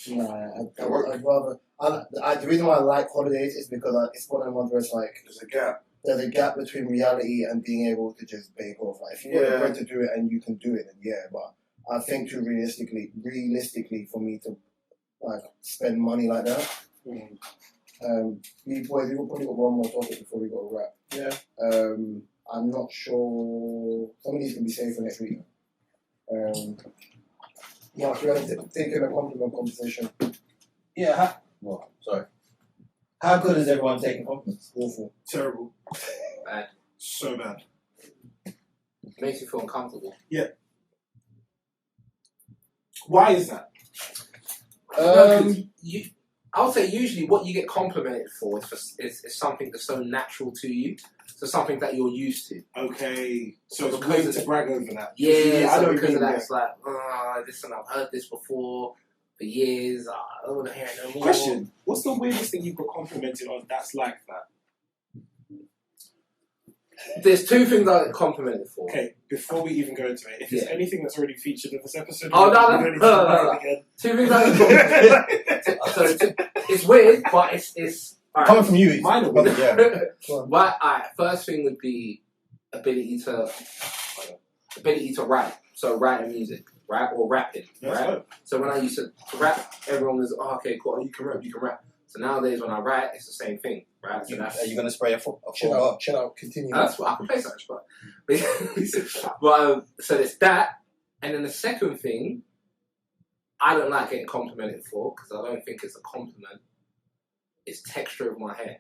Nah, I'd rather. The reason why I like holidays is because it's one of the ones where it's like There's a gap. there's a gap between reality and being able to just bake off. Like, if you got the bread to do it and you can do it, then yeah. But I think too realistically, for me to like spend money like that. We probably got one more topic before we got a wrap. Yeah. I'm not sure. Some of these can be saved for next week. Mark, you have taken a compliment conversation. Yeah. Sorry. How good is everyone taking compliments? Awful. Terrible. Bad. So bad. Makes you feel uncomfortable. Why is that? I would say usually what you get complimented for is something that's so natural to you, so something that you're used to. Okay. So it's Because weird to brag over that. Yeah, I so know because you of mean, that, it's like, listen, I've heard this before for years. I don't want to hear it no more. Question: what's the weirdest thing you've got complimented on that's like that? There's two things I get complimented for. Okay, before we even go into it, if there's anything that's already featured in this episode, Oh, we no. don't need to talk about it again. Two things I get complimented. So it's weird, but it's all Coming right. from you, it's Mine are yeah. But first thing would be ability to write. So writing music, right, or rapping, That's right. dope. So when I used to rap, everyone was, oh, okay, cool, you can rap. So nowadays when I write, it's the same thing, right? So that's Are you going to spray a full Chill out, continue. that's what I can play such, but so there's that, and then the second thing, I don't like getting complimented for because I don't think it's a compliment. It's texture of my hair.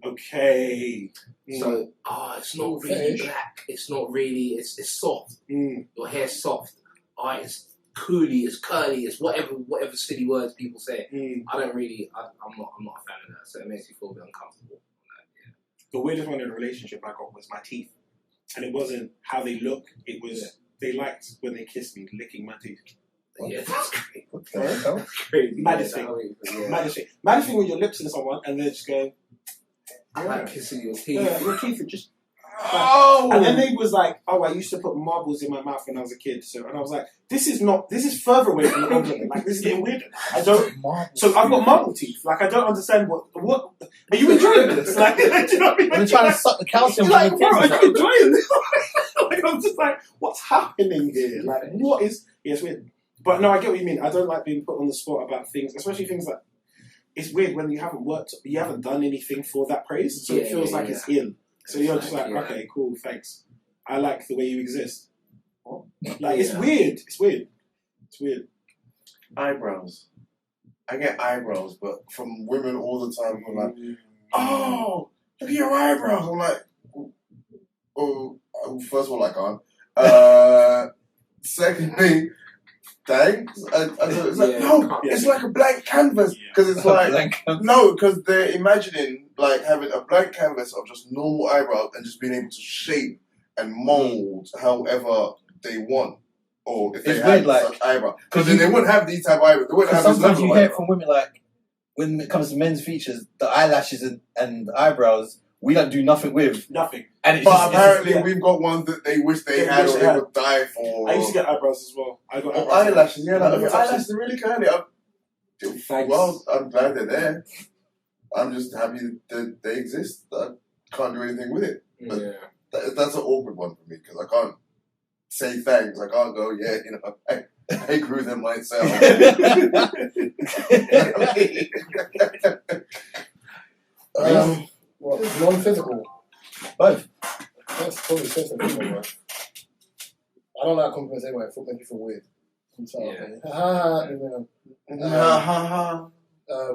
Okay. So, it's not really black. It's not really. It's soft. Mm. Your hair's soft. It's coolie. It's curly. It's whatever silly words people say. Mm. I don't really. I'm not a fan of that. So it makes me feel a bit uncomfortable. The weirdest one in a relationship I got was my teeth, and it wasn't how they look. It was they liked when they kissed me, licking my teeth. Yeah, that's great. That's Crazy. Maddest Yeah, thing. yeah. Maddest thing when your lips in someone and they're just going, I like kissing your teeth. yeah, your teeth are just. Oh! And then they was like, oh, I used to put marbles in my mouth when I was a kid. So, and I was like, this is further away from the compliment. Like, this is getting weirder. I don't. So I've got marble teeth. Like, I don't understand what. Are you enjoying this? Like, do you know what I mean? They're trying to suck the calcium from Like, your bro, teeth. are you enjoying this? Like, I'm just like, what's happening here? Like, what is? Yeah, it's weird. But no, I get what you mean. I don't like being put on the spot about things, especially things like. It's weird when you haven't done anything for that praise, so it feels like it's in. So you're just like, okay, cool, thanks. I like the way you exist. Like, it's weird. It's weird. It's weird. Eyebrows. I get eyebrows, but from women all the time who are like, oh, look at your eyebrows. I'm like, oh, first of all, I can't. Secondly, thanks. It's like, no, it's like a blank canvas. Because it's like, no, because they're imagining like having a blank canvas of just normal eyebrows and just being able to shape and mold however they want. Or if they It's had weird, like, such eyebrows. Because then they wouldn't have these type of eyebrows. They wouldn't have this Sometimes level you of hear it eyebrows. from women like, when it comes to men's features, the eyelashes and the eyebrows, we don't do nothing with. Nothing. And it's But just, apparently we've got ones that they wish they had wish or they they had. would die for. I used to get eyebrows as well. I got Or eyebrows. eyelashes, yeah. Like, Never your touched eyelashes are really curly. Thanks. Well, I'm glad they're there. I'm just happy that they exist. I can't do anything with it. But that's an awkward one for me because I can't say thanks. I can't go, yeah, you know, I grew them myself. Well, What? Non-physical. Both. That's probably sensitive, bro. I don't like compliments anyway. It makes me feel weird. I'm sorry.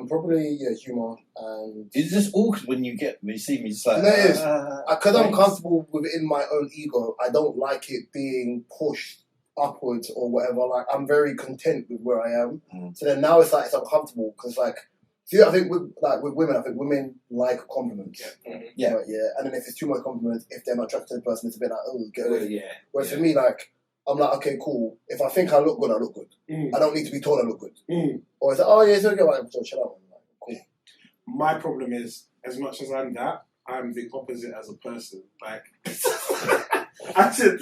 Probably humour and. It's just awkward when you see me just like. No, it is. Because I'm comfortable within my own ego, I don't like it being pushed upwards or whatever. Like, I'm very content with where I am. So then now it's like it's uncomfortable because like. See, I think with women, I think women like compliments. Yeah. Right, yeah. And then if it's too much compliments, if they're not attracted to the person, it's a bit like, oh, get away. Yeah. Whereas for me, like, I'm like, okay, cool. If I think I look good, I look good. I don't need to be told I look good. Or it's like, oh yeah, it's okay, like, so chill out. Like, cool. My problem is, as much as I'm that, I'm the opposite as a person. Like, I said,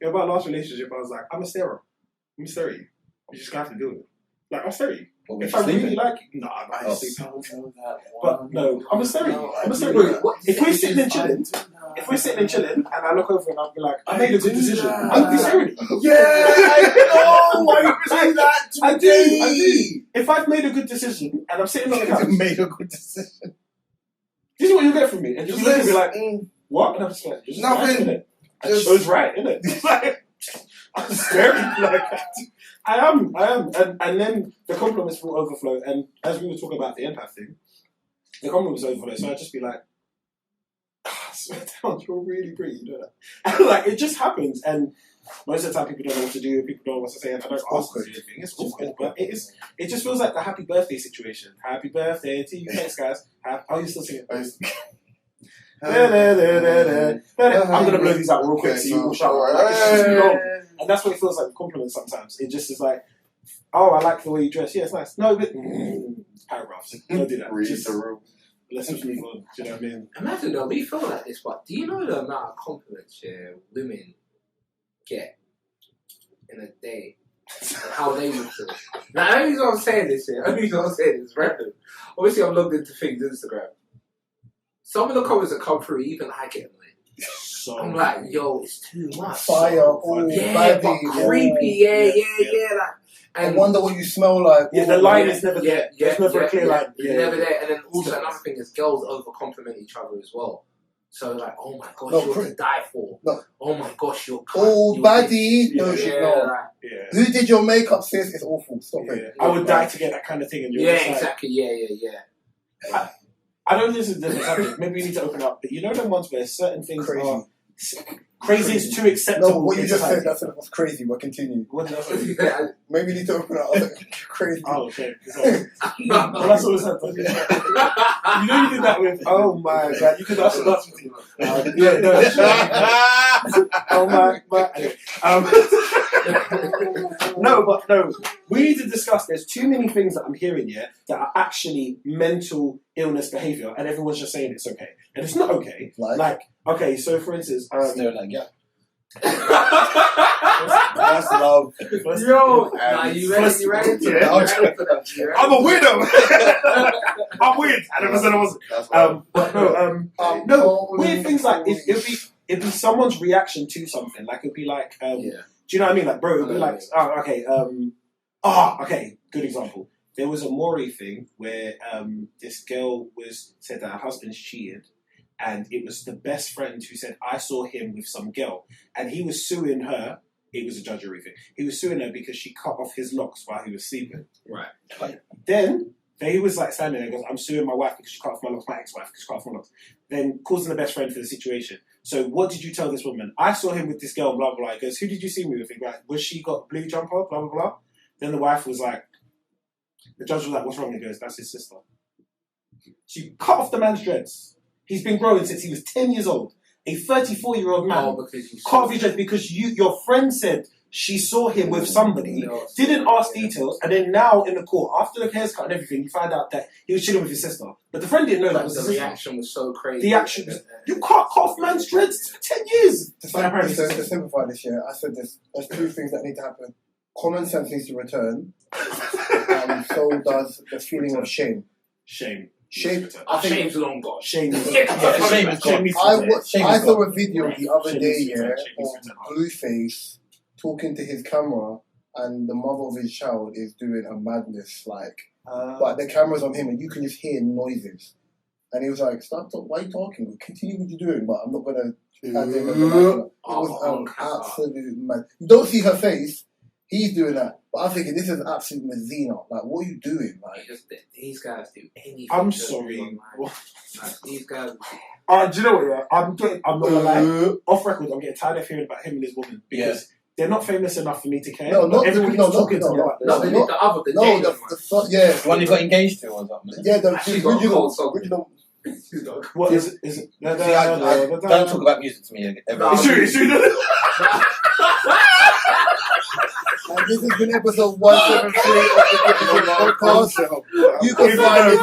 about last relationship, I was like, I'm a starer. I'm gonna stare at you. You just have to deal with it. Like, I'll stare at you. If I really like you, no, I'm not sleeping. But no, I'm a stare at you. I'm a stare at you. If we're sitting and chilling, and I look over and I'll be like, I made a good decision. I'm staring at you. Yeah, I know. I do that. I do. If I've made a good decision and I'm sitting on the couch, made a good decision. this is what you get from me, and just look at me like, what? And I'm just like, nothing. Right, I chose right, innit? Like, I'm staring like. I am, and then the compliments will overflow. And as we were talking about the empath thing, the compliments overflow. So I'd just be like, swear down, you're really pretty, you know that. And like it just happens. And most of the time, people don't know what to do. People don't know what to say. And I don't ask them to do anything. It's awkward, but it is. It just feels like the happy birthday situation. Happy birthday to you, thanks, guys. Oh, you still singing? I'm gonna blow these out real quick so you will shower. Like, it's just too long. And that's what it feels like with compliments sometimes. It just is like, oh, I like the way you dress. Yeah, it's nice. No, but paragraphs. Don't do that. Read just, the room. let's just move on. Do you know what I mean? Imagine though, we feel like this, but do you know the amount of compliments women get in a day? And how they would feel? Now, only reason I'm saying this is random. Obviously, I'm logged into things Instagram. Some of the comments that come through, even I get annoyed. So I'm like, yo, it's too much. Fire, Yeah, but creepy, like, and I wonder what you smell like. Yeah, the line is never there. There's never a clear line. It's never there. And then also another thing is girls over compliment each other as well. So like, oh my gosh, you're to die for. No. Oh my gosh, you're baddie. No, she's not. Like, who did your makeup, sis? It's awful. Stop it. I would die to get that kind of thing in your exactly. Yeah. I don't think this is a different subject. Maybe we need to open up. But you know them ones where certain things are crazy is too acceptable. No, what you just said, that was crazy, but continue. What did I say? Maybe you need to open up. Crazy. Oh, okay. Well, that's what I said. You know you did that with, oh my god, you could ask lots of people. Yeah, no, oh my, no, we need to discuss, there's too many things that I'm hearing here that are actually mental illness behaviour, and everyone's just saying it's okay. And it's not okay. Like okay, so for instance, they're like, yeah. That's love. Yo, you ready to that? I'm a weirdo. I'm weird. I never said I wasn't. But no, weird things like it'd be someone's reaction to something. Like it'd be like, do you know what I mean? Like, bro, it'd be like, okay, good example. There was a Maury thing where this girl said that her husband's cheated. And it was the best friend who said, I saw him with some girl. And he was suing her. It was a judgery thing. He was suing her because she cut off his locks while he was sleeping. Right. Then he was like standing there and goes, I'm suing my wife because she cut off my locks, my ex-wife because she cut off my locks. Then calls in the best friend for the situation. So what did you tell this woman? I saw him with this girl, blah, blah, blah. He goes, who did you see me with? He goes, was she got blue jumper, blah, blah, blah. Then the wife was like, the judge was like, what's wrong? He goes, that's his sister. She cut off the man's dreads. He's been growing since he was 10 years old. A 34-year-old man cut off his dreads because your friend said she saw him with somebody, didn't ask details, and then now in the court, after the hair's cut and everything, you find out that he was chilling with his sister. But the friend didn't know that was the reaction was so crazy. The action was, you can't cut off man's dreads for 10 years. To simplify this year, I said this. There's two things that need to happen. Common sense needs to return, and so does the feeling of shame. Shame. I think shame's long gone. Shame is gone. I saw a video the other day of Blueface talking to his camera, and the mother of his child is doing a madness, but the camera's on him, and you can just hear noises. And he was like, why are you talking? Continue what you're doing, but I'm not going to... It was an absolute man. You don't see her face. He's doing that. But I'm thinking, this is absolute Medina. Like, what are you doing? Like, these guys do anything. I'm sorry. Like, these guys... Do you know what? Yeah? I'm not gonna lie. Off record, I'm getting tired of hearing about him and his woman because they're not famous enough for me to care. No, not everyone keeps talking to me about the one who got engaged to or something. Yeah, the original. What is it? No, don't talk about music to me ever. It's true. And this has been episode 173 of the podcast. You can find it,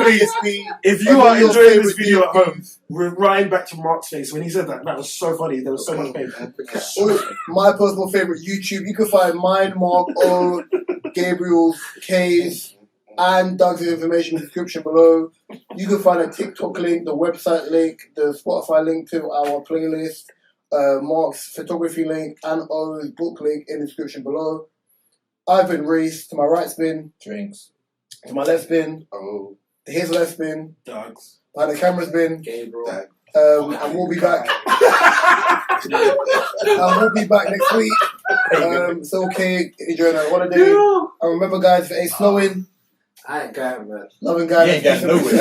if you are enjoying this video at home, we're right back to Mark's face when he said that. That was so funny. There was so much pain. My personal favorite YouTube. You can find mine, Mark, O, Gabriel's, K's, and Dugz' information in the description below. You can find a TikTok link, the website link, the Spotify link to our playlist, Mark's photography link, and O's book link in the description below. I've been Reese. To my right's been Drinks. To my left's been his left's been Dugz. Behind the camera's been Gabriel. and we'll be back. And we'll be back next week. It's okay. Enjoying our holiday. And remember, guys, if it ain't snowing, I ain't going, man. loving guys. You ain't going nowhere.